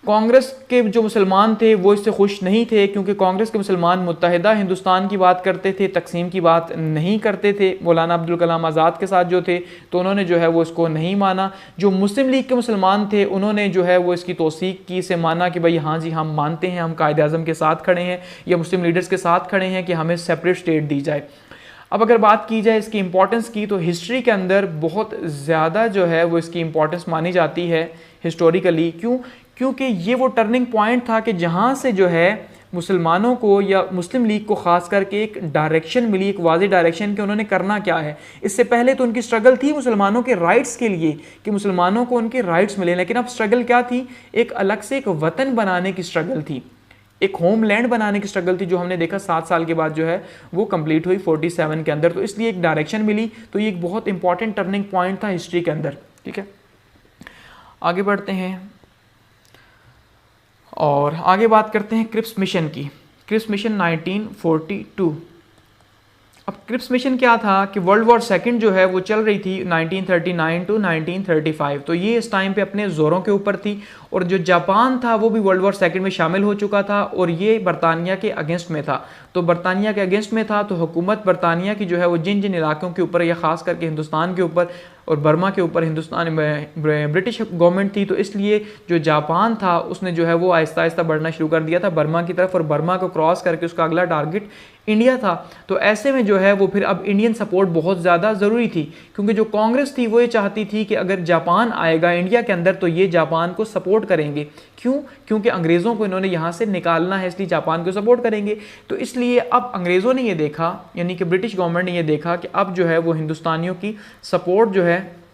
कांग्रेस के जो मुसलमान थे वो इससे खुश नहीं थे, क्योंकि कांग्रेस के मुसलमान मुत्तहिदा हिंदुस्तान की बात करते थे, तकसीम की बात नहीं करते थे। मौलाना अब्दुल कलाम आज़ाद के साथ जो थे तो उन्होंने जो है वो इसको नहीं माना। जो मुस्लिम लीग के मुसलमान थे उन्होंने जो है वो इसकी तौसीक की, से माना कि भाई हाँ जी हम मानते हैं, हम कायद-ए-आज़म के साथ खड़े हैं या मुस्लिम लीडर्स के साथ खड़े हैं कि हमें सेपरेट स्टेट दी जाए। अब अगर बात की जाए इसकी इंपॉर्टेंस की, तो हिस्ट्री के अंदर बहुत ज़्यादा जो है वो इसकी इंपॉर्टेंस मानी जाती है हिस्टोरिकली। क्यों? क्योंकि ये वो टर्निंग पॉइंट था कि जहाँ से जो है मुसलमानों को या मुस्लिम लीग को ख़ास करके एक डायरेक्शन मिली, एक वाज़ेह डायरेक्शन कि उन्होंने करना क्या है। इससे पहले तो उनकी स्ट्रगल थी मुसलमानों के राइट्स के लिए कि मुसलमानों को उनके राइट्स मिले, लेकिन अब स्ट्रगल क्या थी, एक अलग से एक वतन बनाने की स्ट्रगल थी, एक होमलैंड बनाने की स्ट्रगल थी, जो हमने देखा 7 साल के बाद जो है वो कंप्लीट हुई 47 के अंदर। तो इसलिए एक डायरेक्शन मिली, तो ये एक बहुत इंपॉर्टेंट टर्निंग पॉइंट था हिस्ट्री के अंदर, ठीक है। आगे बढ़ते हैं और आगे बात करते हैं क्रिप्स मिशन की। Cripps mission 1942। अब क्रिप्स मिशन क्या था कि वर्ल्ड वॉर सेकंड जो है वो चल रही थी 1939 टू 1935। तो ये इस टाइम पे अपने ज़ोरों के ऊपर थी, और जो जापान था वो भी वर्ल्ड वॉर सेकंड में शामिल हो चुका था, और ये बरतानिया के अगेंस्ट में था। तो बरतानिया के अगेंस्ट में था, तो हुकूमत बरतानिया की जो है वो जिन जिन इलाकों के ऊपर, या ख़ास करके हिंदुस्तान के ऊपर और बर्मा के ऊपर हिंदुस्तान में ब्रिटिश गवर्नमेंट थी। तो इसलिए जो जापान था उसने जो है वो आहिस्ता आहिस्ता बढ़ना शुरू कर दिया था बर्मा की तरफ, और बर्मा को क्रॉस करके उसका अगला टारगेट इंडिया था। तो ऐसे में जो है वो फिर अब इंडियन सपोर्ट बहुत ज़्यादा ज़रूरी थी, क्योंकि जो कांग्रेस थी वो ये चाहती थी कि अगर जापान आएगा इंडिया के अंदर तो ये जापान को सपोर्ट करेंगे। क्यों? क्योंकि अंग्रेज़ों को इन्होंने यहाँ से निकालना है, इसलिए जापान को सपोर्ट करेंगे। तो इसलिए अब अंग्रेज़ों ने ये देखा, यानी कि ब्रिटिश गवर्नमेंट ने ये देखा कि अब जो है वो हिंदुस्तानियों की सपोर्ट जो है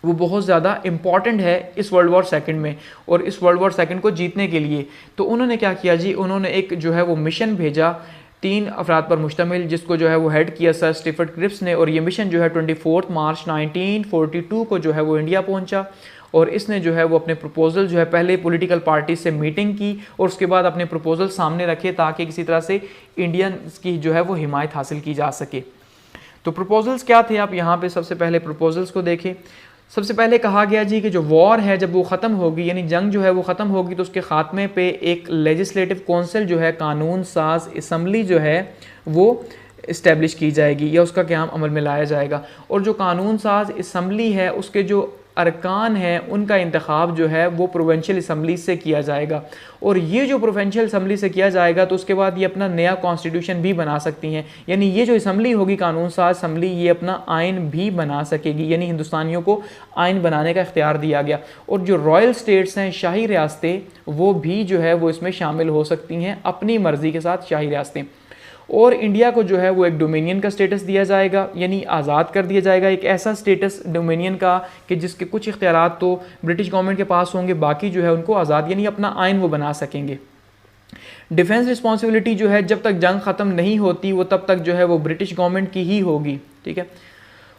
वो बहुत ज़्यादा इम्पॉर्टेंट है इस वर्ल्ड वॉर सेकंड में, और इस वर्ल्ड वॉर सेकंड को जीतने के लिए। तो उन्होंने क्या किया जी, उन्होंने एक जो है वो मिशन भेजा 3 अफराद पर मुश्तमिल, जिसको जो है वो हेड किया सर स्टीफर्ड क्रिप्स ने। और ये मिशन जो है 24 मार्च 1942 को जो है वो इंडिया पहुंचा, और इसने जो है वो अपने प्रपोजल जो है पहले पॉलिटिकल पार्टी से मीटिंग की और उसके बाद अपने प्रपोजल सामने रखे ताकि किसी तरह से इंडियंस की जो है वो हिमायत हासिल की जा सके। तो प्रपोजल्स क्या थे, आप यहाँ पे सबसे पहले प्रपोजल्स को देखें। सबसे पहले कहा गया जी कि जो वॉर है जब वो ख़त्म होगी, यानी जंग जो है वो ख़त्म होगी, तो उसके ख़ात्मे पे एक लेजिस्लेटिव काउंसिल जो है, कानून साज असम्बली जो है वो इस्टेब्लिश की जाएगी या उसका क़याम अमल में लाया जाएगा। और जो कानून साज असम्बली है उसके जो अरकान हैं उनका इंतखाब जो है वो प्रोविंशियल असम्बली से किया जाएगा, और ये जो प्रोविंशियल असम्बली से किया जाएगा तो उसके बाद ये अपना नया कॉन्स्टिट्यूशन भी बना सकती हैं। यानी ये जो असम्बली होगी कानून साज असम्बली, ये अपना आइन भी बना सकेगी, यानी हिंदुस्तानियों को आइन बनाने का इख्तियार दिया गया। और जो रॉयल स्टेट्स हैं, शाही रियासतें, वो भी जो है वो इसमें शामिल हो सकती हैं अपनी मर्ज़ी के साथ, शाही रियासतें। और इंडिया को जो है वो एक डोमिनियन का स्टेटस दिया जाएगा, यानी आज़ाद कर दिया जाएगा, एक ऐसा स्टेटस डोमिनियन का कि जिसके कुछ इख्तियारात तो ब्रिटिश गवर्नमेंट के पास होंगे, बाकी जो है उनको आज़ाद, यानी अपना आइन वो बना सकेंगे। डिफेंस रिस्पॉन्सिबिलिटी जो है जब तक जंग ख़त्म नहीं होती वो तब तक जो है वो ब्रिटिश गवर्नमेंट की ही होगी, ठीक है।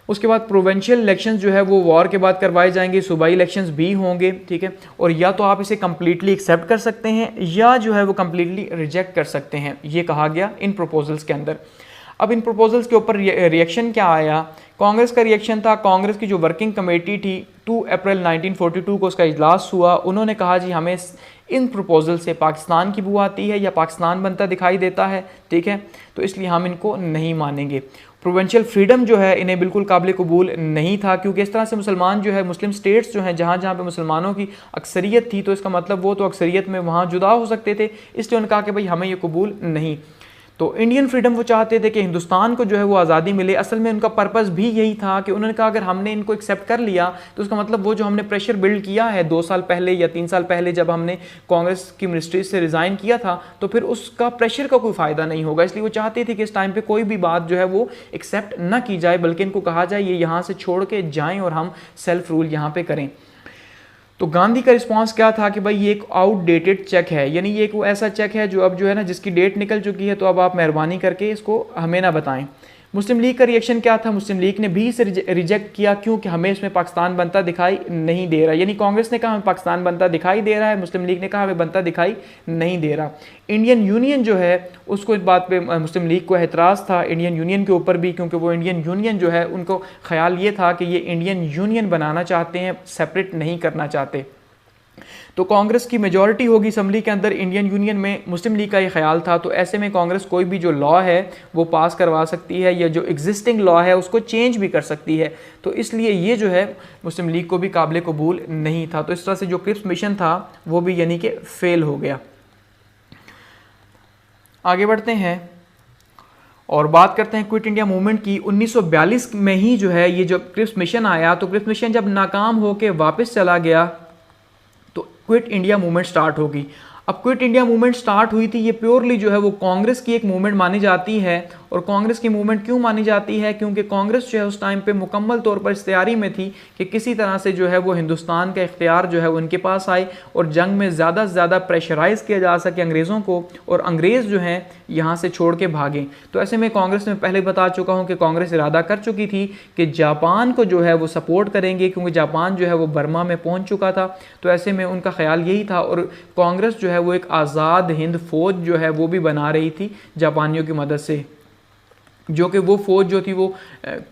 उसके बाद प्रोविंशियल इलेक्शंस जो है वो वॉर के बाद करवाए जाएंगे, सूबाई इलेक्शंस भी होंगे, ठीक है। और या तो आप इसे कम्प्लीटली एक्सेप्ट कर सकते हैं या जो है वो कम्प्लीटली रिजेक्ट कर सकते हैं, ये कहा गया इन प्रपोजल्स के अंदर। अब इन प्रपोजल्स के ऊपर रिएक्शन क्या आया? कांग्रेस का रिएक्शन था, कांग्रेस की जो वर्किंग कमेटी थी 2 अप्रैल 1942 को उसका इजलास हुआ। उन्होंने कहा जी हमें इन प्रपोजल से पाकिस्तान की बू आती है या पाकिस्तान बनता दिखाई देता है, ठीक है, तो इसलिए हम इनको नहीं मानेंगे। प्रोविंशियल फ्रीडम जो है इन्हें बिल्कुल काबिल कबूल नहीं था, क्योंकि इस तरह से मुसलमान जो है, मुस्लिम स्टेट्स जो हैं जहाँ जहाँ पे मुसलमानों की अक्सरियत थी, तो इसका मतलब वो तो अक्सरियत में वहाँ जुदा हो सकते थे, इसलिए उन्होंने कहा कि भाई हमें ये कबूल नहीं। तो इंडियन फ्रीडम वो चाहते थे कि हिंदुस्तान को जो है वो आज़ादी मिले। असल में उनका पर्पस भी यही था कि उन्होंने कहा अगर हमने इनको एक्सेप्ट कर लिया तो उसका मतलब वो जो हमने प्रेशर बिल्ड किया है 2 साल पहले या 3 साल पहले जब हमने कांग्रेस की मिनिस्ट्री से रिज़ाइन किया था, तो फिर उसका प्रेशर का कोई फ़ायदा नहीं होगा। इसलिए वो चाहते थे कि इस टाइम पर कोई भी बात जो है वो एक्सेप्ट ना की जाए, बल्कि इनको कहा जाए ये यहाँ से छोड़ के जाएँ और हम सेल्फ रूल यहाँ पर करें। तो गांधी का रिस्पांस क्या था कि भाई ये एक आउटडेटेड चेक है, यानी ये एक वो ऐसा चेक है जो अब जो है ना जिसकी डेट निकल चुकी है, तो अब आप मेहरबानी करके इसको हमें ना बताएं। मुस्लिम लीग का रिएक्शन क्या था? मुस्लिम लीग ने भी इसे रिजेक्ट किया, क्योंकि हमें इसमें पाकिस्तान बनता दिखाई नहीं दे रहा। यानी कांग्रेस ने कहा हमें पाकिस्तान बनता दिखाई दे रहा है, मुस्लिम लीग ने कहा हमें बनता दिखाई नहीं दे रहा। इंडियन यूनियन जो है उसको इस बात पे मुस्लिम लीग को एतराज़ था इंडियन यूनियन के ऊपर भी, क्योंकि वो इंडियन यूनियन जो है उनको ख्याल ये था कि ये इंडियन यूनियन बनाना चाहते हैं, सेपरेट नहीं करना चाहते। तो कांग्रेस की मेजॉरिटी होगी असम्बली के अंदर, इंडियन यूनियन में मुस्लिम लीग का ये ख्याल था। तो ऐसे में कांग्रेस कोई भी जो लॉ है वो पास करवा सकती है, या जो एग्जिस्टिंग लॉ है उसको चेंज भी कर सकती है। तो इसलिए ये जो है मुस्लिम लीग को भी काबिल कबूल नहीं था। तो इस तरह से जो क्रिप्स मिशन था वो भी यानी कि फेल हो गया। आगे बढ़ते हैं और बात करते हैं क्विट इंडिया मूवमेंट की। 1942 में ही जो है ये जो क्रिप्स मिशन आया, तो क्रिप्स मिशन जब नाकाम होकर वापस चला गया तो क्विट इंडिया मूवमेंट स्टार्ट होगी। अब क्विट इंडिया मूवमेंट स्टार्ट हुई थी, ये प्योरली जो है वो कांग्रेस की एक मूवमेंट मानी जाती है। और कांग्रेस की मूवमेंट क्यों मानी जाती है? क्योंकि कांग्रेस जो है उस टाइम पे मुकम्मल तौर पर इस तैयारी में थी कि किसी तरह से जो है वो हिंदुस्तान का इख्तियार जो है वो उनके पास आए और जंग में ज़्यादा से ज़्यादा प्रेशराइज़ किया जा सके अंग्रेज़ों को, और अंग्रेज़ जो हैं यहाँ से छोड़ के भागें। तो ऐसे में कांग्रेस में पहले बता चुका हूँ कि कांग्रेस इरादा कर चुकी थी कि जापान को जो है वो सपोर्ट करेंगे, क्योंकि जापान जो है वो बर्मा में पहुँच चुका था। तो ऐसे में उनका ख्याल यही था, और कांग्रेस जो है वो एक आज़ाद हिंद फौज जो है वो भी बना रही थी जापानियों की मदद से, जो कि वो फौज जो थी वो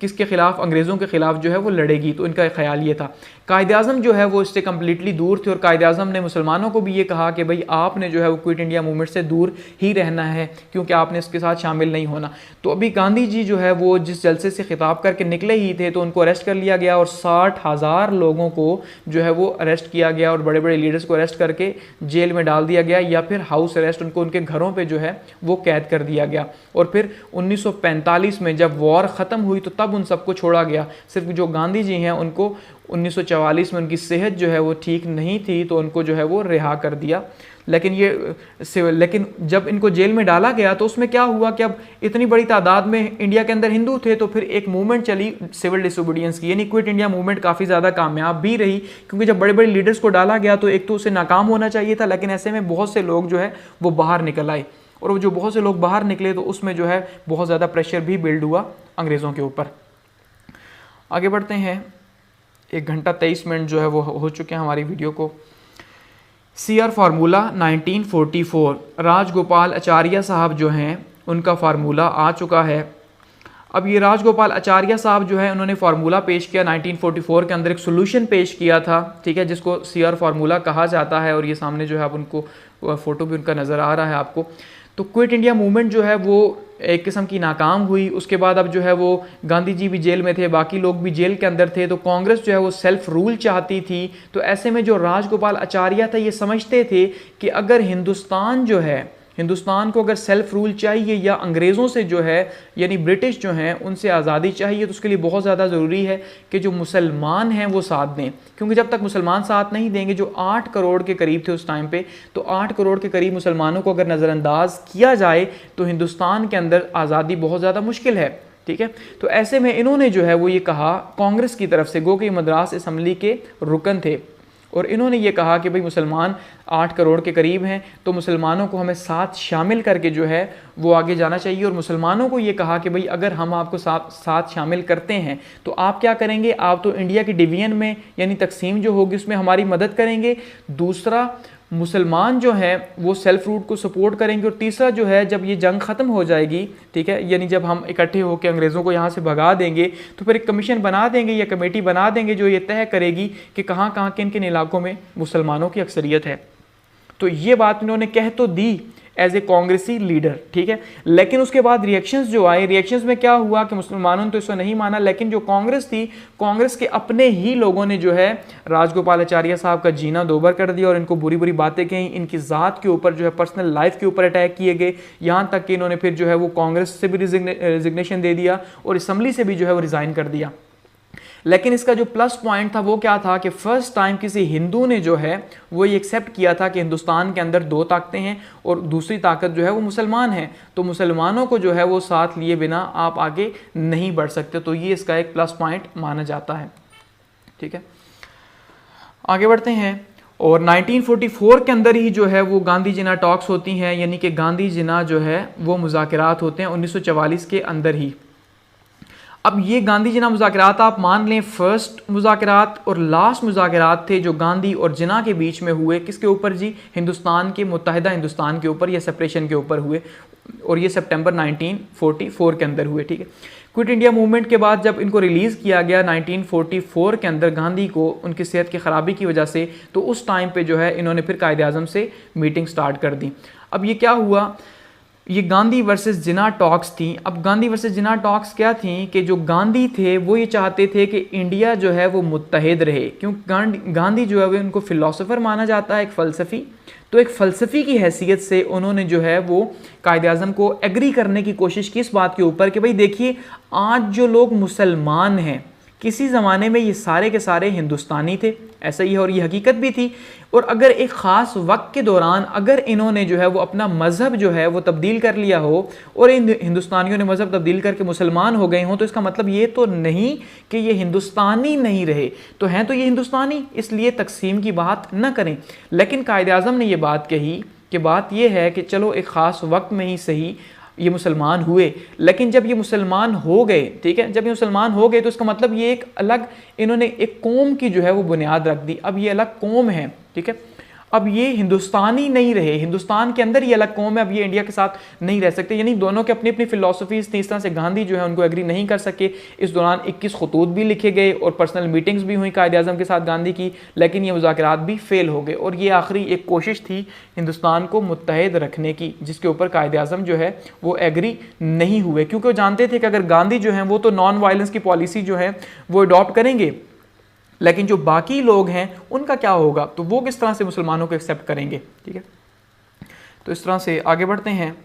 किसके खिलाफ? अंग्रेज़ों के खिलाफ जो है वो लड़ेगी। तो इनका ख्याल ये था। कायद आज़म जो है वो इससे कम्प्लीटली दूर थे और कायद आज़म ने मुसलमानों को भी ये कहा कि भाई आपने जो है वो क्विट इंडिया मूवमेंट से दूर ही रहना है, क्योंकि आपने इसके साथ शामिल नहीं होना। तो अभी गांधी जी जो है वो जिस जलसे से खिताब करके निकले ही थे तो उनको अरेस्ट कर लिया गया और 60,000 लोगों को जो है वो अरेस्ट किया गया और बड़े बड़े लीडर्स को अरेस्ट करके जेल में डाल दिया गया, या फिर हाउस अरेस्ट, उनको उनके घरों पे जो है वो कैद कर दिया गया। और फिर 1945 में जब वॉर ख़त्म हुई तो तब उन सबको छोड़ा गया। सिर्फ जो गांधी जी हैं उनको 1944 में उनकी सेहत जो है वो ठीक नहीं थी तो उनको जो है वो रिहा कर दिया। लेकिन जब इनको जेल में डाला गया तो उसमें क्या हुआ कि अब इतनी बड़ी तादाद में इंडिया के अंदर हिंदू थे, तो फिर एक मूवमेंट चली सिविल डिसोबीडियंस की, यानी क्विट इंडिया मूवमेंट काफ़ी ज़्यादा कामयाब भी रही, क्योंकि जब बड़े बड़े लीडर्स को डाला गया तो एक तो उसे नाकाम होना चाहिए था, लेकिन ऐसे में बहुत से लोग जो है वो बाहर निकल आए, और वो जो बहुत से लोग बाहर निकले तो उसमें जो है बहुत ज़्यादा प्रेशर भी बिल्ड हुआ अंग्रेज़ों के ऊपर। आगे बढ़ते हैं, 1 घंटा 23 मिनट जो है वो हो चुके हैं हमारी वीडियो को। CR फार्मूला 1944, राजगोपाल आचार्य साहब जो हैं उनका फार्मूला आ चुका है। अब ये राजगोपाल आचार्य साहब जो है उन्होंने फार्मूला पेश किया 1944 के अंदर, एक सोल्यूशन पेश किया था, ठीक है, जिसको CR फार्मूला कहा जाता है। और ये सामने जो है आप उनको फ़ोटो भी उनका नज़र आ रहा है आपको। तो क्विट इंडिया मूवमेंट जो है वो एक किस्म की नाकाम हुई। उसके बाद अब जो है वो गांधी जी भी जेल में थे, बाकी लोग भी जेल के अंदर थे, तो कांग्रेस जो है वो सेल्फ रूल चाहती थी। तो ऐसे में जो राजगोपाल आचार्य था ये समझते थे कि अगर हिंदुस्तान को अगर सेल्फ रूल चाहिए या अंग्रेज़ों से जो है यानी ब्रिटिश जो हैं उनसे आज़ादी चाहिए, तो उसके लिए बहुत ज़्यादा ज़रूरी है कि जो मुसलमान हैं वो साथ दें, क्योंकि जब तक मुसलमान साथ नहीं देंगे, जो 8 करोड़ के करीब थे उस टाइम पे, तो 8 करोड़ के करीब मुसलमानों को अगर नज़रअंदाज किया जाए तो हिंदुस्तान के अंदर आज़ादी बहुत ज़्यादा मुश्किल है, ठीक है। तो ऐसे में इन्होंने जो है वो ये कहा कांग्रेस की तरफ से, गो कि मद्रास असम्बली के रुकन थे, और इन्होंने ये कहा कि भाई मुसलमान 8 करोड़ के करीब हैं, तो मुसलमानों को हमें साथ शामिल करके जो है वो आगे जाना चाहिए। और मुसलमानों को ये कहा कि भाई अगर हम आपको साथ शामिल करते हैं तो आप क्या करेंगे, आप तो इंडिया की डिवीजन में यानी तकसीम जो होगी उसमें हमारी मदद करेंगे, दूसरा मुसलमान जो हैं वो सेल्फ रूल को सपोर्ट करेंगे, और तीसरा जो है जब ये जंग ख़त्म हो जाएगी, ठीक है, यानी जब हम इकट्ठे होकर अंग्रेज़ों को यहाँ से भगा देंगे तो फिर एक कमीशन बना देंगे या कमेटी बना देंगे जो ये तय करेगी कि कहाँ कहाँ किन किन इलाकों में मुसलमानों की अक्सरियत है। तो ये बात इन्होंने कह तो दी एज ए कांग्रेसी लीडर, ठीक है, लेकिन उसके बाद रिएक्शंस जो आए, रिएक्शंस में क्या हुआ कि मुसलमानों ने तो इसको नहीं माना, लेकिन जो कांग्रेस थी, कांग्रेस के अपने ही लोगों ने जो है राजगोपाल आचार्य साहब का जीना दोबर कर दिया और इनको बुरी बुरी बातें कही, इनकी ज़ात के ऊपर जो है पर्सनल लाइफ के ऊपर अटैक किए गए, यहाँ तक कि इन्होंने फिर जो है वो कांग्रेस से भी रिजिग्नेशन दे दिया और असम्बली से भी जो है वो रिज़ाइन कर दिया। लेकिन इसका जो प्लस पॉइंट था वो क्या था कि फर्स्ट टाइम किसी हिंदू ने जो है वो ये एक्सेप्ट किया था कि हिंदुस्तान के अंदर 2 ताकतें हैं और दूसरी ताकत जो है वो मुसलमान है, तो मुसलमानों को जो है वो साथ लिए बिना आप आगे नहीं बढ़ सकते। तो ये इसका एक प्लस पॉइंट माना जाता है, ठीक है। आगे बढ़ते हैं, और 1944 के अंदर ही जो है वो गांधी जिना टॉक्स होती हैं, यानी कि गांधी जिना जो है वो मुज़ाकरात होते हैं 1944 के अंदर ही। अब ये गांधी जिना मुज़ाकरात आप मान लें फर्स्ट मुज़ाकरात और लास्ट मुज़ाकरात थे जो गांधी और जिना के बीच में हुए, किसके ऊपर जी, हिंदुस्तान के मुत्तहिदा हिंदुस्तान के ऊपर या सेपरेशन के ऊपर हुए, और ये सितंबर 1944 के अंदर हुए, ठीक है। क्विट इंडिया मूवमेंट के बाद जब इनको रिलीज़ किया गया 1944 के अंदर गांधी को उनकी सेहत की ख़राबी की वजह से, तो उस टाइम पे जो है इन्होंने फिर कायद आज़म से मीटिंग स्टार्ट कर दी। अब ये क्या हुआ, ये गांधी वर्सेस जिना टॉक्स थी। अब गांधी वर्सेस जिना टॉक्स क्या थी कि जो गांधी थे वो ये चाहते थे कि इंडिया जो है वो मुत्तहिद रहे, क्योंकि गांधी जो है वो उनको फ़िलासफ़र माना जाता है, एक फ़लसफ़ी, तो एक फ़लसफ़ी की हैसियत से उन्होंने जो है वो कायद आज़म को एग्री करने की कोशिश की इस बात के ऊपर कि भाई देखिए आज जो लोग मुसलमान हैं, किसी ज़माने में ये सारे के सारे हिंदुस्तानी थे, ऐसा ही है और ये हकीकत भी थी, और अगर एक ख़ास वक्त के दौरान अगर इन्होंने जो है वो अपना मज़हब जो है वो तब्दील कर लिया हो और इन हिंदुस्तानियों ने मज़हब तब्दील करके मुसलमान हो गए हों, तो इसका मतलब ये तो नहीं कि ये हिंदुस्तानी नहीं रहे, तो हैं तो ये हिंदुस्तानी, इसलिए तकसीम की बात न करें। लेकिन कायद आज़म ने ये बात कही कि बात ये है कि चलो एक ख़ास वक्त में ही सही ये मुसलमान हुए, लेकिन जब ये मुसलमान हो गए, ठीक है, जब ये मुसलमान हो गए तो इसका मतलब ये एक अलग, इन्होंने एक कौम की जो है वो बुनियाद रख दी, अब ये अलग कौम है, ठीक है। अब ये हिंदुस्तानी नहीं रहे, हिंदुस्तान के अंदर ये अलग कौम है, अब ये इंडिया के साथ नहीं रह सकते। यानी दोनों के अपनी अपनी फिलोसफीज थी। इस तरह से गांधी जो है उनको एग्री नहीं कर सके। इस दौरान 21 खतूत भी लिखे गए और पर्सनल मीटिंग्स भी हुई कायद आज़म के साथ गांधी की, लेकिन ये मुज़ाकरात भी फेल हो गए। और ये आखिरी एक कोशिश थी हिंदुस्तान को मुत्तहिद रखने की, जिसके ऊपर कायद आज़म जो है वो एग्री नहीं हुए, क्योंकि वो जानते थे कि अगर गांधी जो है वो तो नॉन वायलेंस की पॉलिसी जो है वो अडॉप्ट करेंगे, लेकिन जो बाकी लोग हैं उनका क्या होगा, तो वो किस तरह से मुसलमानों को एक्सेप्ट करेंगे। ठीक है, तो इस तरह से आगे बढ़ते हैं।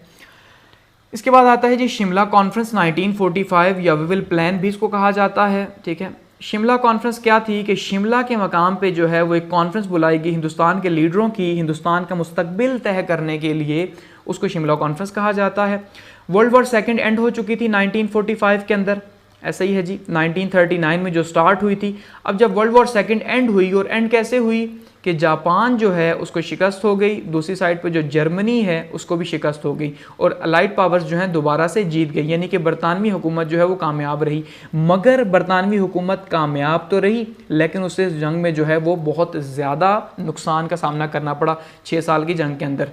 इसके बाद आता है जी शिमला कॉन्फ्रेंस 1945 या विविल प्लान भी इसको कहा जाता है। ठीक है, शिमला कॉन्फ्रेंस क्या थी कि शिमला के मकाम पे जो है वो एक कॉन्फ्रेंस बुलाई गई हिंदुस्तान के लीडरों की, हिंदुस्तान का मुस्तकबिल तय करने के लिए, उसको शिमला कॉन्फ्रेंस कहा जाता है। वर्ल्ड वॉर सेकेंड एंड हो चुकी थी 1945 के अंदर, ऐसा ही है जी। 1939 में जो स्टार्ट हुई थी। अब जब वर्ल्ड वॉर सेकेंड एंड हुई, और एंड कैसे हुई कि जापान जो है उसको शिकस्त हो गई, दूसरी साइड पे जो जर्मनी है उसको भी शिकस्त हो गई, और अलाइड पावर्स जो हैं दोबारा से जीत गई, यानी कि बरतानवी हुकूमत जो है वो कामयाब रही। मगर बरतानवी हुकूमत कामयाब तो रही, लेकिन उसे जंग में जो है वो बहुत ज़्यादा नुकसान का सामना करना पड़ा 6 साल की जंग के अंदर।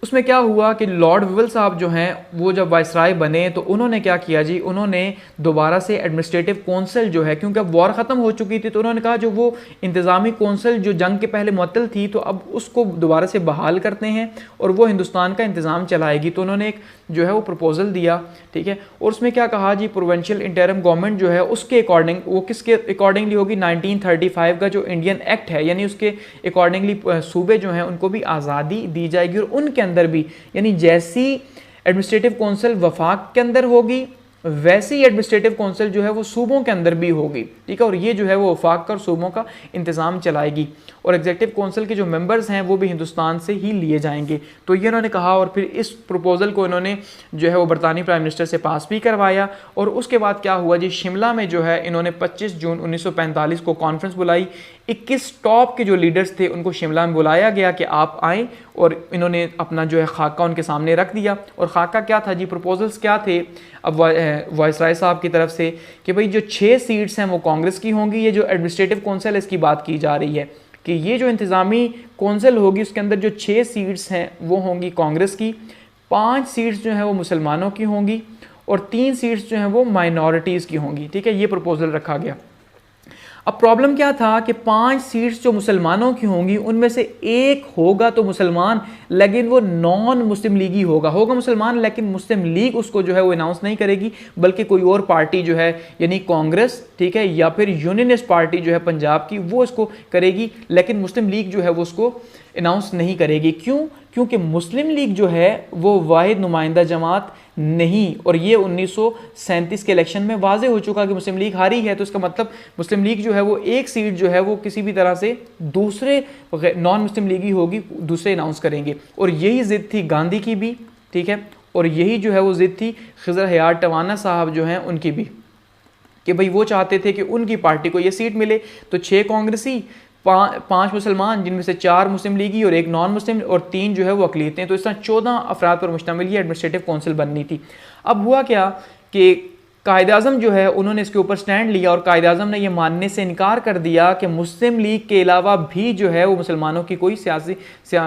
उसमें क्या हुआ कि लॉर्ड विवल साहब जो हैं वो जब वाइसराय बने तो उन्होंने क्या किया जी, उन्होंने दोबारा से एडमिनिस्ट्रेटिव कौंसिल जो है, क्योंकि अब वॉर ख़त्म हो चुकी थी, तो उन्होंने कहा जो वो इंतज़ामी कौंसिल जो जंग के पहले मुअत्तल थी, तो अब उसको दोबारा से बहाल करते हैं और वो हिंदुस्तान का इंतज़ाम चलाएगी। तो उन्होंने एक जो है वो प्रपोजल दिया। ठीक है, और उसमें क्या कहा जी, प्रोविंशियल इंटरिम गवर्नमेंट जो है उसके अकॉर्डिंग, वो किसके अकॉर्डिंगली होगी, 1935 का जो इंडियन एक्ट है, यानी उसके अकॉर्डिंगली सूबे जो हैं उनको भी आज़ादी दी जाएगी, और उनके अंदर भी, यानी जैसी एडमिनिस्ट्रेटिव काउंसिल वफाक के अंदर होगी वैसी एडमिनिस्ट्रेटिव काउंसिल जो है वो सूबों के अंदर भी होगी। ठीक है, और ये जो है वो वफाक कर सूबों का इंतज़ाम चलाएगी, और एग्जीक्यूटिव काउंसिल के जो मेंबर्स हैं वो भी हिंदुस्तान से ही लिए जाएंगे। तो ये इन्होंने कहा, और फिर इस प्रपोजल को इन्होंने जो है वो बरतानी प्राइम मिनिस्टर से पास भी करवाया। और उसके बाद क्या हुआ जी, शिमला में जो है इन्होंने 25 जून 1945 को कॉन्फ्रेंस बुलाई। 21 टॉप के जो लीडर्स थे उनको शिमला में बुलाया गया कि आप आएँ, और इन्होंने अपना जो है खाका उनके सामने रख दिया। और खाका क्या था जी, प्रपोजल्स क्या थे अब वाइसराय साहब की तरफ से, कि भाई जो 6 सीट्स हैं वो कांग्रेस की होंगी। ये जो एडमिनिस्ट्रेटिव काउंसिल इसकी बात की जा रही है कि ये जो इंतज़ामी काउंसिल होगी उसके अंदर जो 6 सीट्स हैं वो होंगी कांग्रेस की, 5 सीट्स जो हैं वो मुसलमानों की होंगी, और 3 सीट्स जो हैं वो माइनॉरिटीज़ की होंगी। ठीक है, ये प्रपोजल रखा गया। अब प्रॉब्लम क्या था कि 5 सीट्स जो मुसलमानों की होंगी उनमें से एक होगा तो मुसलमान, लेकिन वो नॉन मुस्लिम लीगी होगा मुसलमान, लेकिन मुस्लिम लीग उसको जो है वो अनाउंस नहीं करेगी, बल्कि कोई और पार्टी जो है, यानी कांग्रेस, ठीक है, या फिर यूनियनिस्ट पार्टी जो है पंजाब की, वो इसको करेगी, लेकिन मुस्लिम लीग जो है वो उसको अनाउंस नहीं करेगी। क्यों? क्योंकि मुस्लिम लीग जो है वो वाहिद नुमाइंदा जमात नहीं, और ये 1937 के इलेक्शन में वाजे हो चुका कि मुस्लिम लीग हारी है। तो इसका मतलब मुस्लिम लीग जो है वो एक सीट जो है वो किसी भी तरह से दूसरे नॉन मुस्लिम लीग ही होगी, दूसरे अनाउंस करेंगे। और यही जिद थी गांधी की भी, ठीक है, और यही जो है वो जिद थी खिज़र हयात टवाना साहब जो हैं उनकी भी, कि भाई वो चाहते थे कि उनकी पार्टी को ये सीट मिले। तो 6 कांग्रेसी, 5 मुसलमान, जिनमें से 4 मुस्लिम लीगी और 1 नॉन मुस्लिम, और 3 जो है वो अकलीतें। तो इस तरह 14 अफराद पर मुश्तमिल ये एडमिनिस्ट्रेटिव काउंसिल बननी थी। अब हुआ क्या कि कायद आज़म जो है उन्होंने इसके ऊपर स्टैंड लिया, और कायद आज़म ने यह मानने से इनकार कर दिया कि मुस्लिम लीग के अलावा भी जो है वो मुसलमानों की कोई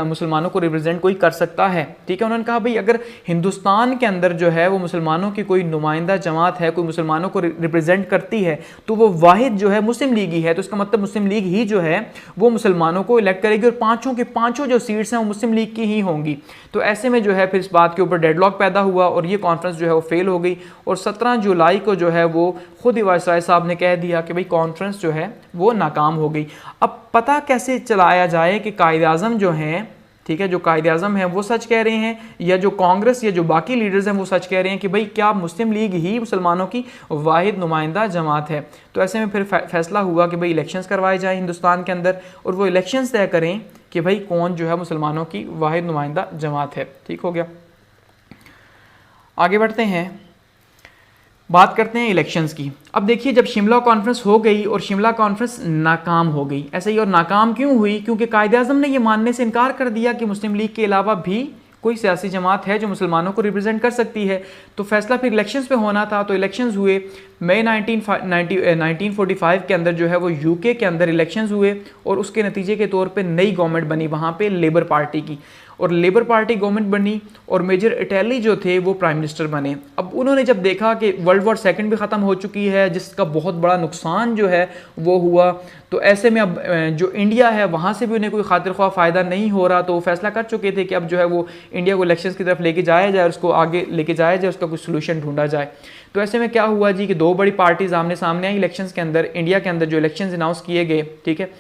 मुसलमानों को रिप्रेजेंट कोई कर सकता है। ठीक है, उन्होंने कहा भाई अगर हिंदुस्तान के अंदर जो है वो मुसलमानों की कोई नुमाइंदा जमात है, कोई मुसलमानों को रिप्रेजेंट करती है, तो वो वाहिद जो है मुस्लिम लीग ही है। तो इसका मतलब मुस्लिम लीग ही जो है वो मुसलमानों को इलेक्ट करेगी, और 5 के 5 जो सीट्स हैं वो मुस्लिम लीग की ही होंगी। तो ऐसे में जो है फिर इस बात के ऊपर डेडलॉक पैदा हुआ, और ये कॉन्फ्रेंस जो है वो फेल हो गई, और 17 जुलाई को जो है वो खुद ही वाइसराय साहब ने कह दिया कि भाई कॉन्फ्रेंस जो है वो नाकाम हो गई। अब पता कैसे चलाया जाए कि कायद आज़म जो हैं, ठीक है, जो कायद आज़म हैं वो सच कह रहे हैं, या जो कांग्रेस या जो बाकी लीडर्स हैं वो सच कह रहे हैं कि भाई क्या मुस्लिम लीग ही मुसलमानों की वाहिद नुमाइंदा जमात है। तो ऐसे में फिर फैसला हुआ कि भाई इलेक्शंस करवाए जाएं हिंदुस्तान के अंदर, और वो इलेक्शंस तय करें कि भाई कौन जो है मुसलमानों की वाहिद नुमाइंदा जमात है। ठीक हो गया, आगे बढ़ते हैं, बात करते हैं इलेक्शंस की। अब देखिए, जब शिमला कॉन्फ्रेंस हो गई और शिमला कॉन्फ्रेंस नाकाम हो गई, ऐसे ही, और नाकाम क्यों हुई? क्योंकि कायद आज़म ने यह मानने से इनकार कर दिया कि मुस्लिम लीग के अलावा भी कोई सियासी जमात है जो मुसलमानों को रिप्रेजेंट कर सकती है। तो फैसला फिर इलेक्शंस पे होना था। तो इलेक्शंस हुए मई 1945 के अंदर, जो है वो यूके के अंदर इलेक्शंस हुए और उसके नतीजे के तौर पे नई गवर्नमेंट बनी वहाँ पे लेबर पार्टी की, और लेबर पार्टी गवर्नमेंट बनी और मेजर इटैली जो थे वो प्राइम मिनिस्टर बने। अब उन्होंने जब देखा कि वर्ल्ड वॉर सेकंड भी ख़त्म हो चुकी है, जिसका बहुत बड़ा नुकसान जो है वो हुआ, तो ऐसे में अब जो इंडिया है वहाँ से भी उन्हें कोई खातिर ख्वाह फ़ायदा नहीं हो रहा, तो वो फैसला कर चुके थे कि अब जो है वो इंडिया को इलेक्शंस की तरफ लेके जाया जाए, उसको आगे लेके जाया जाए, उसका कुछ सोल्यूशन ढूंढा जाए। तो ऐसे में क्या हुआ जी कि दो बड़ी पार्टीज आमने सामने आई इलेक्शंस के अंदर। इंडिया के अंदर जो इलेक्शंस अनाउंस किए गए, ठीक है,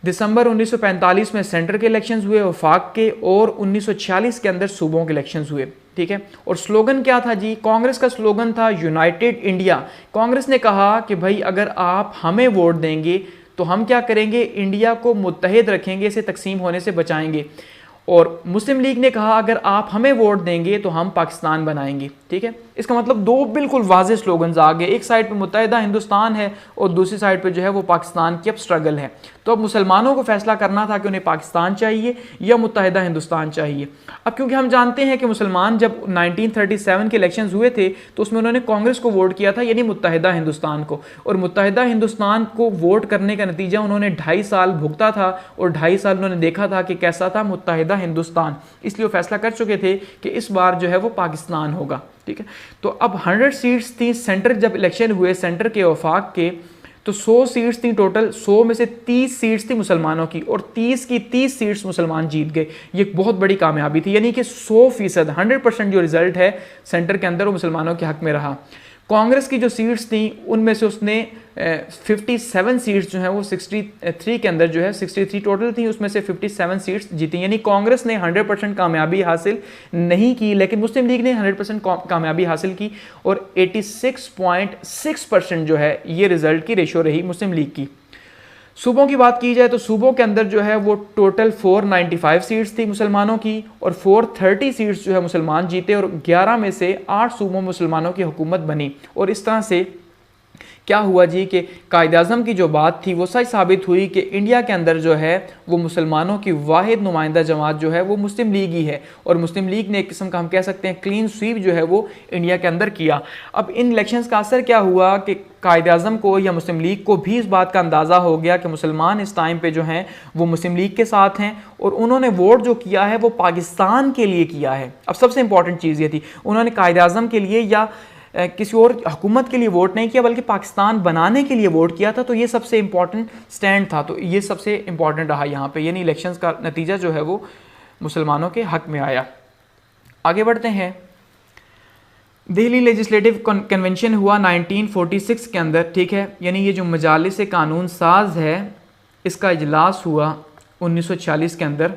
दिसंबर 1945 में सेंटर के इलेक्शंस हुए वफाक के, और 1946 के अंदर सूबों के इलेक्शंस हुए, ठीक है। और स्लोगन क्या था जी? कांग्रेस का स्लोगन था यूनाइटेड इंडिया। कांग्रेस ने कहा कि भाई अगर आप हमें वोट देंगे तो हम क्या करेंगे, इंडिया को मुत्तहिद रखेंगे, इसे तकसीम होने से बचाएंगे। और मुस्लिम लीग ने कहा अगर आप हमें वोट देंगे तो हम पाकिस्तान बनाएंगे, ठीक है। इसका मतलब दो बिल्कुल वाज़ेह स्लोगन्स आ गए। एक साइड पे मुत्तहिदा हिंदुस्तान है और दूसरी साइड पे जो है वो पाकिस्तान की अब स्ट्रगल है। तो अब मुसलमानों को फैसला करना था कि उन्हें पाकिस्तान चाहिए या मुत्तहिदा हिंदुस्तान चाहिए। अब क्योंकि हम जानते हैं कि मुसलमान जब 1937 के इलेक्शंस हुए थे तो उसमें उन्होंने कांग्रेस को वोट किया था, यानी मुत्तहिदा हिंदुस्तान को, और मुत्तहिदा हिंदुस्तान को वोट करने का नतीजा उन्होंने 2.5 साल भुगता था, और 2.5 साल उन्होंने देखा था कि कैसा था मुत्तहिदा हिंदुस्तान। इसलिए वो फैसला कर चुके थे कि इस बार जो है वो पाकिस्तान होगा, ठीक है। तो अब 100 सीट्स थी। सेंटर जब इलेक्शन हुए सेंटर के वफाक के, तो 100 सीट्स थी टोटल। 100 में से 30 सीट्स थी मुसलमानों की, और 30 की 30 सीट्स मुसलमान जीत गए। ये एक बहुत बड़ी कामयाबी थी, यानी कि 100% 100% जो रिजल्ट है सेंटर के अंदर वो मुसलमानों के हक में रहा। कांग्रेस की जो सीट्स थी उनमें से उसने 57 सीट्स जो हैं वो 63 के अंदर जो है 63 टोटल थी, उसमें से 57 सीट्स जीती। यानी कांग्रेस ने 100% कामयाबी हासिल नहीं की, लेकिन मुस्लिम लीग ने 100% कामयाबी हासिल की, और 86.6% जो है ये रिजल्ट की रेशो रही मुस्लिम लीग की। सूबों की बात की जाए तो सूबों के अंदर जो है वो टोटल 495 सीट्स थी मुसलमानों की, और 430 सीट्स जो है मुसलमान जीते, और 11 में से 8 सूबों मुसलमानों की हुकूमत बनी। और इस तरह से क्या हुआ जी कि कायद-ए-आज़म की जो बात थी वो सच साबित हुई कि इंडिया के अंदर जो है वो मुसलमानों की वाहिद नुमाइंदा जमात जो है वो मुस्लिम लीग ही है, और मुस्लिम लीग ने एक किस्म का हम कह सकते हैं क्लीन स्वीप जो है वो इंडिया के अंदर किया। अब इन इलेक्शंस का असर क्या हुआ कि कायद-ए-आज़म को या मुस्लिम लीग को भी इस बात का अंदाज़ा हो गया कि मुसलमान इस टाइम पे जो हैं वो मुस्लिम लीग के साथ हैं, और उन्होंने वोट जो किया है वो पाकिस्तान के लिए किया है। अब सबसे इंपॉर्टेंट चीज़ ये थी, उन्होंने कायद-ए-आज़म के लिए या किसी और हुकूमत के लिए वोट नहीं किया, बल्कि पाकिस्तान बनाने के लिए वोट किया था। तो ये सबसे इंपॉर्टेंट स्टैंड था, तो ये सबसे इंपॉर्टेंट रहा यहाँ पे, यानी इलेक्शंस का नतीजा जो है वो मुसलमानों के हक में आया। आगे बढ़ते हैं। दिल्ली लेजिस्लेटिव कन्वेंशन हुआ 1946 के अंदर, ठीक है, यानी ये जो मजालिस कानून साज है इसका इजलास हुआ 1946 के अंदर।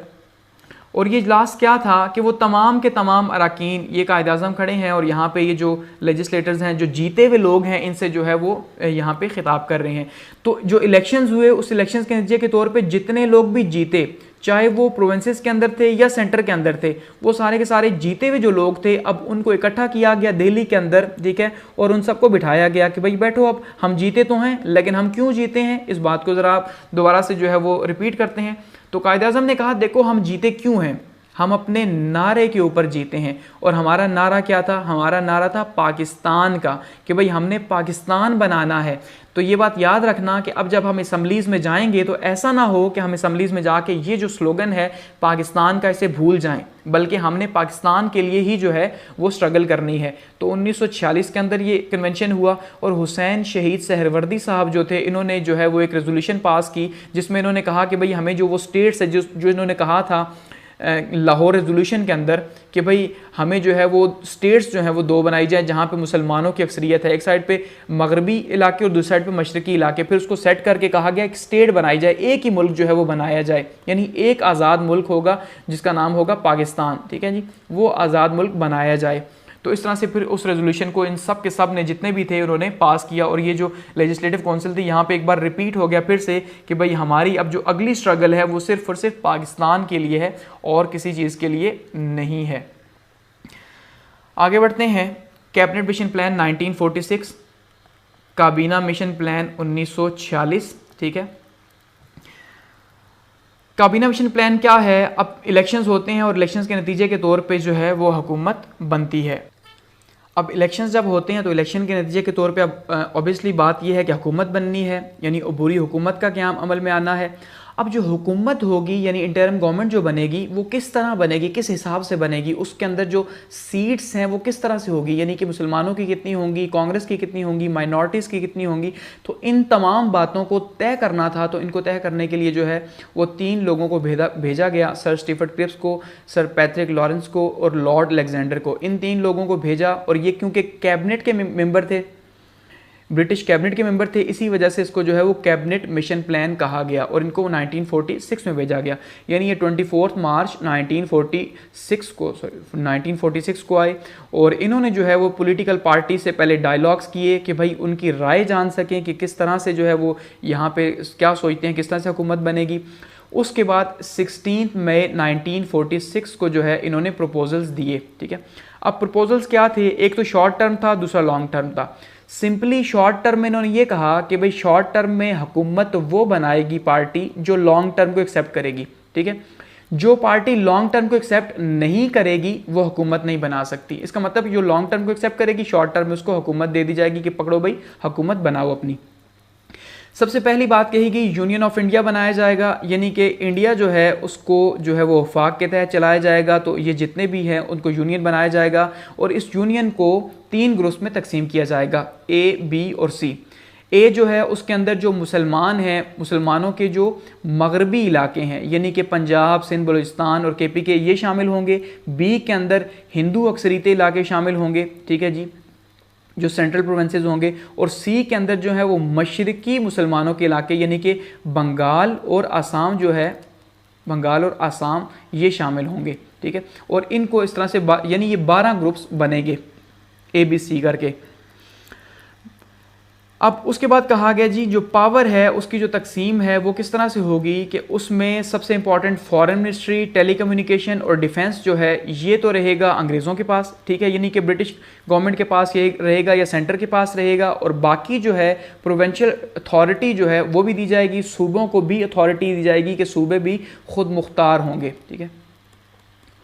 और ये इजलास क्या था कि वो तमाम के तमाम अरकान, ये कायद-ए-आज़म खड़े हैं और यहाँ पे ये जो लेजिस्लेटर्स हैं, जो जीते हुए लोग हैं, इनसे जो है वो यहाँ पे खिताब कर रहे हैं। तो जो इलेक्शंस हुए उस इलेक्शंस के नतीजे के तौर पे जितने लोग भी जीते, चाहे वो प्रोविंसेस के अंदर थे या सेंटर के अंदर थे, वो सारे के सारे जीते हुए जो लोग थे, अब उनको इकट्ठा किया गया दिल्ली के अंदर, ठीक है, और उन सबको बिठाया गया कि भाई बैठो, अब हम जीते तो हैं, लेकिन हम क्यों जीते हैं इस बात को ज़रा दोबारा से जो है वो रिपीट करते हैं। तो कायद-ए-आज़म ने कहा देखो हम जीते क्यों हैं, हम अपने नारे के ऊपर जीते हैं। और हमारा नारा क्या था? हमारा नारा था पाकिस्तान का, कि भाई हमने पाकिस्तान बनाना है। तो ये बात याद रखना कि अब जब हम असम्बलीज़ में जाएंगे तो ऐसा ना हो कि हम असम्बलीज़ में जाके ये जो स्लोगन है पाकिस्तान का इसे भूल जाएं, बल्कि हमने पाकिस्तान के लिए ही जो है वो स्ट्रगल करनी है। तो 1946 के अंदर ये कन्वेंशन हुआ, और हुसैन शहीद सहरवर्दी साहब जो थे, इन्होंने जो है वो एक रेजोल्यूशन पास की जिसमें इन्होंने कहा कि भाई हमें जो वो स्टेट्स है जो इन्होंने कहा था लाहौर रेजोल्यूशन के अंदर कि भाई हमें जो है वो स्टेट्स जो हैं वो दो बनाई जाए जहाँ पे मुसलमानों की अक्सरियत है, एक साइड पे मगरबी इलाके और दूसरी साइड पे मशरकी इलाके। फिर उसको सेट करके कहा गया एक स्टेट बनाई जाए, एक ही मुल्क जो है वो बनाया जाए, यानी एक आज़ाद मुल्क होगा जिसका नाम होगा पाकिस्तान, ठीक है जी, वो आज़ाद मुल्क बनाया जाए। तो इस तरह से फिर उस रेजोल्यूशन को इन सब के सब ने जितने भी थे उन्होंने पास किया। और ये जो लेजिस्लेटिव काउंसिल थी यहाँ पे एक बार रिपीट हो गया फिर से कि भाई हमारी अब जो अगली स्ट्रगल है वो सिर्फ और सिर्फ पाकिस्तान के लिए है और किसी चीज़ के लिए नहीं है। आगे बढ़ते हैं। कैबिनेट मिशन प्लान 1946, काबीना मिशन प्लान 1946, ठीक है। काबीना मिशन प्लान क्या है? अब इलेक्शंस होते हैं और इलेक्शंस के नतीजे के तौर पे जो है वो हुकूमत बनती है। अब इलेक्शंस जब होते हैं तो इलेक्शन के नतीजे के तौर पे अब ऑब्वियसली बात यह है कि हुकूमत बननी है, यानी अबूरी हुकूमत का क़याम अमल में आना है। अब जो हुकूमत होगी यानी इंटरिम गवर्नमेंट जो बनेगी वो किस तरह बनेगी, किस हिसाब से बनेगी, उसके अंदर जो सीट्स हैं वो किस तरह से होगी, यानी कि मुसलमानों की कितनी होंगी, कांग्रेस की कितनी होंगी, माइनॉरिटीज़ की कितनी होंगी। तो इन तमाम बातों को तय करना था। तो इनको तय करने के लिए जो है वो 3 लोगों को भेजा गया, सर स्टीफर्ड क्रिप्स को, सर पैट्रिक लॉरेंस को और लॉर्ड अलेक्जेंडर को। इन 3 लोगों को भेजा और ये क्योंकि कैबिनेट के मेंबर थे, ब्रिटिश कैबिनेट के मेंबर थे, इसी वजह से इसको जो है वो कैबिनेट मिशन प्लान कहा गया और इनको 1946 में भेजा गया। यानी ये 24 मार्च 1946 को आए और इन्होंने जो है वो पॉलिटिकल पार्टी से पहले डायलॉग्स किए कि भाई उनकी राय जान सकें कि किस तरह से जो है वो यहाँ पे क्या सोचते हैं, किस तरह से हुकूमत बनेगी। उसके बाद 16 मई 1946 को जो है इन्होंने प्रपोजल्स दिए। ठीक है, अब प्रपोजल्स क्या थे? एक तो शॉर्ट टर्म था, दूसरा लॉन्ग टर्म था। सिंपली शॉर्ट टर्म में इन्होंने ये कहा कि भाई शॉर्ट टर्म में हुकूमत वो बनाएगी पार्टी जो लॉन्ग टर्म को एक्सेप्ट करेगी। ठीक है, जो पार्टी लॉन्ग टर्म को एक्सेप्ट नहीं करेगी वो हुकूमत नहीं बना सकती। इसका मतलब जो लॉन्ग टर्म को एक्सेप्ट करेगी शॉर्ट टर्म में उसको हुकूमत दे दी जाएगी कि पकड़ो भाई हुकूमत बनाओ अपनी। सबसे पहली बात कही गई यूनियन ऑफ इंडिया बनाया जाएगा, यानी कि इंडिया जो है उसको जो है वो वफाक के तहत चलाया जाएगा। तो ये जितने भी हैं उनको यूनियन बनाया जाएगा और इस यूनियन को 3 ग्रुप्स में तकसीम किया जाएगा, ए, बी और सी। ए जो है उसके अंदर जो मुसलमान हैं, मुसलमानों के जो मगरबी इलाके हैं यानी कि पंजाब, सिंध, बलूचिस्तान और केपी के, ये शामिल होंगे। बी के अंदर हिंदू अक्सरियती इलाके शामिल होंगे। ठीक है जी, जो सेंट्रल प्रोविंसेस होंगे। और सी के अंदर जो है वो मशरकी मुसलमानों के इलाके यानी कि बंगाल और आसाम जो है, बंगाल और आसाम ये शामिल होंगे। ठीक है, और इनको इस तरह से यानी ये 12 ग्रुप्स बनेंगे ए बी सी करके। अब उसके बाद कहा गया जी जो पावर है उसकी जो तकसीम है वो किस तरह से होगी कि उसमें सबसे इंपॉर्टेंट फॉरेन मिनिस्ट्री, टेलीकम्युनिकेशन और डिफेंस जो है ये तो रहेगा अंग्रेज़ों के पास। ठीक है, यानी कि ब्रिटिश गवर्नमेंट के पास ये रहेगा या सेंटर के पास रहेगा। और बाकी जो है प्रोविंशियल अथॉरिटी जो है वो भी दी जाएगी, सूबों को भी अथॉरिटी दी जाएगी कि सूबे भी खुद मुख्तार होंगे। ठीक है,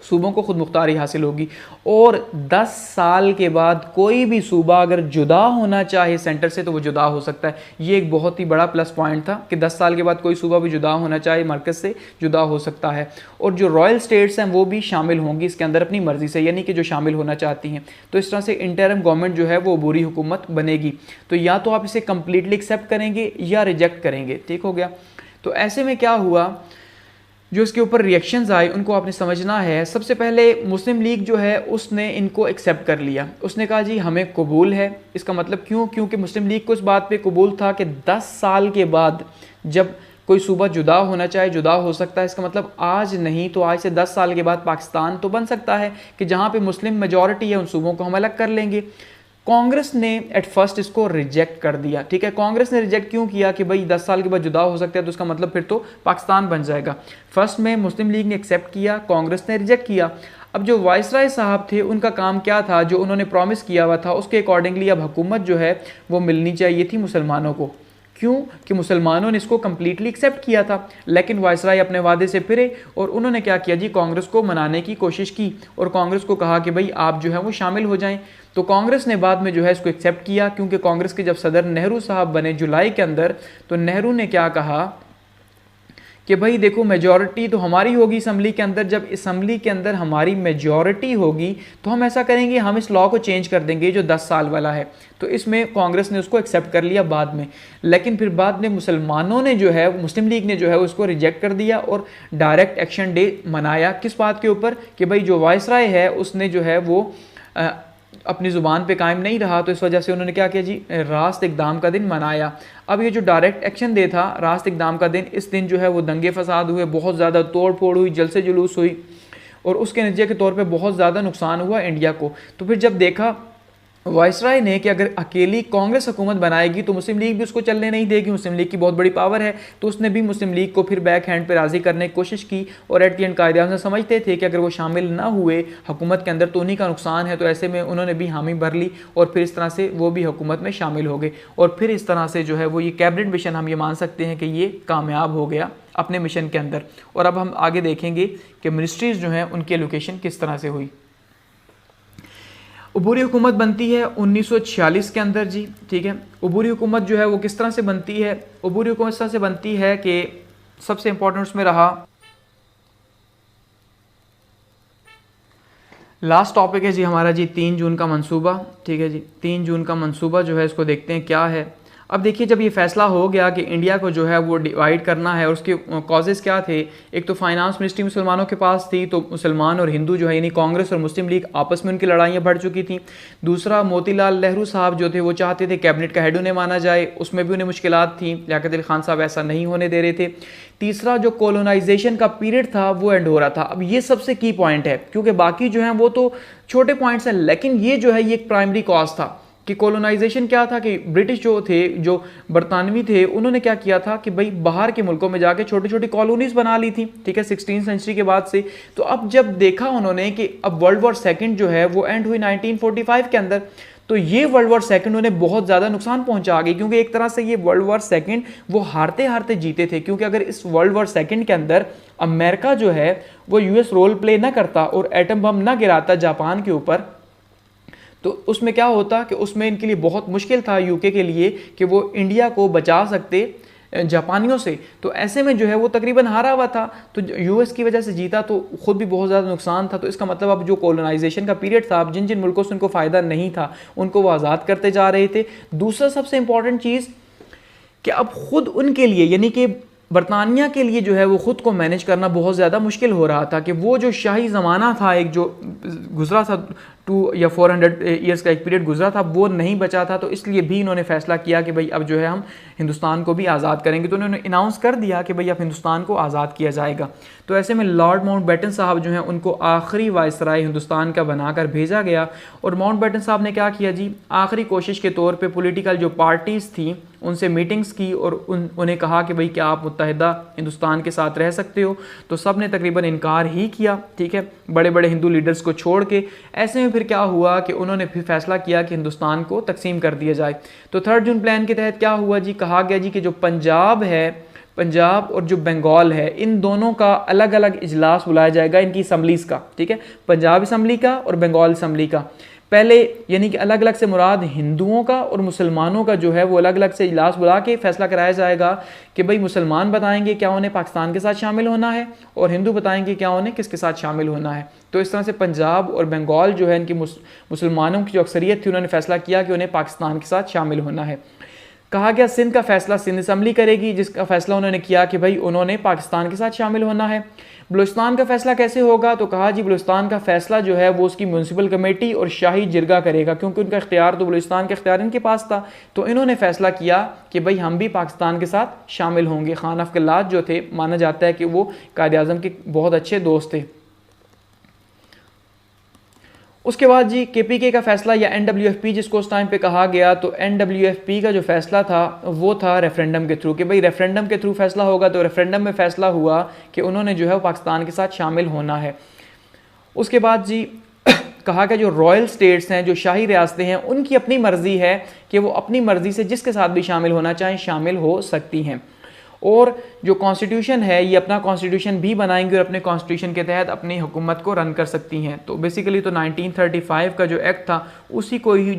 सूबों को खुद मुख्तारी हासिल होगी। और 10 साल के बाद कोई भी सूबा अगर जुदा होना चाहे सेंटर से तो वो जुदा हो सकता है। ये एक बहुत ही बड़ा प्लस पॉइंट था कि 10 साल के बाद कोई सूबा भी जुदा होना चाहे मरकज़ से जुदा हो सकता है। और जो रॉयल स्टेट्स हैं वो भी शामिल होंगी इसके अंदर अपनी मर्ज़ी से, यानी कि जो शामिल होना चाहती हैं। तो इस तरह से इंटरिम गवर्नमेंट जो है वो अबूरी हुकूमत बनेगी। तो या तो आप इसे कम्प्लीटली एक्सेप्ट करेंगे या रिजेक्ट करेंगे। ठीक हो गया। तो ऐसे में क्या हुआ, जो इसके ऊपर रिएक्शंस आए उनको आपने समझना है। सबसे पहले मुस्लिम लीग जो है उसने इनको एक्सेप्ट कर लिया। उसने कहा जी हमें कबूल है। इसका मतलब क्यों? क्योंकि मुस्लिम लीग को इस बात पे कबूल था कि 10 साल के बाद जब कोई सूबा जुदा होना चाहे जुदा हो सकता है। इसका मतलब आज नहीं तो आज से 10 साल के बाद पाकिस्तान तो बन सकता है कि जहाँ पे मुस्लिम मेजॉरिटी है उन सूबों को हम अलग कर लेंगे। कांग्रेस ने एट फर्स्ट इसको रिजेक्ट कर दिया। ठीक है, कांग्रेस ने रिजेक्ट क्यों किया कि भाई 10 साल के बाद जुदा हो सकता है तो उसका मतलब फिर तो पाकिस्तान बन जाएगा। फर्स्ट में मुस्लिम लीग ने एक्सेप्ट किया, कांग्रेस ने रिजेक्ट किया। अब जो वाइसराय साहब थे उनका काम क्या था, जो उन्होंने प्रॉमिस किया हुआ था उसके अकॉर्डिंगली अब हुकूमत जो है वो मिलनी चाहिए थी मुसलमानों को। क्यों? कि मुसलमानों ने इसको कम्प्लीटली एक्सेप्ट किया था। लेकिन वाइसराय अपने वादे से फिरे और उन्होंने क्या किया जी, कांग्रेस को मनाने की कोशिश की और कांग्रेस को कहा कि भाई आप जो है वो शामिल हो जाएं। तो कांग्रेस ने बाद में जो है इसको एक्सेप्ट किया, क्योंकि कांग्रेस के जब सदर नेहरू साहब बने जुलाई के अंदर, तो नेहरू ने क्या कहा कि भाई देखो मेजॉरिटी तो हमारी होगी असम्बली के अंदर। जब असम्बली के अंदर हमारी मेजॉरिटी होगी तो हम ऐसा करेंगे, हम इस लॉ को चेंज कर देंगे जो 10 साल वाला है। तो इसमें कांग्रेस ने उसको एक्सेप्ट कर लिया बाद में। लेकिन फिर बाद में मुसलमानों ने जो है, मुस्लिम लीग ने जो है उसको रिजेक्ट कर दिया और डायरेक्ट एक्शन डे मनाया। किस बात के ऊपर? कि भाई जो वाइसराय है उसने जो है वो अपनी ज़ुबान पे कायम नहीं रहा, तो इस वजह से उन्होंने क्या किया जी, रास्त इक़दाम का दिन मनाया। अब ये जो डायरेक्ट एक्शन डे था, रास्त इक़दाम का दिन, इस दिन जो है वो दंगे फसाद हुए, बहुत ज़्यादा तोड़ फोड़ हुई, जलसे जुलूस हुई और उसके नतीजे के तौर पे बहुत ज़्यादा नुकसान हुआ इंडिया को। तो फिर जब देखा वाइसराय ने कि अगर अकेली कांग्रेस हुकूमत बनाएगी तो मुस्लिम लीग भी उसको चलने नहीं देगी, मुस्लिम लीग की बहुत बड़ी पावर है, तो उसने भी मुस्लिम लीग को फिर बैक हैंड पे राज़ी करने की कोशिश की। और एट दी एंड कायदे समझते थे कि अगर वो शामिल ना हुए हुकूमत के अंदर तो उन्हीं का नुकसान है। तो ऐसे में उन्होंने भी हामी भर ली और फिर इस तरह से वो भी हुकूमत में शामिल हो गए। और फिर इस तरह से जो है वो ये कैबिनेट मिशन हम ये मान सकते हैं कि ये कामयाब हो गया अपने मिशन के अंदर। और अब हम आगे देखेंगे कि मिनिस्ट्रीज़ जो हैं उनकी एलोकेशन किस तरह से हुई। अबूरी हुकूमत बनती है 1946 के अंदर जी, ठीक है। अबूरी हुकूमत जो है वो किस तरह से बनती है? अबूरी हुकूमत इस तरह से बनती है कि सबसे इंपॉर्टेंट उसमें रहा, लास्ट टॉपिक है जी हमारा जी 3 जून का मंसूबा, ठीक है जी। 3 जून का मंसूबा जो है इसको देखते हैं क्या है। अब देखिए, जब ये फैसला हो गया कि इंडिया को जो है वो डिवाइड करना है, और उसके कॉजेज़ क्या थे? एक तो फाइनेंस मिनिस्ट्री मुसलमानों के पास थी, तो मुसलमान और हिंदू जो है यानी कांग्रेस और मुस्लिम लीग आपस में उनकी लड़ाइयाँ बढ़ चुकी थी। दूसरा, मोतीलाल नेहरू साहब जो थे वो चाहते थे कैबिनेट का हेड उन्हें माना जाए, उसमें भी उन्हें मुश्किलात थी। लियाकत अली खान साहब ऐसा नहीं होने दे रहे थे। तीसरा, जो कॉलोनाइजेशन का पीरियड था वो एंड हो रहा था। अब ये सबसे की पॉइंट है, क्योंकि बाकी जो हैं वो तो छोटे पॉइंट्स हैं, लेकिन ये जो है ये एक प्राइमरी कॉज था कि कॉलोनाइजेशन क्या था कि ब्रिटिश जो थे, जो बरतानवी थे, उन्होंने क्या किया था कि भाई बाहर के मुल्कों में जाके छोटी छोटी कॉलोनीज बना ली थी, ठीक है, 16वीं सेंचुरी के बाद से। तो अब जब देखा उन्होंने कि अब वर्ल्ड वॉर सेकंड जो है वो एंड हुई 1945 के अंदर, तो ये वर्ल्ड वॉर सेकंड उन्हें बहुत ज़्यादा नुकसान पहुंचा गई, क्योंकि एक तरह से ये वर्ल्ड वॉर सेकंड वो हारते हारते जीते थे। क्योंकि अगर इस वर्ल्ड वॉर सेकंड के अंदर अमेरिका जो है वो यूएस रोल प्ले ना करता और एटम बम ना गिराता जापान के ऊपर, तो उसमें क्या होता कि उसमें इनके लिए बहुत मुश्किल था यूके के लिए कि वो इंडिया को बचा सकते जापानियों से। तो ऐसे में जो है वो तकरीबन हारा हुआ था, तो यूएस की वजह से जीता, तो खुद भी बहुत ज़्यादा नुकसान था। तो इसका मतलब अब जो कॉलोनाइजेशन का पीरियड था, अब जिन जिन मुल्कों से उनको फ़ायदा नहीं था उनको वो आज़ाद करते जा रहे थे। दूसरा सबसे इंपॉर्टेंट चीज़ कि अब खुद उनके लिए यानी कि बरतानिया के लिए जो है वो ख़ुद को मैनेज करना बहुत ज़्यादा मुश्किल हो रहा था कि वो जो शाही ज़माना था एक जो गुजरा था 200 या 400 ईयर्स का एक पीरियड गुजरा था, वो नहीं बचा था। तो इसलिए भी इन्होंने फैसला किया कि भाई अब जो है हम हिंदुस्तान को भी आज़ाद करेंगे। तो उन्होंने अनाउंस कर दिया कि भाई अब हिंदुस्तान को आज़ाद किया जाएगा। तो ऐसे में लॉर्ड माउंटबेटन साहब जो हैं उनको आखिरी वायसराय हिंदुस्तान का बनाकर भेजा गया। और माउंटबेटन साहब ने क्या किया जी, आखिरी कोशिश के तौर पर पॉलिटिकल जो पार्टीज़ थी उनसे मीटिंग्स की और उन्हें कहा कि भाई क्या आप मुत्तहिदा हिंदुस्तान के साथ रह सकते हो? तो सब ने तकरीबन इनकार ही किया, ठीक है, बड़े बड़े हिंदू लीडर्स को छोड़ के। ऐसे में फिर क्या हुआ कि उन्होंने फिर फैसला किया कि हिंदुस्तान को तकसीम कर दिया जाए। तो 3 जून प्लान के तहत क्या हुआ जी, कहा गया जी कि जो पंजाब है, पंजाब और जो बंगाल है, इन दोनों का अलग अलग इजलास बुलाया जाएगा इनकी असम्बलीज़ का, ठीक है, पंजाब असम्बली का और बंगाल असम्बली का। पहले यानी कि अलग अलग से मुराद हिंदुओं का और मुसलमानों का जो है वो अलग अलग से इजलास बुला के फैसला कराया जाएगा कि भाई मुसलमान बताएंगे क्या उन्हें पाकिस्तान के साथ शामिल होना है और हिंदू बताएंगे क्या उन्हें किसके साथ शामिल होना है। तो इस तरह से पंजाब और बंगाल जो है इनकी मुसलमानों की जो अक्सरियत थी उन्होंने फैसला किया कि उन्हें पाकिस्तान के साथ शामिल होना है। कहा गया सिंध का फैसला सिंध असम्बली करेगी, जिसका फैसला उन्होंने किया कि भाई उन्होंने पाकिस्तान के साथ शामिल होना है। बलूचिस्तान का फैसला कैसे होगा, तो कहा जी बलूचिस्तान का फैसला जो है वो उसकी म्यूनसिपल कमेटी और शाही जिरगा करेगा, क्योंकि उनका इख्तियार तो बलूचिस्तान का इख्तियार इनके पास था। तो इन्होंने फैसला किया कि भाई हम भी पाकिस्तान के साथ शामिल होंगे। खान अफकलात जो थे, माना जाता है कि वो कायद आज़म के बहुत अच्छे दोस्त थे। उसके बाद जी KPK का फैसला या NWFP जिसको उस टाइम पे कहा गया, तो NWFP का जो फैसला था वो था रेफरेंडम के थ्रू कि भाई रेफरेंडम के थ्रू फैसला होगा। तो रेफरेंडम में फैसला हुआ कि उन्होंने जो है वो पाकिस्तान के साथ शामिल होना है। उसके बाद जी कहा कि जो रॉयल स्टेट्स हैं, जो शाही रियासतें हैं, उनकी अपनी मर्ज़ी है कि वो अपनी मर्ज़ी से जिसके साथ भी शामिल होना चाहें शामिल हो सकती हैं। और जो कॉन्स्टिट्यूशन है ये अपना कॉन्स्टिट्यूशन भी बनाएंगी और अपने कॉन्स्टिट्यूशन के तहत अपनी हुकूमत को रन कर सकती हैं। तो बेसिकली तो 1935 का जो एक्ट था उसी को ही